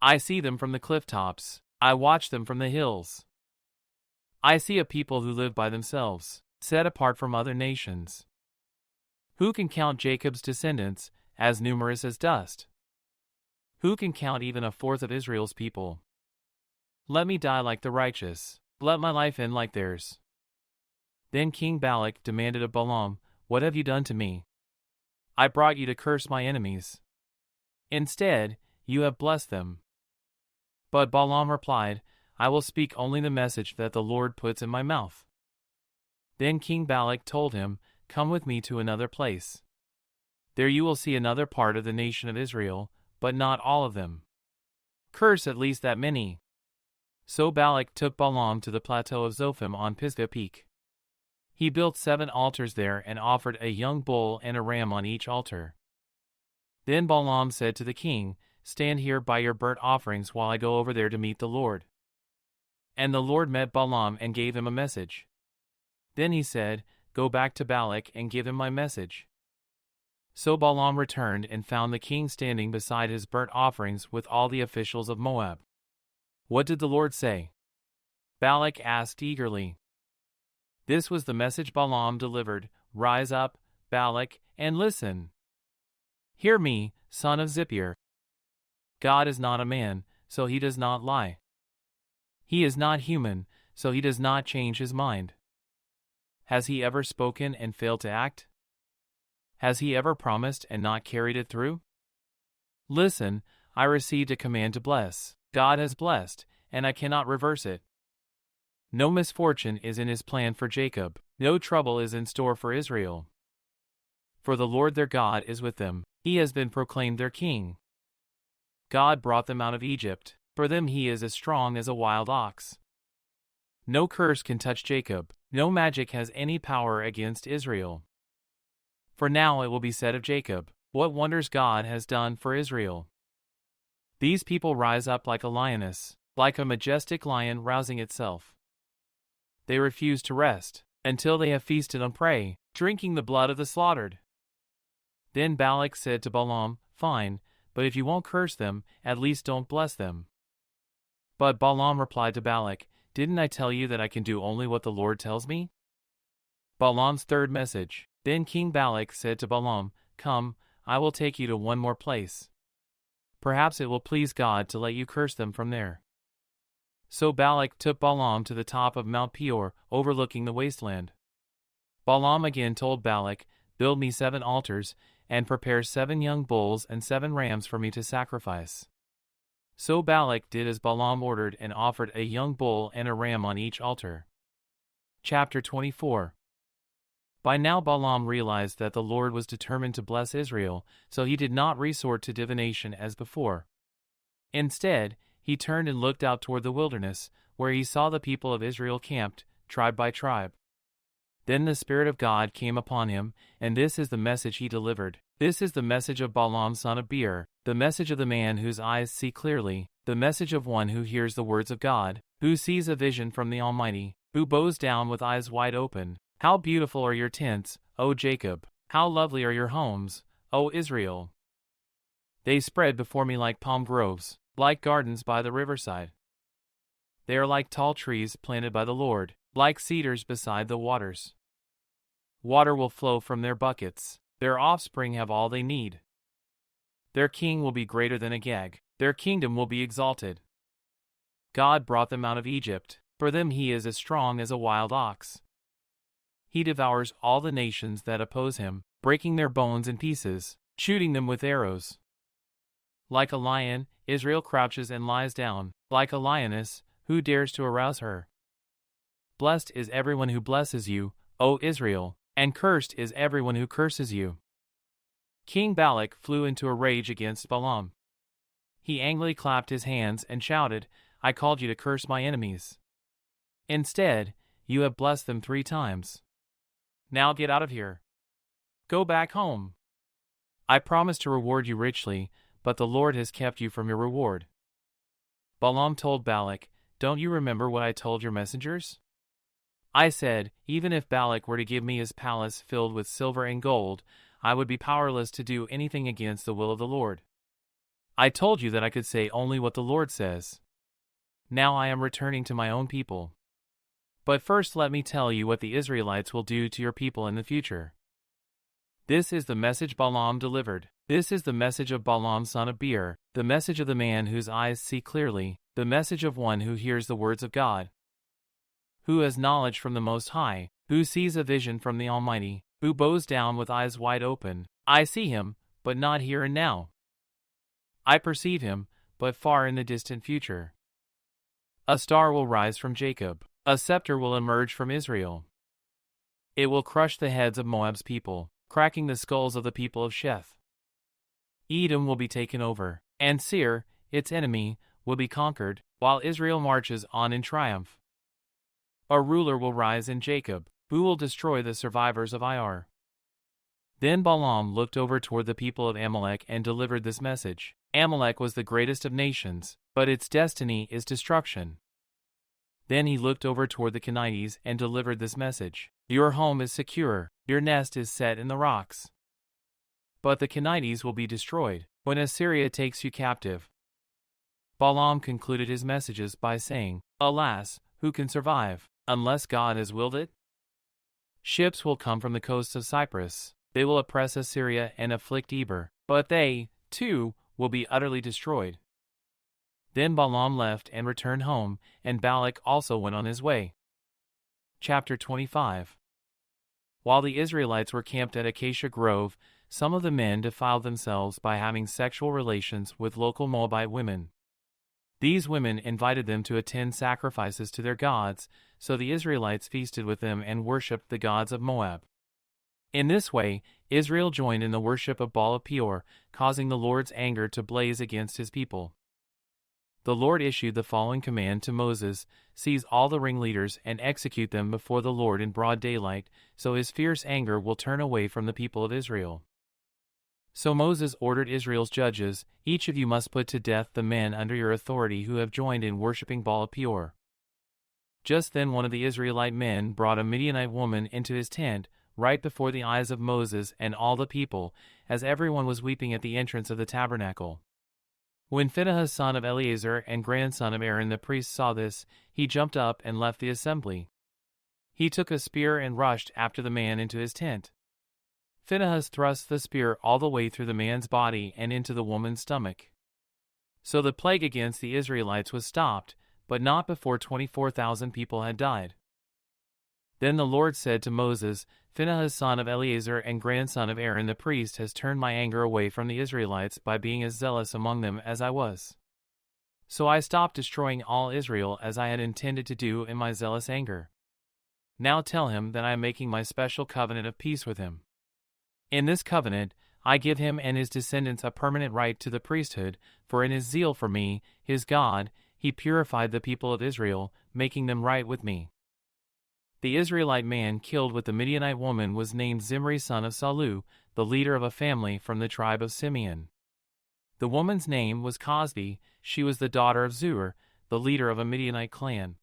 I see them from the cliff tops. I watch them from the hills. I see a people who live by themselves, set apart from other nations. Who can count Jacob's descendants, as numerous as dust? Who can count even a fourth of Israel's people? Let me die like the righteous. Let my life end like theirs." Then King Balak demanded of Balaam, "What have you done to me? I brought you to curse my enemies. Instead, you have blessed them." But Balaam replied, "I will speak only the message that the Lord puts in my mouth." Then King Balak told him, "Come with me to another place. There you will see another part of the nation of Israel, but not all of them. Curse at least that many." So Balak took Balaam to the plateau of Zophim on Pisgah Peak. He built 7 altars there and offered a young bull and a ram on each altar. Then Balaam said to the king, "Stand here by your burnt offerings while I go over there to meet the Lord." And the Lord met Balaam and gave him a message. Then he said, "Go back to Balak and give him my message." So Balaam returned and found the king standing beside his burnt offerings with all the officials of Moab. "What did the Lord say?" Balak asked eagerly. This was the message Balaam delivered: "Rise up, Balak, and listen. Hear me, son of Zippor. God is not a man, so he does not lie. He is not human, so he does not change his mind. Has he ever spoken and failed to act? Has he ever promised and not carried it through? Listen, I received a command to bless. God has blessed, and I cannot reverse it. No misfortune is in his plan for Jacob. No trouble is in store for Israel. For the Lord their God is with them. He has been proclaimed their king. God brought them out of Egypt. For them he is as strong as a wild ox. No curse can touch Jacob. No magic has any power against Israel. For now it will be said of Jacob, what wonders God has done for Israel. These people rise up like a lioness, like a majestic lion rousing itself. They refuse to rest, until they have feasted on prey, drinking the blood of the slaughtered." Then Balak said to Balaam, "Fine, but if you won't curse them, at least don't bless them." But Balaam replied to Balak, "Didn't I tell you that I can do only what the Lord tells me?" Balaam's third message. Then King Balak said to Balaam, "Come, I will take you to one more place. Perhaps it will please God to let you curse them from there." So Balak took Balaam to the top of Mount Peor, overlooking the wasteland. Balaam again told Balak, "Build me 7 altars, and prepare 7 young bulls and 7 rams for me to sacrifice." So Balak did as Balaam ordered and offered a young bull and a ram on each altar. Chapter 24. By now Balaam realized that the Lord was determined to bless Israel, so he did not resort to divination as before. Instead, he turned and looked out toward the wilderness, where he saw the people of Israel camped, tribe by tribe. Then the Spirit of God came upon him, and this is the message he delivered. This is the message of Balaam son of Beor, the message of the man whose eyes see clearly, the message of one who hears the words of God, who sees a vision from the Almighty, who bows down with eyes wide open. How beautiful are your tents, O Jacob! How lovely are your homes, O Israel! They spread before me like palm groves, like gardens by the riverside. They are like tall trees planted by the Lord, like cedars beside the waters. Water will flow from their buckets. Their offspring have all they need. Their king will be greater than Agag. Their kingdom will be exalted. God brought them out of Egypt. For them he is as strong as a wild ox. He devours all the nations that oppose him, breaking their bones in pieces, shooting them with arrows. Like a lion, Israel crouches and lies down. Like a lioness, who dares to arouse her? Blessed is everyone who blesses you, O Israel, and cursed is everyone who curses you. King Balak flew into a rage against Balaam. He angrily clapped his hands and shouted, "I called you to curse my enemies. Instead, you have blessed them 3 times. Now get out of here. Go back home. I promised to reward you richly, but the Lord has kept you from your reward." Balaam told Balak, "Don't you remember what I told your messengers? I said, even if Balak were to give me his palace filled with silver and gold, I would be powerless to do anything against the will of the Lord. I told you that I could say only what the Lord says. Now I am returning to my own people. But first let me tell you what the Israelites will do to your people in the future." This is the message Balaam delivered. This is the message of Balaam son of Beor, the message of the man whose eyes see clearly, the message of one who hears the words of God, who has knowledge from the Most High, who sees a vision from the Almighty, who bows down with eyes wide open. I see him, but not here and now. I perceive him, but far in the distant future. A star will rise from Jacob. A scepter will emerge from Israel. It will crush the heads of Moab's people, cracking the skulls of the people of Sheth. Edom will be taken over, and Seir, its enemy, will be conquered, while Israel marches on in triumph. A ruler will rise in Jacob, Who will destroy the survivors of Ir? Then Balaam looked over toward the people of Amalek and delivered this message. Amalek was the greatest of nations, but its destiny is destruction. Then he looked over toward the Canaanites and delivered this message. Your home is secure, your nest is set in the rocks. But the Canaanites will be destroyed when Assyria takes you captive. Balaam concluded his messages by saying, Alas, who can survive, unless God has willed it? Ships will come from the coasts of Cyprus. They will oppress Assyria and afflict Eber, but they, too, will be utterly destroyed. Then Balaam left and returned home, and Balak also went on his way. Chapter 25. While the Israelites were camped at Acacia Grove, some of the men defiled themselves by having sexual relations with local Moabite women. These women invited them to attend sacrifices to their gods, so the Israelites feasted with them and worshipped the gods of Moab. In this way, Israel joined in the worship of Baal of Peor, causing the Lord's anger to blaze against his people. The Lord issued the following command to Moses: Seize all the ringleaders and execute them before the Lord in broad daylight, so his fierce anger will turn away from the people of Israel. So Moses ordered Israel's judges, Each of you must put to death the men under your authority who have joined in worshipping Baal of Peor. Just then one of the Israelite men brought a Midianite woman into his tent, right before the eyes of Moses and all the people, as everyone was weeping at the entrance of the tabernacle. When Phinehas son of Eleazar and grandson of Aaron the priest saw this, he jumped up and left the assembly. He took a spear and rushed after the man into his tent. Phinehas thrust the spear all the way through the man's body and into the woman's stomach. So the plague against the Israelites was stopped, but not before 24,000 people had died. Then the Lord said to Moses, Phinehas son of Eleazar and grandson of Aaron the priest has turned my anger away from the Israelites by being as zealous among them as I was. So I stopped destroying all Israel as I had intended to do in my zealous anger. Now tell him that I am making my special covenant of peace with him. In this covenant, I give him and his descendants a permanent right to the priesthood, for in his zeal for me, his God, he purified the people of Israel, making them right with me. The Israelite man killed with the Midianite woman was named Zimri son of Salu, the leader of a family from the tribe of Simeon. The woman's name was Cosbi, she was the daughter of Zur, the leader of a Midianite clan.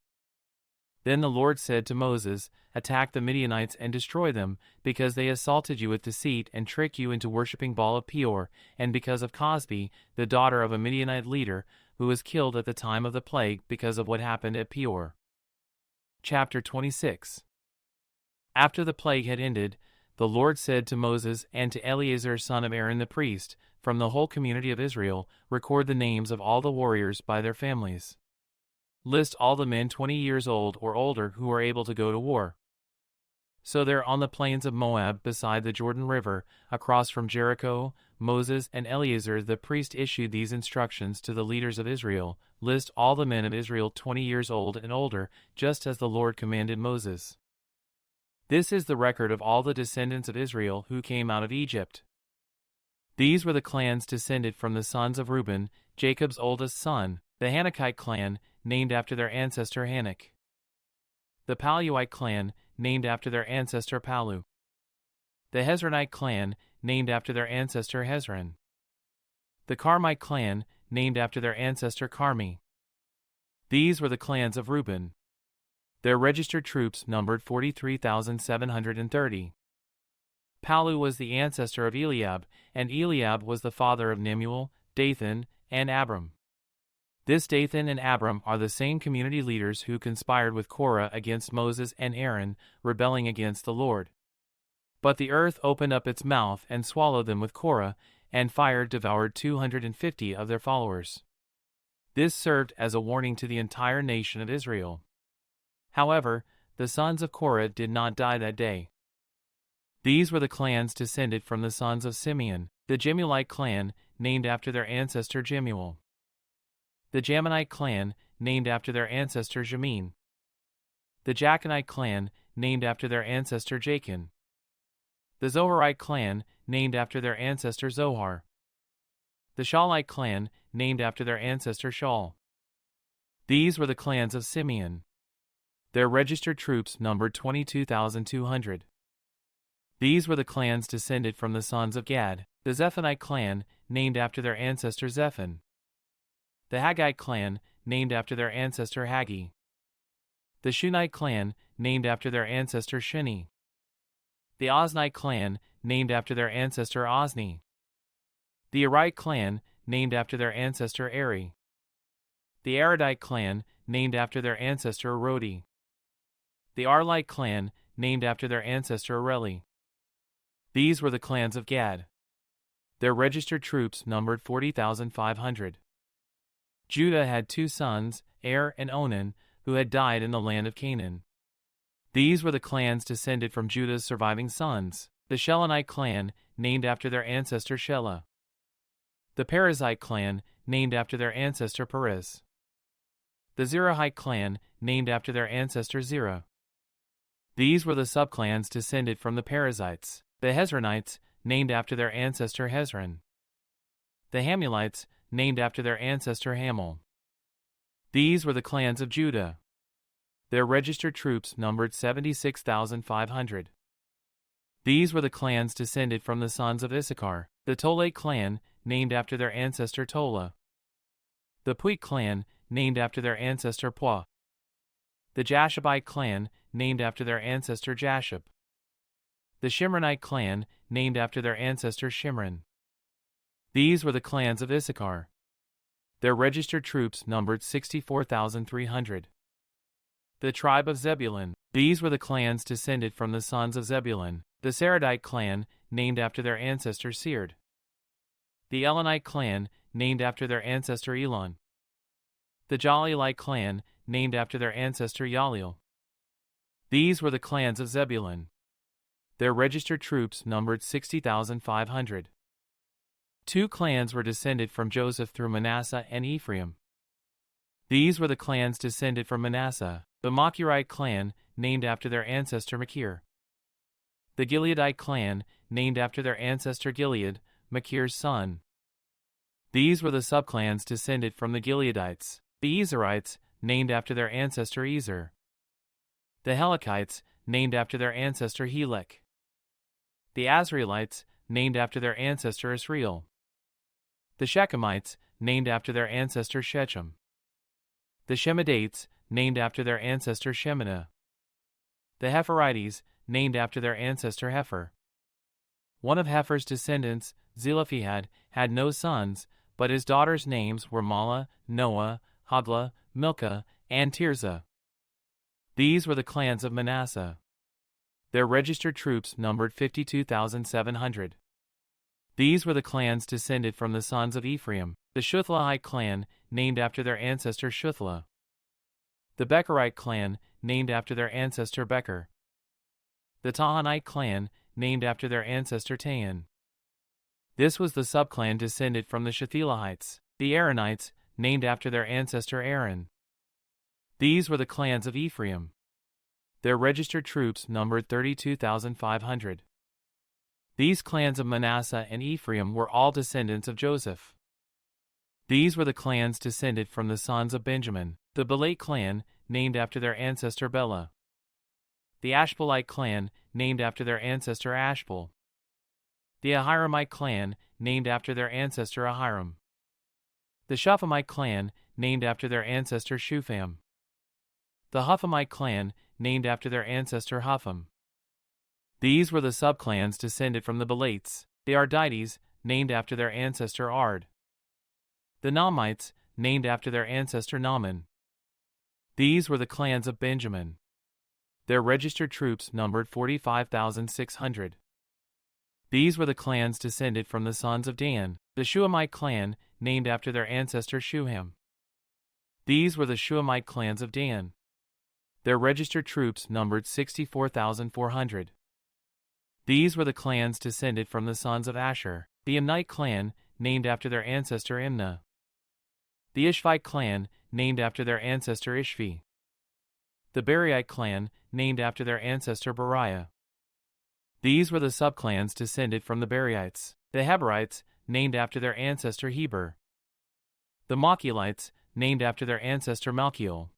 Then the Lord said to Moses, Attack the Midianites and destroy them, because they assaulted you with deceit and tricked you into worshipping Baal of Peor, and because of Cosbi, the daughter of a Midianite leader, who was killed at the time of the plague because of what happened at Peor. Chapter 26. After the plague had ended, the Lord said to Moses and to Eleazar son of Aaron the priest, From the whole community of Israel, record the names of all the warriors by their families. List all the men 20 years old or older who are able to go to war. So there on the plains of Moab beside the Jordan River, across from Jericho, Moses and Eleazar the priest issued these instructions to the leaders of Israel: List all the men of Israel 20 years old and older, just as the Lord commanded Moses. This is the record of all the descendants of Israel who came out of Egypt. These were the clans descended from the sons of Reuben, Jacob's oldest son, the Hanokite clan, named after their ancestor Hanok. The Paluite clan, named after their ancestor Palu. The Hezronite clan, named after their ancestor Hezron. The Carmite clan, named after their ancestor Carmi. These were the clans of Reuben. Their registered troops numbered 43,730. Palu was the ancestor of Eliab, and Eliab was the father of Nemuel, Dathan, and Abram. This Dathan and Abram are the same community leaders who conspired with Korah against Moses and Aaron, rebelling against the Lord. But the earth opened up its mouth and swallowed them with Korah, and fire devoured 250 of their followers. This served as a warning to the entire nation of Israel. However, the sons of Korah did not die that day. These were the clans descended from the sons of Simeon, the Jemuelite clan, named after their ancestor Jemuel. The Jaminite clan, named after their ancestor Jamin. The Jachinite clan, named after their ancestor Jachin. The Zoharite clan, named after their ancestor Zohar. The Shaulite clan, named after their ancestor Shaul. These were the clans of Simeon. Their registered troops numbered 22,200. These were the clans descended from the sons of Gad: the Zephonite clan, named after their ancestor Zephon; the Haggite clan, named after their ancestor Haggi; the Shunite clan, named after their ancestor Shuni; the Oznite clan, named after their ancestor Ozni; the Arite clan, named after their ancestor Eri; the Aradite clan, named after their ancestor Arodi; the Arlite clan, named after their ancestor Areli. These were the clans of Gad. Their registered troops numbered 40,500. Judah had 2 sons, Er and Onan, who had died in the land of Canaan. These were the clans descended from Judah's surviving sons: the Shelonite clan, named after their ancestor Shelah; the Perizzite clan, named after their ancestor Perez; the Zerahite clan, named after their ancestor Zerah. These were the subclans descended from the Perizzites: the Hezronites, named after their ancestor Hezron; the Hamulites, named after their ancestor Hamul. These were the clans of Judah. Their registered troops numbered 76,500. These were the clans descended from the sons of Issachar: the Tolate clan, named after their ancestor Tola; the Puit clan, named after their ancestor Pua; the Jashabite clan, named after their ancestor Jashub; the Shimronite clan, named after their ancestor Shimron. These were the clans of Issachar. Their registered troops numbered 64,300. The tribe of Zebulun. These were the clans descended from the sons of Zebulun: the Saradite clan, named after their ancestor Sered; the Elonite clan, named after their ancestor Elon; the Jalielite clan, named after their ancestor Yaliel. These were the clans of Zebulun. Their registered troops numbered 60,500. 2 clans were descended from Joseph through Manasseh and Ephraim. These were the clans descended from Manasseh: the Machirite clan, named after their ancestor Machir; the Gileadite clan, named after their ancestor Gilead, Machir's son. These were the subclans descended from the Gileadites: the Ezerites, named after their ancestor Ezer; the Helekites, named after their ancestor Helek; the Azraelites, named after their ancestor Israel; the Shechemites, named after their ancestor Shechem; the Shemedites, named after their ancestor Sheminah; the Hepherites, named after their ancestor Hepher. One of Hepher's descendants, Zelophehad, had no sons, but his daughters' names were Mahlah, Noah, Hoglah, Milcah, and Tirzah. These were the clans of Manasseh. Their registered troops numbered 52,700. These were the clans descended from the sons of Ephraim: the Shuthelahite clan, named after their ancestor Shuthelah; the Becherite clan, named after their ancestor Becher; the Tahanite clan, named after their ancestor Tahan. This was the subclan descended from the Shuthelahites: the Aaronites, named after their ancestor Aaron. These were the clans of Ephraim. Their registered troops numbered 32,500. These clans of Manasseh and Ephraim were all descendants of Joseph. These were the clans descended from the sons of Benjamin: the Belate clan, named after their ancestor Bela; the Ashbelite clan, named after their ancestor Ashbel; the Ahiramite clan, named after their ancestor Ahiram; the Shupham clan, named after their ancestor Shupham; the Huphamite clan, named after their ancestor Hupham. These were the subclans descended from the Belates: the Ardites, named after their ancestor Ard; the Nahmites, named after their ancestor Naaman. These were the clans of Benjamin. Their registered troops numbered 45,600. These were the clans descended from the sons of Dan: the Shuhamite clan, named after their ancestor Shuham. These were the Shuhamite clans of Dan. Their registered troops numbered 64,400. These were the clans descended from the sons of Asher: the Imnite clan, named after their ancestor Imnah; the Ishvite clan, named after their ancestor Ishvi; the Beriite clan, named after their ancestor Beriah. These were the subclans descended from the Beriites: the Heberites, named after their ancestor Heber; the Machilites, named after their ancestor Malchiel;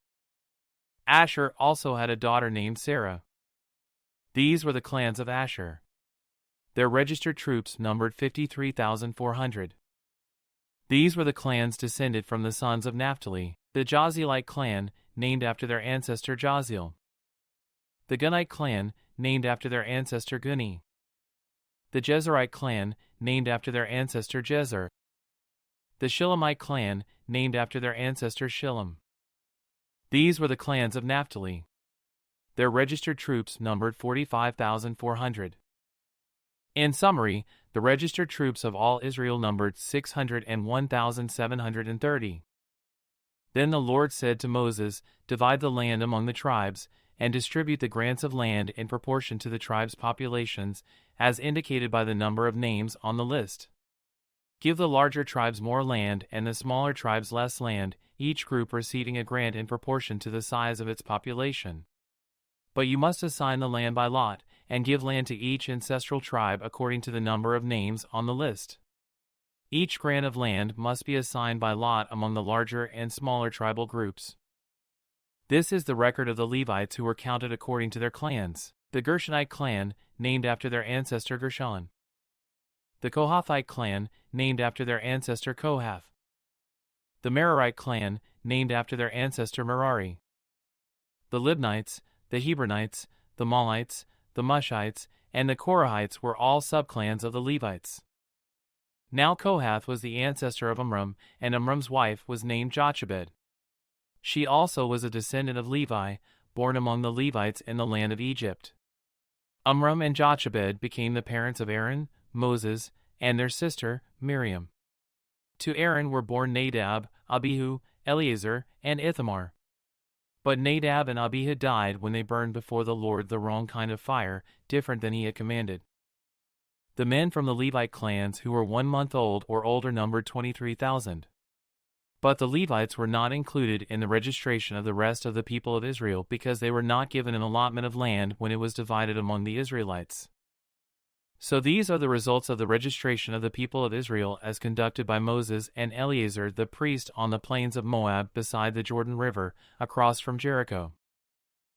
Asher also had a daughter named Sarah. These were the clans of Asher. Their registered troops numbered 53,400. These were the clans descended from the sons of Naphtali, the Jahzeelite clan, named after their ancestor Jahzeel; the Gunite clan, named after their ancestor Guni; the Jezerite clan, named after their ancestor Jezer; the Shilemite clan, named after their ancestor Shillem. These were the clans of Naphtali. Their registered troops numbered 45,400. In summary, the registered troops of all Israel numbered 601,730. Then the Lord said to Moses, "Divide the land among the tribes, and distribute the grants of land in proportion to the tribes' populations, as indicated by the number of names on the list. Give the larger tribes more land and the smaller tribes less land, each group receiving a grant in proportion to the size of its population. But you must assign the land by lot, and give land to each ancestral tribe according to the number of names on the list. Each grant of land must be assigned by lot among the larger and smaller tribal groups." This is the record of the Levites who were counted according to their clans: the Gershonite clan, named after their ancestor Gershon; the Kohathite clan, named after their ancestor Kohath; the Merarite clan, named after their ancestor Merari; the Libnites, the Hebronites, the Malites, the Mushites, and the Korahites were all subclans of the Levites. Now Kohath was the ancestor of Amram, and Amram's wife was named Jochebed. She also was a descendant of Levi, born among the Levites in the land of Egypt. Amram and Jochebed became the parents of Aaron, Moses, and their sister, Miriam. To Aaron were born Nadab, Abihu, Eleazar, and Ithamar. But Nadab and Abihu died when they burned before the Lord the wrong kind of fire, different than he had commanded. The men from the Levite clans who were 1 month old or older numbered 23,000. But the Levites were not included in the registration of the rest of the people of Israel because they were not given an allotment of land when it was divided among the Israelites. So these are the results of the registration of the people of Israel as conducted by Moses and Eleazar the priest on the plains of Moab beside the Jordan River, across from Jericho.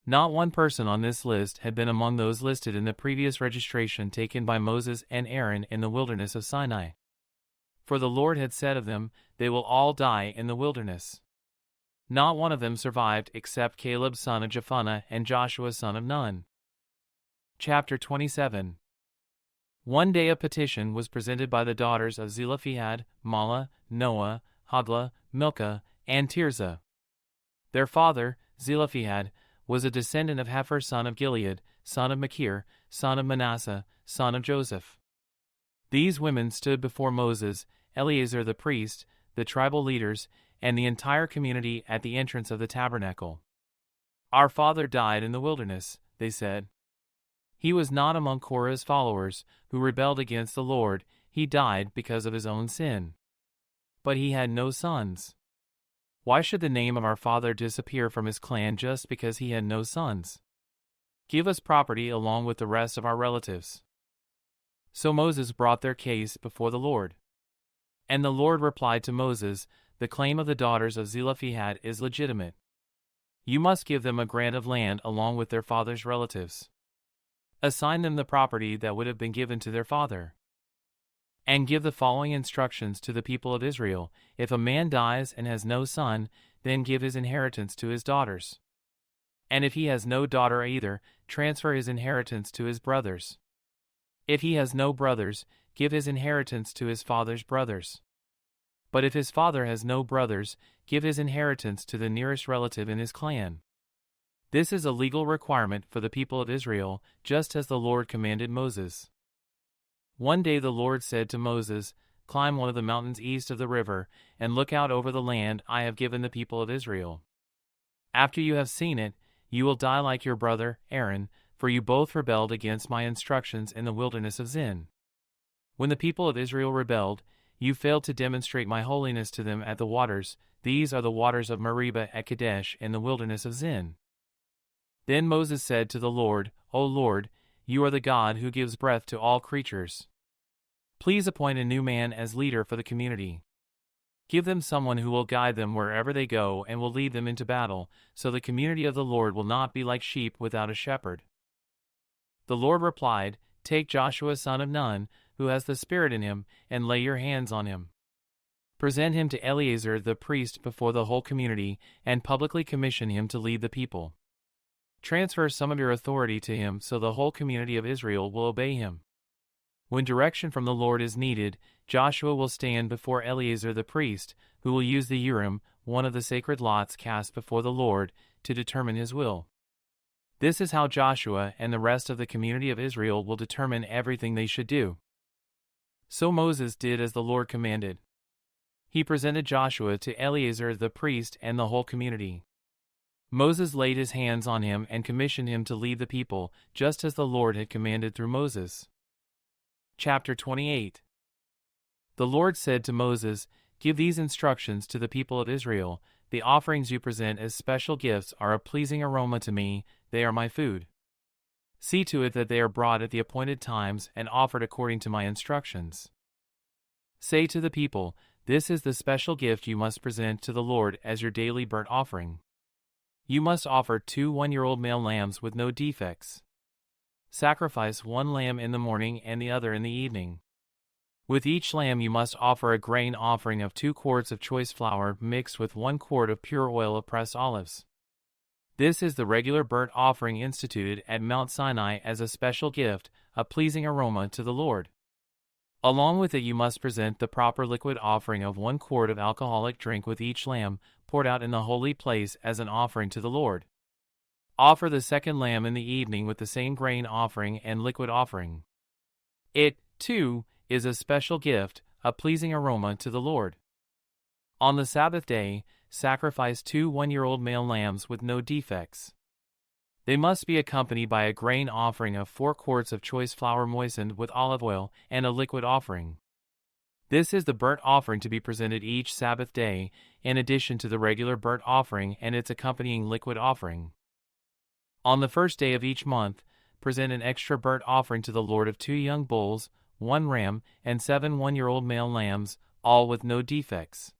Not one person on this list had been among those listed in the previous registration taken by Moses and Aaron in the wilderness of Sinai. For the Lord had said of them, "They will all die in the wilderness." Not one of them survived except Caleb son of Jephunneh and Joshua son of Nun. Chapter 27. One day a petition was presented by the daughters of Zelophehad, Mahlah, Noah, Hoglah, Milcah, and Tirzah. Their father, Zelophehad, was a descendant of Hefer son of Gilead, son of Machir, son of Manasseh, son of Joseph. These women stood before Moses, Eleazar the priest, the tribal leaders, and the entire community at the entrance of the tabernacle. "Our father died in the wilderness," they said. "He was not among Korah's followers, who rebelled against the Lord. He died because of his own sin. But he had no sons. Why should the name of our father disappear from his clan just because he had no sons? Give us property along with the rest of our relatives." So Moses brought their case before the Lord. And the Lord replied to Moses, "The claim of the daughters of Zelophehad is legitimate. You must give them a grant of land along with their father's relatives. Assign them the property that would have been given to their father. And give the following instructions to the people of Israel: if a man dies and has no son, then give his inheritance to his daughters. And if he has no daughter either, transfer his inheritance to his brothers. If he has no brothers, give his inheritance to his father's brothers. But if his father has no brothers, give his inheritance to the nearest relative in his clan." This is a legal requirement for the people of Israel, just as the Lord commanded Moses. One day the Lord said to Moses, "Climb one of the mountains east of the river, and look out over the land I have given the people of Israel. After you have seen it, you will die like your brother Aaron, for you both rebelled against my instructions in the wilderness of Zin. When the people of Israel rebelled, you failed to demonstrate my holiness to them at the waters. These are the waters of Meribah at Kadesh in the wilderness of Zin." Then Moses said to the Lord, "O Lord, you are the God who gives breath to all creatures. Please appoint a new man as leader for the community." Give them someone who will guide them wherever they go and will lead them into battle, so the community of the Lord will not be like sheep without a shepherd." The Lord replied, "Take Joshua son of Nun, who has the Spirit in him, and lay your hands on him. Present him to Eleazar the priest before the whole community, and publicly commission him to lead the people. Transfer some of your authority to him so the whole community of Israel will obey him. When direction from the Lord is needed, Joshua will stand before Eleazar the priest, who will use the Urim, one of the sacred lots cast before the Lord, to determine his will. This is how Joshua and the rest of the community of Israel will determine everything they should do." So Moses did as the Lord commanded. He presented Joshua to Eleazar the priest and the whole community. Moses laid his hands on him and commissioned him to lead the people, just as the Lord had commanded through Moses. Chapter 28. The Lord said to Moses, "Give these instructions to the people of Israel. The offerings you present as special gifts are a pleasing aroma to me, they are my food. See to it that they are brought at the appointed times and offered according to my instructions. Say to the people, this is the special gift you must present to the Lord as your daily burnt offering. You must offer 2 one-year-old male lambs with no defects. Sacrifice 1 lamb in the morning and the other in the evening. With each lamb you must offer a grain offering of 2 quarts of choice flour mixed with 1 quart of pure oil of pressed olives. This is the regular burnt offering instituted at Mount Sinai as a special gift, a pleasing aroma to the Lord. Along with it you must present the proper liquid offering of 1 quart of alcoholic drink with each lamb, poured out in the holy place as an offering to the Lord. Offer the second lamb in the evening with the same grain offering and liquid offering. It, too, is a special gift, a pleasing aroma to the Lord. On the Sabbath day, sacrifice 2 one-year-old male lambs with no defects. They must be accompanied by a grain offering of 4 quarts of choice flour moistened with olive oil and a liquid offering. This is the burnt offering to be presented each Sabbath day, in addition to the regular burnt offering and its accompanying liquid offering. On the first day of each month, present an extra burnt offering to the Lord of 2 young bulls, 1 ram, and 7 one-year-old male lambs, all with no defects.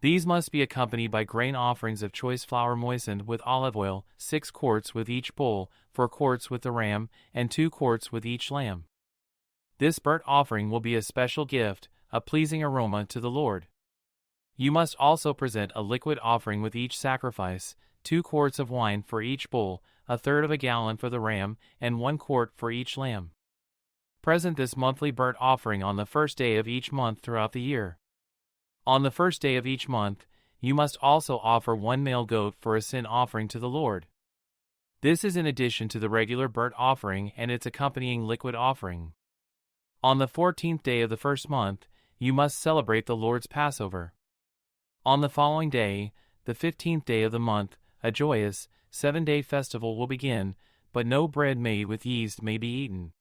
These must be accompanied by grain offerings of choice flour moistened with olive oil, 6 quarts with each bull, 4 quarts with the ram, and 2 quarts with each lamb. This burnt offering will be a special gift, a pleasing aroma to the Lord. You must also present a liquid offering with each sacrifice, 2 quarts of wine for each bull, 1/3 of a gallon for the ram, and 1 quart for each lamb. Present this monthly burnt offering on the first day of each month throughout the year. On the first day of each month, you must also offer 1 male goat for a sin offering to the Lord. This is in addition to the regular burnt offering and its accompanying liquid offering. On the 14th day of the first month, you must celebrate the Lord's Passover. On the following day, the 15th day of the month, a joyous, 7-day festival will begin, but no bread made with yeast may be eaten.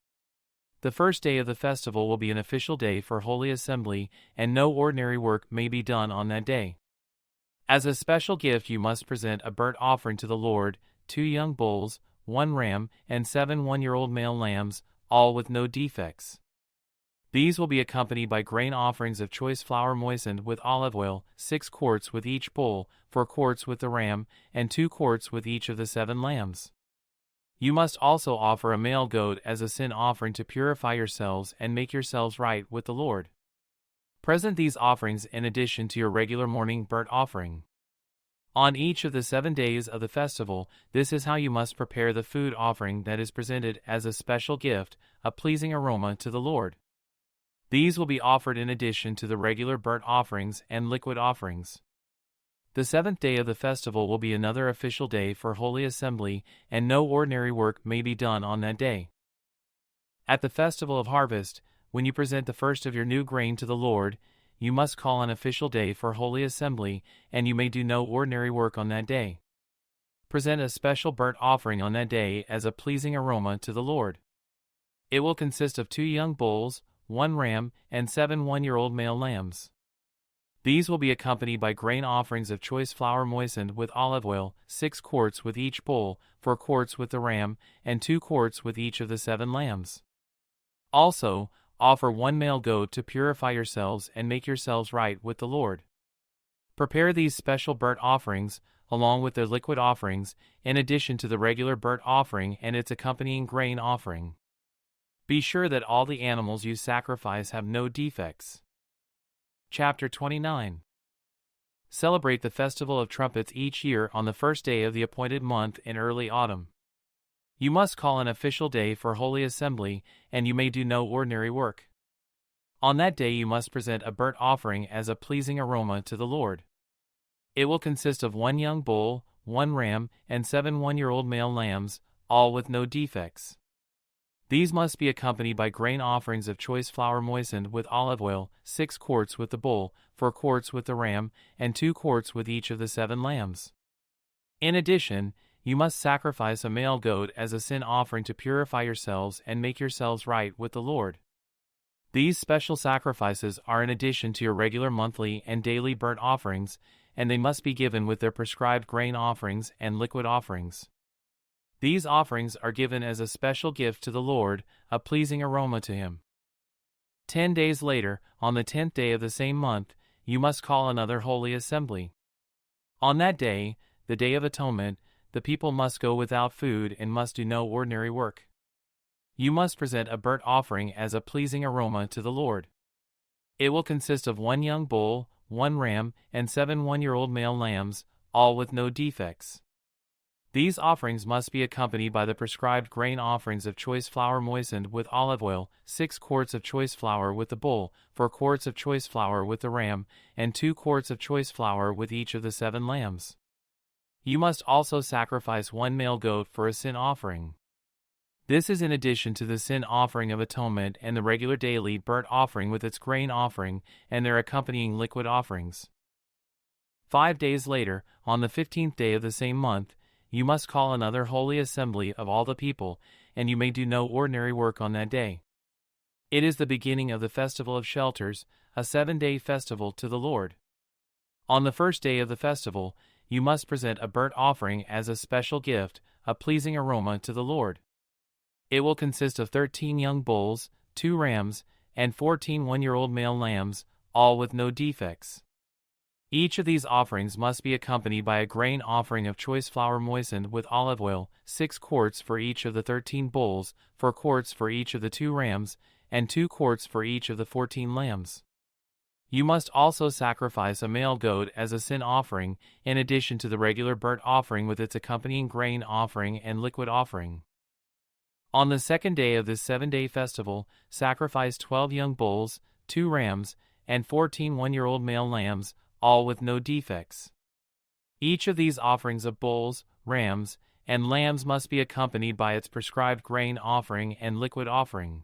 The first day of the festival will be an official day for Holy Assembly, and no ordinary work may be done on that day. As a special gift you must present a burnt offering to the Lord, 2 young bulls, 1 ram, and 7 one-year-old male lambs, all with no defects. These will be accompanied by grain offerings of choice flour moistened with olive oil, 6 quarts with each bull, 4 quarts with the ram, and 2 quarts with each of the 7 lambs. You must also offer a male goat as a sin offering to purify yourselves and make yourselves right with the Lord. Present these offerings in addition to your regular morning burnt offering. On each of the 7 days of the festival, this is how you must prepare the food offering that is presented as a special gift, a pleasing aroma to the Lord. These will be offered in addition to the regular burnt offerings and liquid offerings. The 7th day of the festival will be another official day for Holy Assembly, and no ordinary work may be done on that day. At the festival of harvest, when you present the first of your new grain to the Lord, you must call an official day for Holy Assembly, and you may do no ordinary work on that day. Present a special burnt offering on that day as a pleasing aroma to the Lord. It will consist of 2 young bulls, 1 ram, and 7 one-year-old male lambs. These will be accompanied by grain offerings of choice flour moistened with olive oil, 6 quarts with each bull, 4 quarts with the ram, and 2 quarts with each of the 7 lambs. Also, offer 1 male goat to purify yourselves and make yourselves right with the Lord. Prepare these special burnt offerings, along with the liquid offerings, in addition to the regular burnt offering and its accompanying grain offering. Be sure that all the animals you sacrifice have no defects. Chapter 29. Celebrate the Festival of Trumpets each year on the first day of the appointed month in early autumn. You must call an official day for holy assembly, and you may do no ordinary work. On that day you must present a burnt offering as a pleasing aroma to the Lord. It will consist of 1 young bull, 1 ram, and 7 one-year-old male lambs, all with no defects. These must be accompanied by grain offerings of choice flour moistened with olive oil, 6 quarts with the bull, 4 quarts with the ram, and 2 quarts with each of the 7 lambs. In addition, you must sacrifice a male goat as a sin offering to purify yourselves and make yourselves right with the Lord. These special sacrifices are in addition to your regular monthly and daily burnt offerings, and they must be given with their prescribed grain offerings and liquid offerings. These offerings are given as a special gift to the Lord, a pleasing aroma to Him. 10 days later, on the 10th day of the same month, you must call another holy assembly. On that day, the Day of Atonement, the people must go without food and must do no ordinary work. You must present a burnt offering as a pleasing aroma to the Lord. It will consist of 1 young bull, 1 ram, and 7 one-year-old male lambs, all with no defects. These offerings must be accompanied by the prescribed grain offerings of choice flour moistened with olive oil, 6 quarts of choice flour with the bull, 4 quarts of choice flour with the ram, and 2 quarts of choice flour with each of the 7 lambs. You must also sacrifice 1 male goat for a sin offering. This is in addition to the sin offering of atonement and the regular daily burnt offering with its grain offering and their accompanying liquid offerings. 5 days later, on the 15th day of the same month, you must call another holy assembly of all the people, and you may do no ordinary work on that day. It is the beginning of the Festival of Shelters, a 7-day festival to the Lord. On the first day of the festival, you must present a burnt offering as a special gift, a pleasing aroma to the Lord. It will consist of 13 young bulls, 2 rams, and 14 one-year-old male lambs, all with no defects. Each of these offerings must be accompanied by a grain offering of choice flour moistened with olive oil, 6 quarts for each of the 13 bulls, 4 quarts for each of the 2 rams, and 2 quarts for each of the 14 lambs. You must also sacrifice a male goat as a sin offering, in addition to the regular burnt offering with its accompanying grain offering and liquid offering. On the second day of this 7-day festival, sacrifice 12 young bulls, 2 rams, and 14 one-year-old male lambs, all with no defects. Each of these offerings of bulls, rams, and lambs must be accompanied by its prescribed grain offering and liquid offering.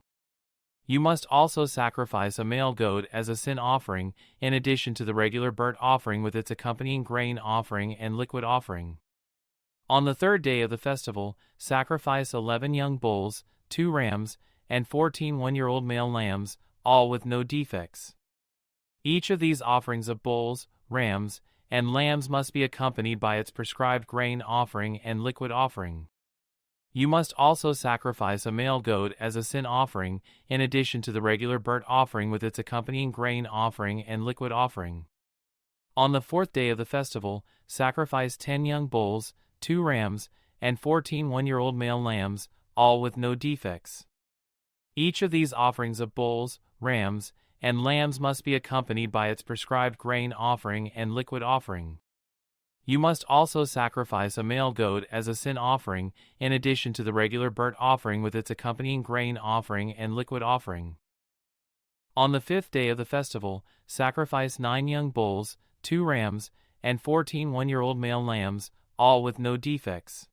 You must also sacrifice a male goat as a sin offering, in addition to the regular burnt offering with its accompanying grain offering and liquid offering. On the third day of the festival, sacrifice 11 young bulls, 2 rams, and 14 one-year-old male lambs, all with no defects. Each of these offerings of bulls, rams, and lambs must be accompanied by its prescribed grain offering and liquid offering. You must also sacrifice a male goat as a sin offering, in addition to the regular burnt offering with its accompanying grain offering and liquid offering. On the fourth day of the festival, sacrifice 10 young bulls, 2 rams, and 14 one-year-old male lambs, all with no defects. Each of these offerings of bulls, rams, and lambs must be accompanied by its prescribed grain offering and liquid offering. You must also sacrifice a male goat as a sin offering, in addition to the regular burnt offering with its accompanying grain offering and liquid offering. On the fifth day of the festival, sacrifice 9 young bulls, 2 rams, and 14 one-year-old male lambs, all with no defects.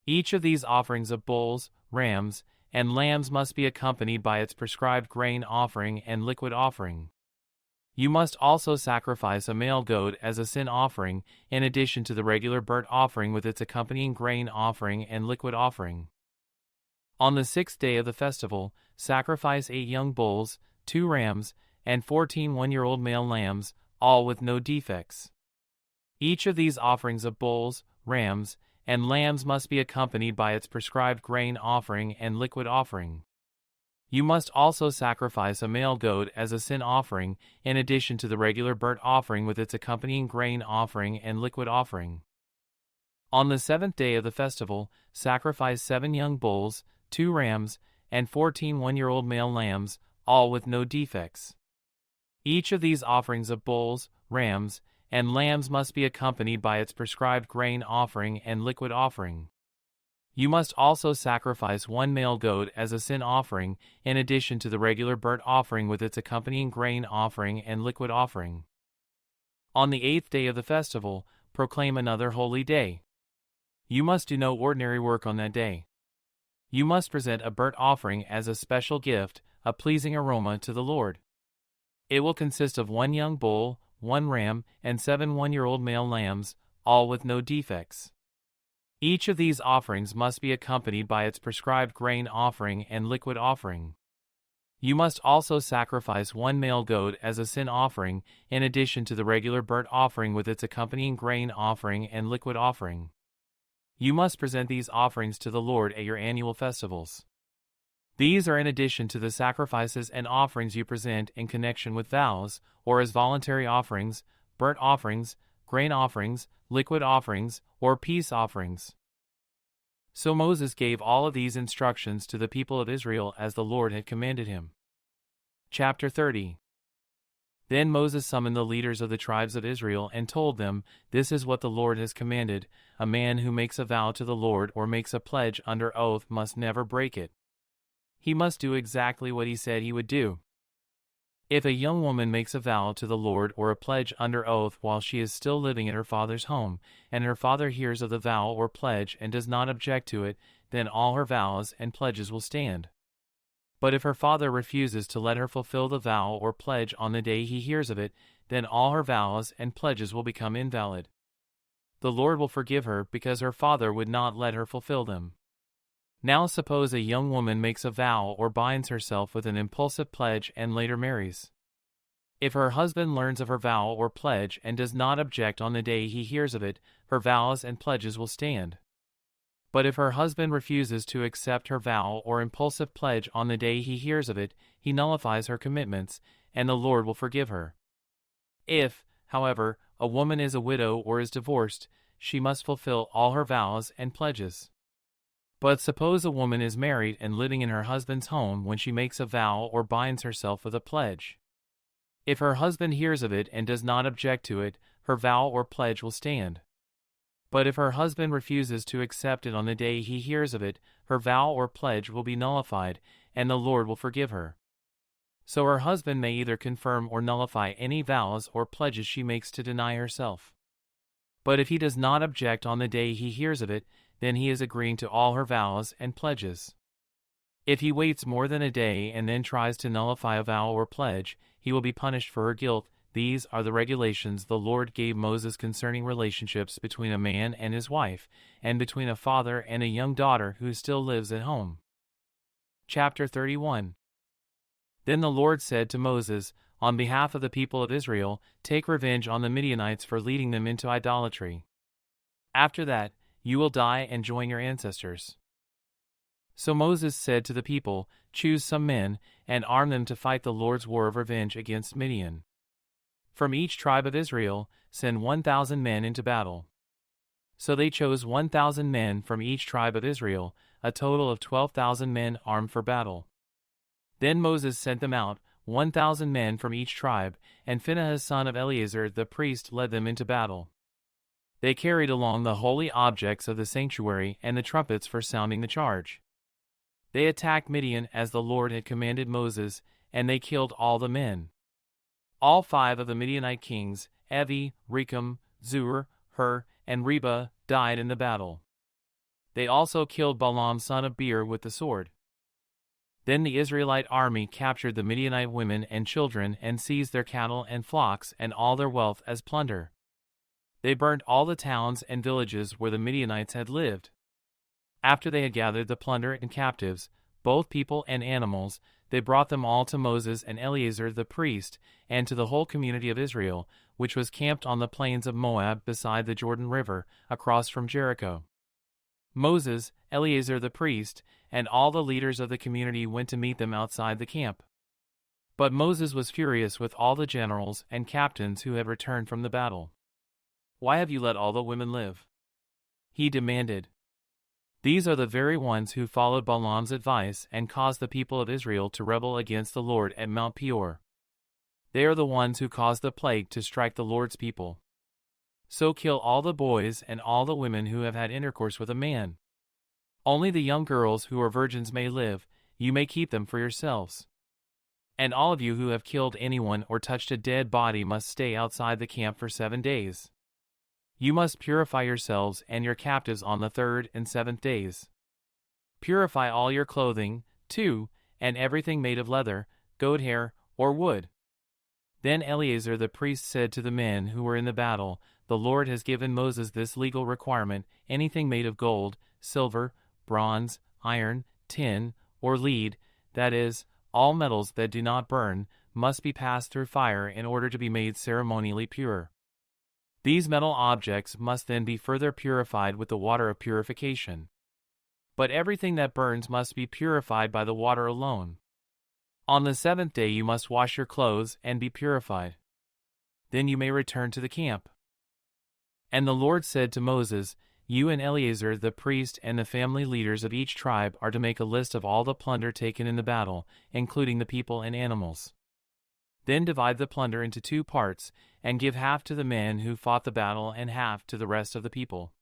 Each of these offerings of bulls, rams, and lambs must be accompanied by its prescribed grain offering and liquid offering. You must also sacrifice a male goat as a sin offering, in addition to the regular burnt offering with its accompanying grain offering and liquid offering. On the sixth day of the festival, sacrifice 8 young bulls, 2 rams, and 14 one-year-old male lambs, all with no defects. Each of these offerings of bulls, rams, and lambs must be accompanied by its prescribed grain offering and liquid offering. You must also sacrifice a male goat as a sin offering, in addition to the regular burnt offering with its accompanying grain offering and liquid offering. On the seventh day of the festival, sacrifice 7 young bulls, 2 rams, and 14 one-year-old male lambs, all with no defects. Each of these offerings of bulls, rams, and lambs must be accompanied by its prescribed grain offering and liquid offering. You must also sacrifice 1 male goat as a sin offering, in addition to the regular burnt offering with its accompanying grain offering and liquid offering. On the 8th day of the festival, proclaim another holy day. You must do no ordinary work on that day. You must present a burnt offering as a special gift, a pleasing aroma to the Lord. It will consist of 1 young bull, 1 ram, and 7 one-year-old male lambs, all with no defects. Each of these offerings must be accompanied by its prescribed grain offering and liquid offering. You must also sacrifice 1 male goat as a sin offering, in addition to the regular burnt offering with its accompanying grain offering and liquid offering. You must present these offerings to the Lord at your annual festivals. These are in addition to the sacrifices and offerings you present in connection with vows, or as voluntary offerings, burnt offerings, grain offerings, liquid offerings, or peace offerings. So Moses gave all of these instructions to the people of Israel as the Lord had commanded him. Chapter 30. Then Moses summoned the leaders of the tribes of Israel and told them, "This is what the Lord has commanded. A man who makes a vow to the Lord or makes a pledge under oath must never break it. He must do exactly what he said he would do. If a young woman makes a vow to the Lord or a pledge under oath while she is still living at her father's home, and her father hears of the vow or pledge and does not object to it, then all her vows and pledges will stand. But if her father refuses to let her fulfill the vow or pledge on the day he hears of it, then all her vows and pledges will become invalid. The Lord will forgive her because her father would not let her fulfill them. Now suppose a young woman makes a vow or binds herself with an impulsive pledge and later marries. If her husband learns of her vow or pledge and does not object on the day he hears of it, her vows and pledges will stand. But if her husband refuses to accept her vow or impulsive pledge on the day he hears of it, he nullifies her commitments, and the Lord will forgive her. If, however, a woman is a widow or is divorced, she must fulfill all her vows and pledges. But suppose a woman is married and living in her husband's home when she makes a vow or binds herself with a pledge. If her husband hears of it and does not object to it, her vow or pledge will stand. But if her husband refuses to accept it on the day he hears of it, her vow or pledge will be nullified, and the Lord will forgive her. So her husband may either confirm or nullify any vows or pledges she makes to deny herself. But if he does not object on the day he hears of it, then he is agreeing to all her vows and pledges. If he waits more than a day and then tries to nullify a vow or pledge, he will be punished for her guilt. These are the regulations the Lord gave Moses concerning relationships between a man and his wife, and between a father and a young daughter who still lives at home. Chapter 31. Then the Lord said to Moses, "On behalf of the people of Israel, take revenge on the Midianites for leading them into idolatry. After that, you will die and join your ancestors." So Moses said to the people, "Choose some men, and arm them to fight the Lord's war of revenge against Midian. From each tribe of Israel, send 1,000 men into battle." So they chose 1,000 men from each tribe of Israel, a total of 12,000 men armed for battle. Then Moses sent them out, 1,000 men from each tribe, and Phinehas son of Eleazar the priest led them into battle. They carried along the holy objects of the sanctuary and the trumpets for sounding the charge. They attacked Midian as the Lord had commanded Moses, and they killed all the men. All 5 of the Midianite kings, Evi, Rekam, Zur, Hur, and Reba, died in the battle. They also killed Balaam son of Beer with the sword. Then the Israelite army captured the Midianite women and children and seized their cattle and flocks and all their wealth as plunder. They burned all the towns and villages where the Midianites had lived. After they had gathered the plunder and captives, both people and animals, they brought them all to Moses and Eleazar the priest, and to the whole community of Israel, which was camped on the plains of Moab beside the Jordan River, across from Jericho. Moses, Eleazar the priest, and all the leaders of the community went to meet them outside the camp. But Moses was furious with all the generals and captains who had returned from the battle. "Why have you let all the women live?" he demanded. "These are the very ones who followed Balaam's advice and caused the people of Israel to rebel against the Lord at Mount Peor. They are the ones who caused the plague to strike the Lord's people. So kill all the boys and all the women who have had intercourse with a man. Only the young girls who are virgins may live, you may keep them for yourselves. And all of you who have killed anyone or touched a dead body must stay outside the camp for 7 days. You must purify yourselves and your captives on the 3rd and 7th days. Purify all your clothing, too, and everything made of leather, goat hair, or wood." Then Eleazar the priest said to the men who were in the battle, "The Lord has given Moses this legal requirement: anything made of gold, silver, bronze, iron, tin, or lead, that is, all metals that do not burn, must be passed through fire in order to be made ceremonially pure. These metal objects must then be further purified with the water of purification. But everything that burns must be purified by the water alone. On the 7th day you must wash your clothes and be purified. Then you may return to the camp." And the Lord said to Moses, "You and Eleazar the priest and the family leaders of each tribe are to make a list of all the plunder taken in the battle, including the people and animals. Then divide the plunder into 2 parts, and give half to the men who fought the battle and half to the rest of the people.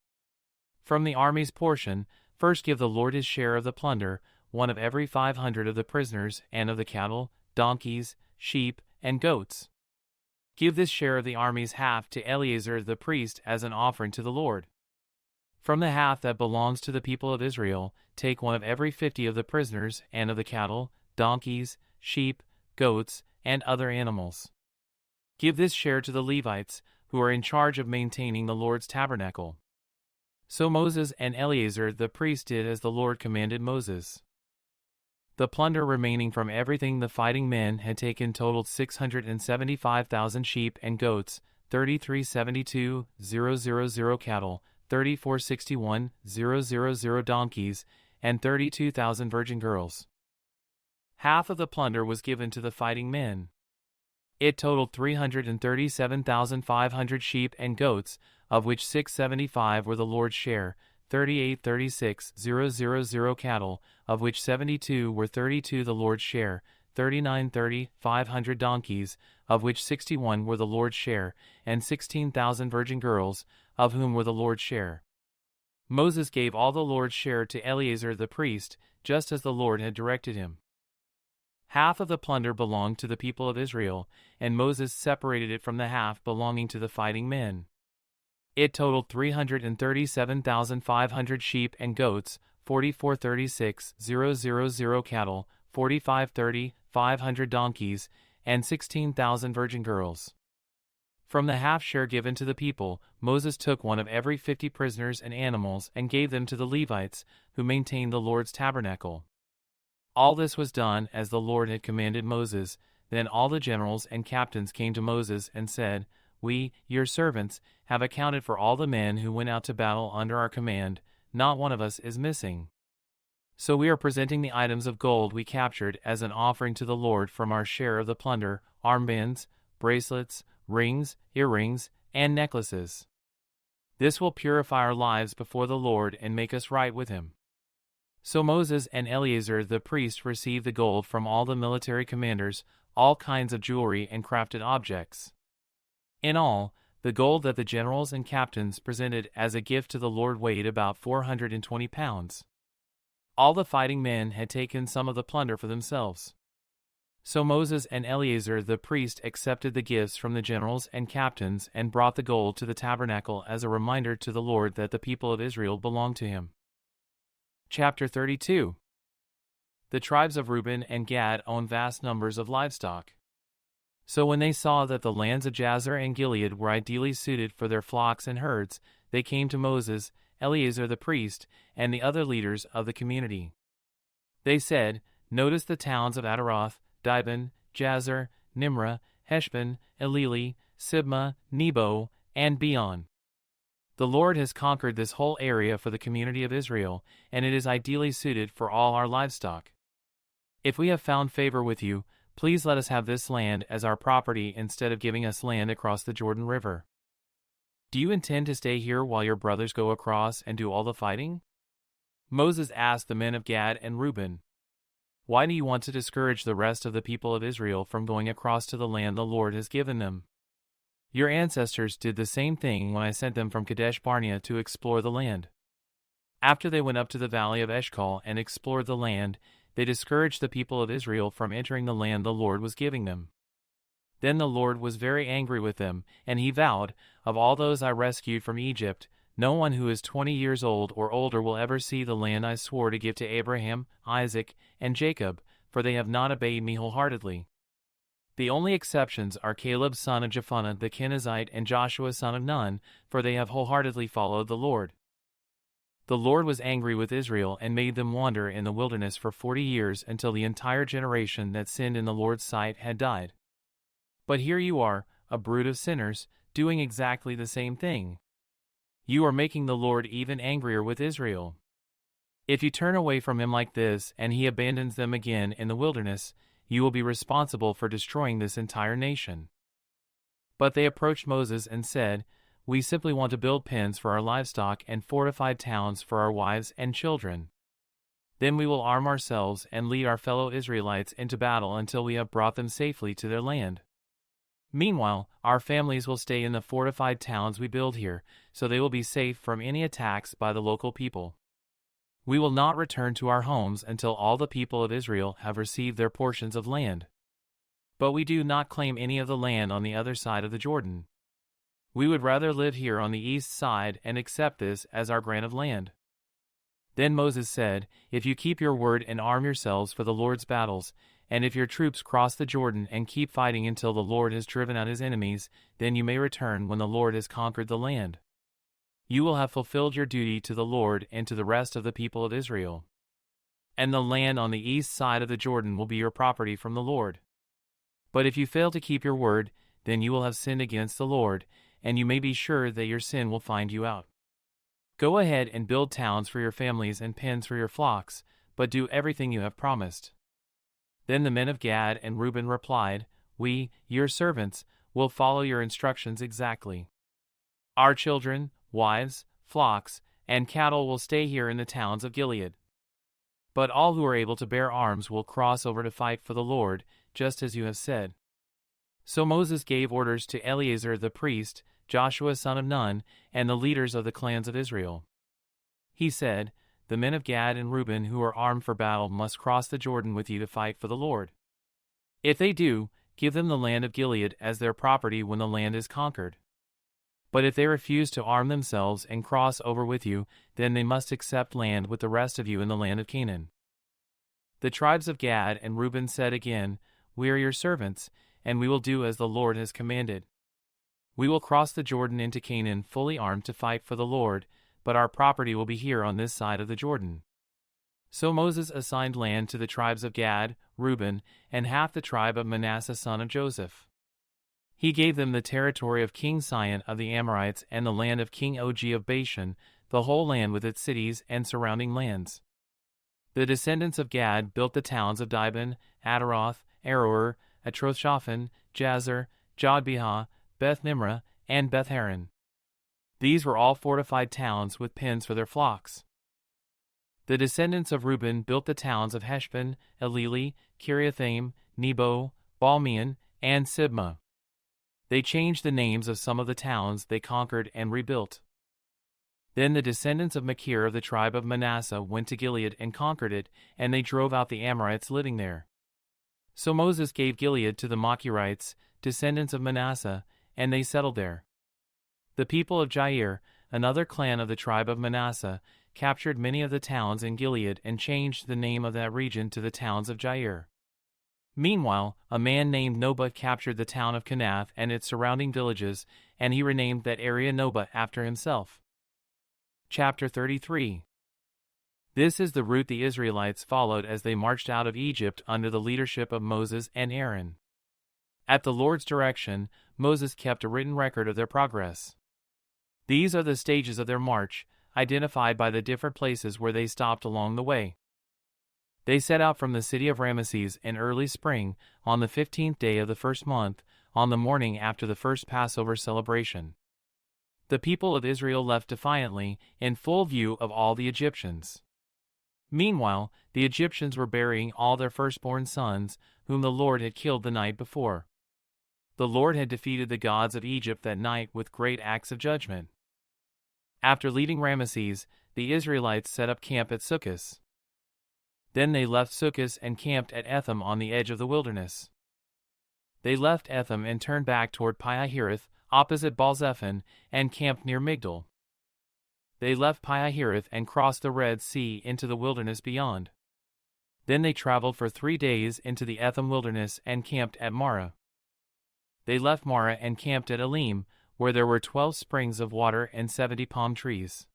From the army's portion, first give the Lord his share of the plunder, 1 of every 500 of the prisoners and of the cattle, donkeys, sheep, and goats. Give this share of the army's half to Eleazar the priest as an offering to the Lord. From the half that belongs to the people of Israel, take 1 of every 50 of the prisoners and of the cattle, donkeys, sheep, goats, and other animals. Give this share to the Levites, who are in charge of maintaining the Lord's tabernacle." So Moses and Eleazar the priest did as the Lord commanded Moses. The plunder remaining from everything the fighting men had taken totaled 675,000 sheep and goats, 33,72,000 cattle, 34,61,000 donkeys, and 32,000 virgin girls. Half of the plunder was given to the fighting men. It totaled 337,500 sheep and goats, of which 675 were the Lord's share, 38,36,000 cattle, of which 72 were 32 the Lord's share, 39,500 donkeys, of which 61 were the Lord's share, and 16,000 virgin girls, of whom were the Lord's share. Moses gave all the Lord's share to Eleazar the priest, just as the Lord had directed him. Half of the plunder belonged to the people of Israel, and Moses separated it from the half belonging to the fighting men. It totaled 337,500 sheep and goats, 44,36,000 cattle, 45,500 donkeys, and 16,000 virgin girls. From the half share given to the people, Moses took 1 of every 50 prisoners and animals and gave them to the Levites, who maintained the Lord's tabernacle. All this was done as the Lord had commanded Moses. Then all the generals and captains came to Moses and said, "We, your servants, have accounted for all the men who went out to battle under our command. Not one of us is missing. So we are presenting the items of gold we captured as an offering to the Lord from our share of the plunder: armbands, bracelets, rings, earrings, and necklaces. This will purify our lives before the Lord and make us right with him." So Moses and Eleazar the priest received the gold from all the military commanders, all kinds of jewelry and crafted objects. In all, the gold that the generals and captains presented as a gift to the Lord weighed about 420 pounds. All the fighting men had taken some of the plunder for themselves. So Moses and Eleazar the priest accepted the gifts from the generals and captains and brought the gold to the tabernacle as a reminder to the Lord that the people of Israel belonged to him. Chapter 32. The tribes of Reuben and Gad owned vast numbers of livestock. So when they saw that the lands of Jazer and Gilead were ideally suited for their flocks and herds, they came to Moses, Eleazar the priest, and the other leaders of the community. They said, "Notice the towns of Ataroth, Dibon, Jazer, Nimrah, Heshbon, Elili, Sibmah, Nebo, and Beon. The Lord has conquered this whole area for the community of Israel, and it is ideally suited for all our livestock. If we have found favor with you, please let us have this land as our property instead of giving us land across the Jordan River. Do you intend to stay here while your brothers go across and do all the fighting? Moses asked the men of Gad and Reuben, "Why do you want to discourage the rest of the people of Israel from going across to the land the Lord has given them? Your ancestors did the same thing when I sent them from Kadesh Barnea to explore the land. After they went up to the valley of Eshcol and explored the land, they discouraged the people of Israel from entering the land the Lord was giving them. Then the Lord was very angry with them, and he vowed, 'Of all those I rescued from Egypt, no one who is 20 years old or older will ever see the land I swore to give to Abraham, Isaac, and Jacob, for they have not obeyed me wholeheartedly.' The only exceptions are Caleb son of Jephunneh the Kenizzite and Joshua son of Nun, for they have wholeheartedly followed the Lord." The Lord was angry with Israel and made them wander in the wilderness for 40 years until the entire generation that sinned in the Lord's sight had died. But here you are, a brood of sinners, doing exactly the same thing. You are making the Lord even angrier with Israel. If you turn away from him like this and he abandons them again in the wilderness, you will be responsible for destroying this entire nation. But they approached Moses and said, "We simply want to build pens for our livestock and fortified towns for our wives and children. Then we will arm ourselves and lead our fellow Israelites into battle until we have brought them safely to their land. Meanwhile, our families will stay in the fortified towns we build here, so they will be safe from any attacks by the local people. We will not return to our homes until all the people of Israel have received their portions of land. But we do not claim any of the land on the other side of the Jordan. We would rather live here on the east side and accept this as our grant of land." Then Moses said, "If you keep your word and arm yourselves for the Lord's battles, and if your troops cross the Jordan and keep fighting until the Lord has driven out his enemies, then you may return when the Lord has conquered the land. You will have fulfilled your duty to the Lord and to the rest of the people of Israel. And the land on the east side of the Jordan will be your property from the Lord. But if you fail to keep your word, then you will have sinned against the Lord, and you may be sure that your sin will find you out. Go ahead and build towns for your families and pens for your flocks, but do everything you have promised." Then the men of Gad and Reuben replied, "We, your servants, will follow your instructions exactly. Our children, wives, flocks, and cattle will stay here in the towns of Gilead. But all who are able to bear arms will cross over to fight for the Lord, just as you have said." So Moses gave orders to Eleazar the priest, Joshua son of Nun, and the leaders of the clans of Israel. He said, "The men of Gad and Reuben who are armed for battle must cross the Jordan with you to fight for the Lord. If they do, give them the land of Gilead as their property when the land is conquered. But if they refuse to arm themselves and cross over with you, then they must accept land with the rest of you in the land of Canaan." The tribes of Gad and Reuben said again, "We are your servants, and we will do as the Lord has commanded. We will cross the Jordan into Canaan fully armed to fight for the Lord, but our property will be here on this side of the Jordan." So Moses assigned land to the tribes of Gad, Reuben, and half the tribe of Manasseh son of Joseph. He gave them the territory of King Sihon of the Amorites and the land of King Og of Bashan, the whole land with its cities and surrounding lands. The descendants of Gad built the towns of Dibon, Ataroth, Aroer, Atrothshaphan, Jazer, Jodbihah, Beth Nimrah, and Beth Haran. These were all fortified towns with pens for their flocks. The descendants of Reuben built the towns of Heshbon, Elili, Kiriathaim, Nebo, Balmeon, and Sibmah. They changed the names of some of the towns they conquered and rebuilt. Then the descendants of Machir of the tribe of Manasseh went to Gilead and conquered it, and they drove out the Amorites living there. So Moses gave Gilead to the Machirites, descendants of Manasseh, and they settled there. The people of Jair, another clan of the tribe of Manasseh, captured many of the towns in Gilead and changed the name of that region to the towns of Jair. Meanwhile, a man named Noba captured the town of Kenath and its surrounding villages, and he renamed that area Noba after himself. Chapter 33. This is the route the Israelites followed as they marched out of Egypt under the leadership of Moses and Aaron. At the Lord's direction, Moses kept a written record of their progress. These are the stages of their march, identified by the different places where they stopped along the way. They set out from the city of Ramesses in early spring, on the 15th day of the first month, on the morning after the first Passover celebration. The people of Israel left defiantly, in full view of all the Egyptians. Meanwhile, the Egyptians were burying all their firstborn sons, whom the Lord had killed the night before. The Lord had defeated the gods of Egypt that night with great acts of judgment. After leaving Ramesses, the Israelites set up camp at Sukkot. Then they left Sukkot and camped at Etham on the edge of the wilderness. They left Etham and turned back toward Pi-hahiroth, opposite Baal-zephon, and camped near Migdol. They left Pi-hahiroth and crossed the Red Sea into the wilderness beyond. Then they traveled for 3 days into the Etham wilderness and camped at Marah. They left Marah and camped at Elim, where there were 12 springs of water and 70 palm trees.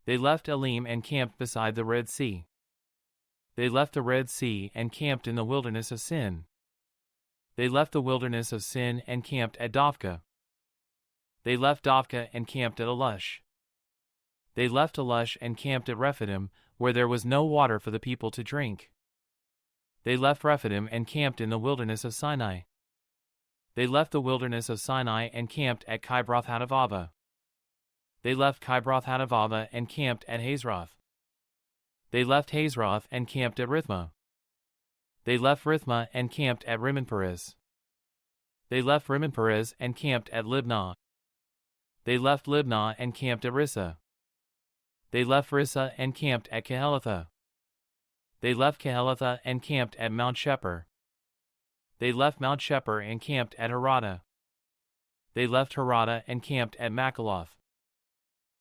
They left Elim and camped beside the Red Sea. They left the Red Sea and camped in the wilderness of Sin. They left the wilderness of Sin and camped at Dophkah. They left Dophkah and camped at Alush. They left Alush and camped at Rephidim, where there was no water for the people to drink. They left Rephidim and camped in the wilderness of Sinai. They left the wilderness of Sinai and camped at Kibroth-hattaavah. They left Kibroth-hattaavah and camped at Hazeroth. They left Hazeroth and camped at Rithmah. They left Rithmah and camped at Rimmon-Perez. They left Rimmon-Perez and camped at Libnah. They left Libnah and camped at Rissah. They left Rissah and camped at Kehelatha. They left Kehelatha and camped at Mount Shepher. They left Mount Shepher and camped at Harada. They left Harada and camped at Makaloth.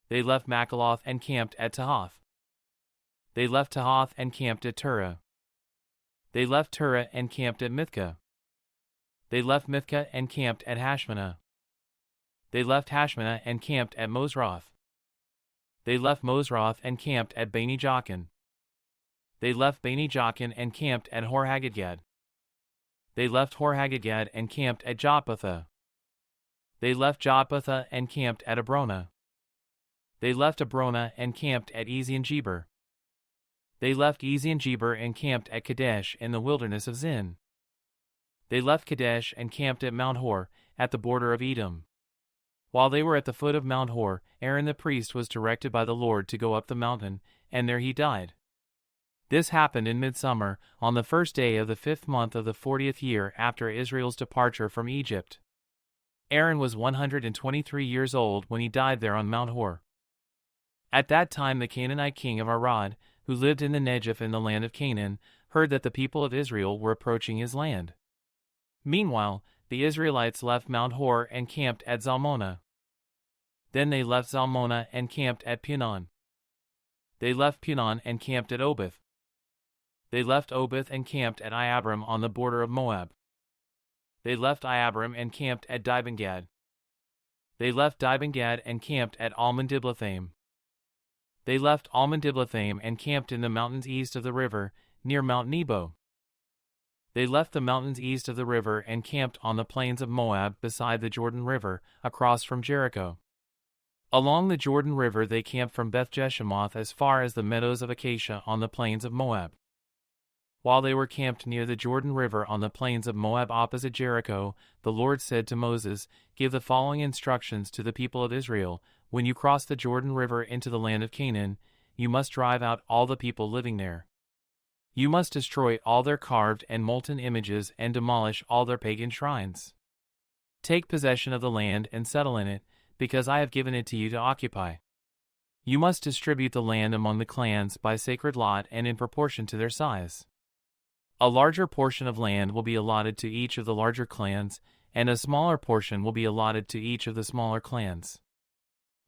They left Makaloth and camped at Tahath. They left Tahath and camped at Turah. They left Turah and camped at Mithkah. They left Mithkah and camped at Hashmanah. They left Hashmanah and camped at Mosroth. They left Mosroth and camped at Beni Jaakan. They left Beni Jaakan and camped at Hor-Haggidgad. They left Hor-Haggidgad and camped at Jotbathah. They left Jotbathah and camped at Abrona. They left Abrona and camped at Ezion-Geber. They left Ezion-Geber and camped at Kadesh in the wilderness of Zin. They left Kadesh and camped at Mount Hor, at the border of Edom. While they were at the foot of Mount Hor, Aaron the priest was directed by the Lord to go up the mountain, and there he died. This happened in midsummer, on the first day of the 5th month of the 40th year after Israel's departure from Egypt. Aaron was 123 years old when he died there on Mount Hor. At that time the Canaanite king of Arad, who lived in the Negev in the land of Canaan, heard that the people of Israel were approaching his land. Meanwhile, the Israelites left Mount Hor and camped at Zalmonah. Then they left Zalmonah and camped at Punon. They left Punon and camped at Oboth. They left Oboth and camped at Iabrim on the border of Moab. They left Iabrim and camped at Dibon-Gad. They left Dibon-Gad and camped at Almon-Diblathaim. They left Almon-Diblathaim and camped in the mountains east of the river, near Mount Nebo. They left the mountains east of the river and camped on the plains of Moab beside the Jordan River, across from Jericho. Along the Jordan River they camped from Beth-Jeshimoth as far as the meadows of Acacia on the plains of Moab. While they were camped near the Jordan River on the plains of Moab opposite Jericho, the Lord said to Moses, "Give the following instructions to the people of Israel. When you cross the Jordan River into the land of Canaan, you must drive out all the people living there. You must destroy all their carved and molten images and demolish all their pagan shrines. Take possession of the land and settle in it, because I have given it to you to occupy. You must distribute the land among the clans by sacred lot and in proportion to their size. A larger portion of land will be allotted to each of the larger clans, and a smaller portion will be allotted to each of the smaller clans.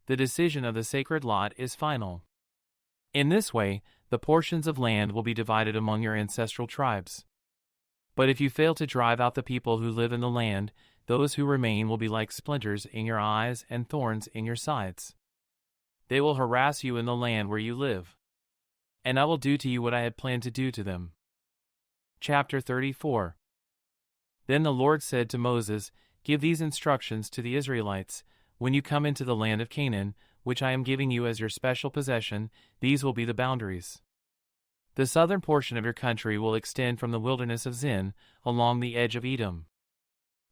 The decision of the sacred lot is final. In this way, the portions of land will be divided among your ancestral tribes. But if you fail to drive out the people who live in the land, those who remain will be like splinters in your eyes and thorns in your sides. They will harass you in the land where you live. And I will do to you what I had planned to do to them." Chapter 34. Then the Lord said to Moses, "Give these instructions to the Israelites. When you come into the land of Canaan, which I am giving you as your special possession, these will be the boundaries. The southern portion of your country will extend from the wilderness of Zin, along the edge of Edom.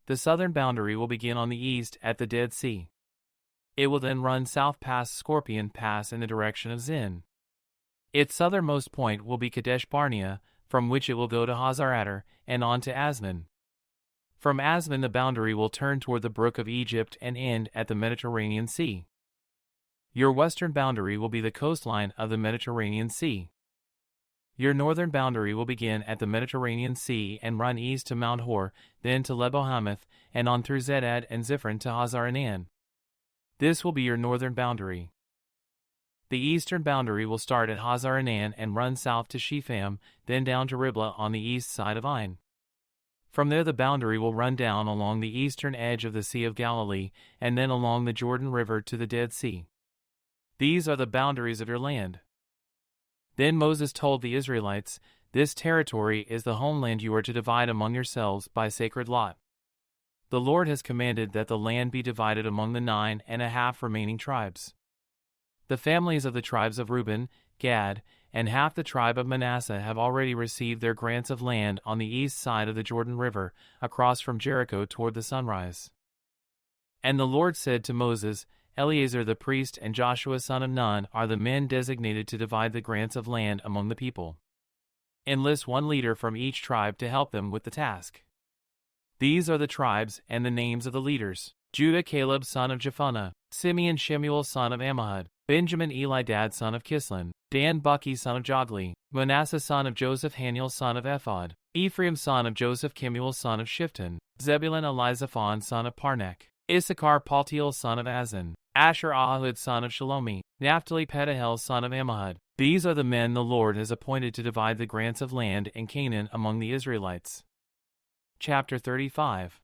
The southern boundary will begin on the east at the Dead Sea. It will then run south past Scorpion Pass in the direction of Zin. Its southernmost point will be Kadesh Barnea, from which it will go to Hazar-Adar, and on to Asman. From Asman the boundary will turn toward the brook of Egypt and end at the Mediterranean Sea. Your western boundary will be the coastline of the Mediterranean Sea. Your northern boundary will begin at the Mediterranean Sea and run east to Mount Hor, then to Lebo-Hamath, and on through Zedad and Ziphron to Hazar-Enan. This will be your northern boundary. The eastern boundary will start at Hazar-Enan and run south to Shepham, then down to Riblah on the east side of Ain. From there the boundary will run down along the eastern edge of the Sea of Galilee, and then along the Jordan River to the Dead Sea. These are the boundaries of your land. Then Moses told the Israelites, "This territory is the homeland you are to divide among yourselves by sacred lot. The Lord has commanded that the land be divided among the 9.5 remaining tribes. The families of the tribes of Reuben, Gad, and half the tribe of Manasseh have already received their grants of land on the east side of the Jordan River, across from Jericho toward the sunrise." And the Lord said to Moses, "Eleazar the priest and Joshua son of Nun are the men designated to divide the grants of land among the people. Enlist one leader from each tribe to help them with the task." These are the tribes and the names of the leaders: Judah Caleb son of Jephunneh, Simeon Shemuel son of Ammihud, Benjamin Elidad son of Kislon, Dan Buki son of Jogli, Manasseh son of Joseph Haniel son of Ephod, Ephraim son of Joseph Kemuel son of Shifton, Zebulun Elizaphan son of Parnek, Issachar Paltiel son of Azan, Asher Ahud son of Shalomi, Naphtali Pedahel son of Ammihud. These are the men the Lord has appointed to divide the grants of land in Canaan among the Israelites. Chapter 35.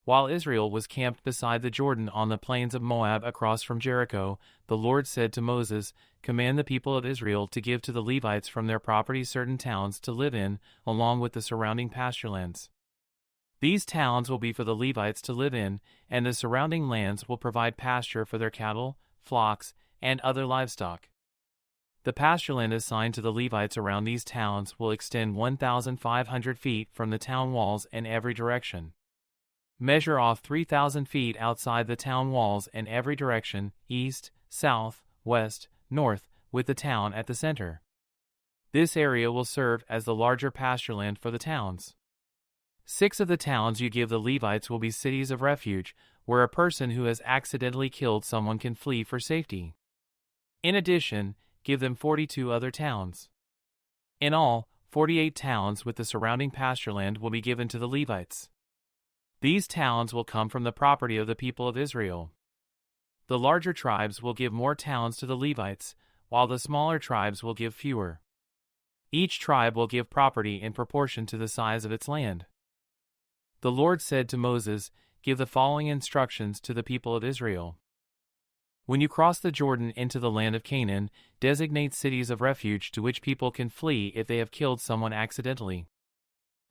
While Israel was camped beside the Jordan on the plains of Moab across from Jericho, the Lord said to Moses, "Command the people of Israel to give to the Levites from their property certain towns to live in, along with the surrounding pasturelands. These towns will be for the Levites to live in, and the surrounding lands will provide pasture for their cattle, flocks, and other livestock. The pastureland assigned to the Levites around these towns will extend 1,500 feet from the town walls in every direction. Measure off 3,000 feet outside the town walls in every direction, east, south, west, north, with the town at the center. This area will serve as the larger pastureland for the towns. 6 of the towns you give the Levites will be cities of refuge, where a person who has accidentally killed someone can flee for safety. In addition, give them 42 other towns. In all, 48 towns with the surrounding pastureland will be given to the Levites. These towns will come from the property of the people of Israel. The larger tribes will give more towns to the Levites, while the smaller tribes will give fewer. Each tribe will give property in proportion to the size of its land. The Lord said to Moses, "Give the following instructions to the people of Israel. When you cross the Jordan into the land of Canaan, designate cities of refuge to which people can flee if they have killed someone accidentally.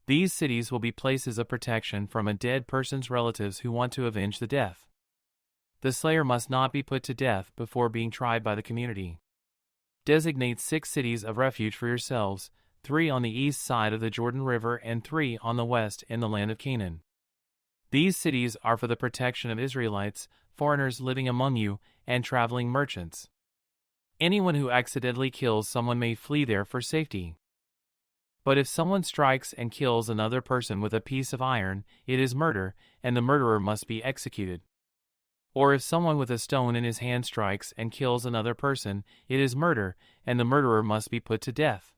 These cities will be places of protection from a dead person's relatives who want to avenge the death. The slayer must not be put to death before being tried by the community. Designate 6 cities of refuge for yourselves, 3 on the east side of the Jordan River and 3 on the west in the land of Canaan. These cities are for the protection of Israelites, foreigners living among you, and traveling merchants. Anyone who accidentally kills someone may flee there for safety. But if someone strikes and kills another person with a piece of iron, it is murder, and the murderer must be executed. Or if someone with a stone in his hand strikes and kills another person, it is murder, and the murderer must be put to death.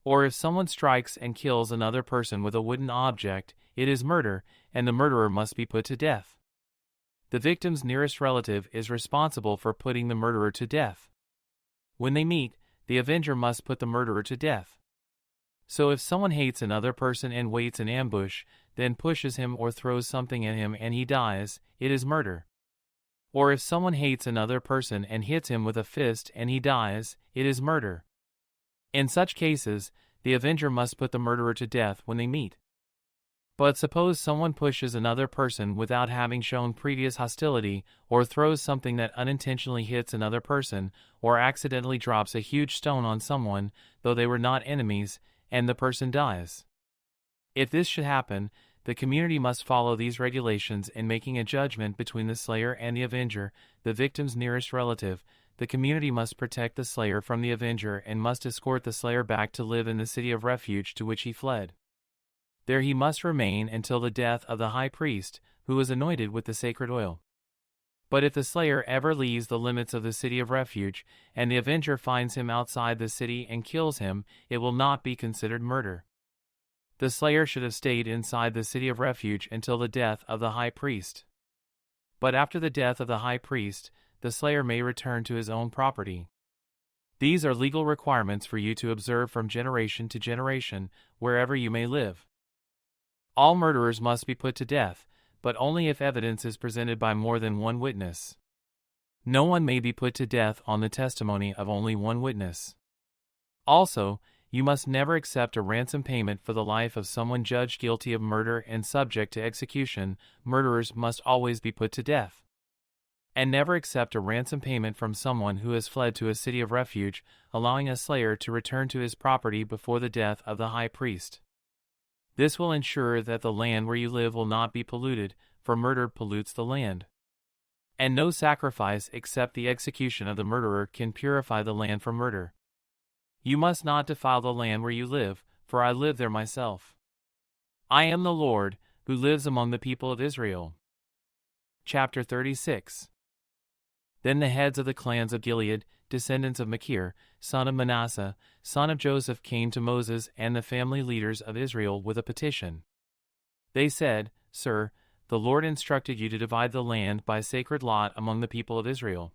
Or if someone strikes and kills another person with a wooden object, it is murder, and the murderer must be put to death. The victim's nearest relative is responsible for putting the murderer to death. When they meet, the avenger must put the murderer to death. So if someone hates another person and waits in ambush, then pushes him or throws something at him and he dies, it is murder. Or if someone hates another person and hits him with a fist and he dies, it is murder. In such cases, the avenger must put the murderer to death when they meet. But suppose someone pushes another person without having shown previous hostility, or throws something that unintentionally hits another person, or accidentally drops a huge stone on someone, though they were not enemies, and the person dies. If this should happen, the community must follow these regulations in making a judgment between the slayer and the avenger, the victim's nearest relative. The community must protect the slayer from the avenger and must escort the slayer back to live in the city of refuge to which he fled. There he must remain until the death of the high priest, who is anointed with the sacred oil. But if the slayer ever leaves the limits of the city of refuge, and the avenger finds him outside the city and kills him, it will not be considered murder. The slayer should have stayed inside the city of refuge until the death of the high priest. But after the death of the high priest, the slayer may return to his own property. These are legal requirements for you to observe from generation to generation, wherever you may live. All murderers must be put to death, but only if evidence is presented by more than one witness. No one may be put to death on the testimony of only one witness. Also, you must never accept a ransom payment for the life of someone judged guilty of murder and subject to execution. Murderers must always be put to death. And never accept a ransom payment from someone who has fled to a city of refuge, allowing a slayer to return to his property before the death of the high priest. This will ensure that the land where you live will not be polluted, for murder pollutes the land. And no sacrifice except the execution of the murderer can purify the land from murder. You must not defile the land where you live, for I live there myself. I am the Lord, who lives among the people of Israel. Chapter 36. Then the heads of the clans of Gilead, descendants of Machir, son of Manasseh, son of Joseph, came to Moses and the family leaders of Israel with a petition. They said, Sir, the Lord instructed you to divide the land by sacred lot among the people of Israel.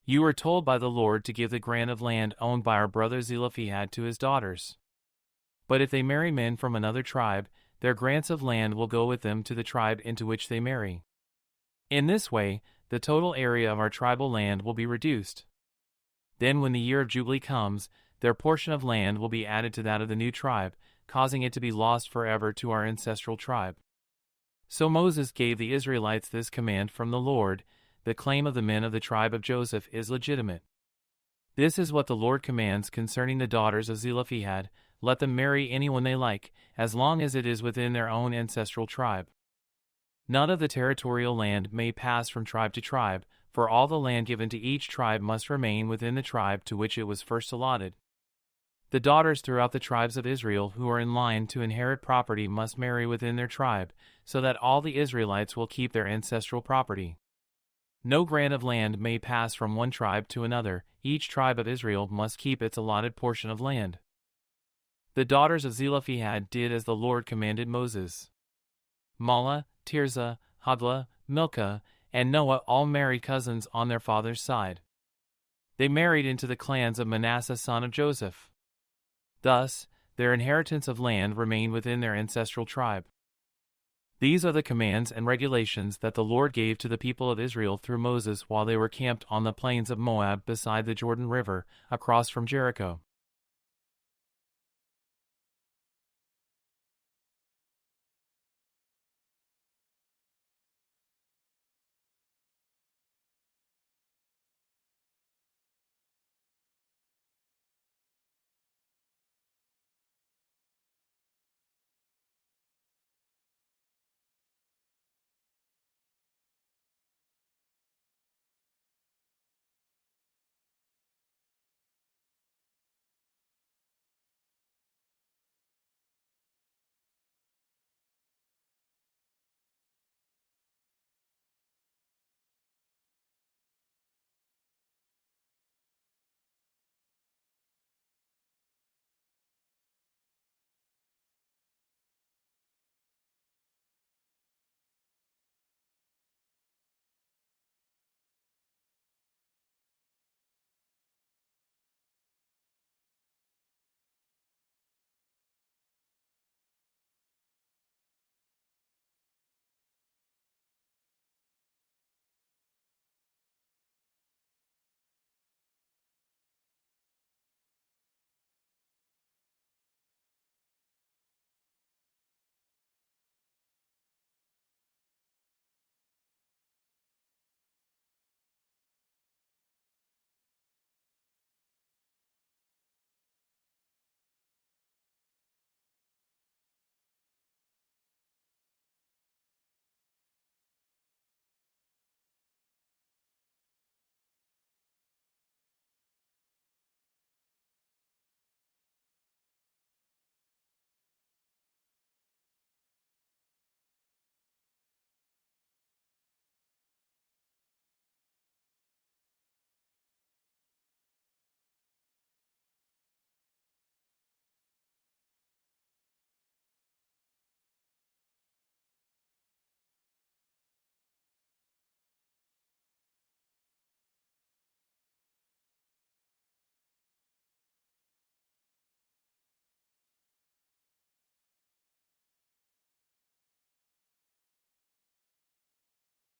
You were told by the Lord to give the grant of land owned by our brother Zelophehad to his daughters. But if they marry men from another tribe, their grants of land will go with them to the tribe into which they marry. In this way, the total area of our tribal land will be reduced. Then when the year of Jubilee comes, their portion of land will be added to that of the new tribe, causing it to be lost forever to our ancestral tribe. So Moses gave the Israelites this command from the Lord: the claim of the men of the tribe of Joseph is legitimate. This is what the Lord commands concerning the daughters of Zelophehad: let them marry anyone they like, as long as it is within their own ancestral tribe. None of the territorial land may pass from tribe to tribe, for all the land given to each tribe must remain within the tribe to which it was first allotted. The daughters throughout the tribes of Israel who are in line to inherit property must marry within their tribe, so that all the Israelites will keep their ancestral property. No grant of land may pass from one tribe to another. Each tribe of Israel must keep its allotted portion of land. The daughters of Zelophehad did as the Lord commanded Moses. Mahlah, Tirzah, Hoglah, Milcah, and Noah all married cousins on their father's side. They married into the clans of Manasseh son of Joseph. Thus, their inheritance of land remained within their ancestral tribe. These are the commands and regulations that the Lord gave to the people of Israel through Moses while they were camped on the plains of Moab beside the Jordan River, across from Jericho.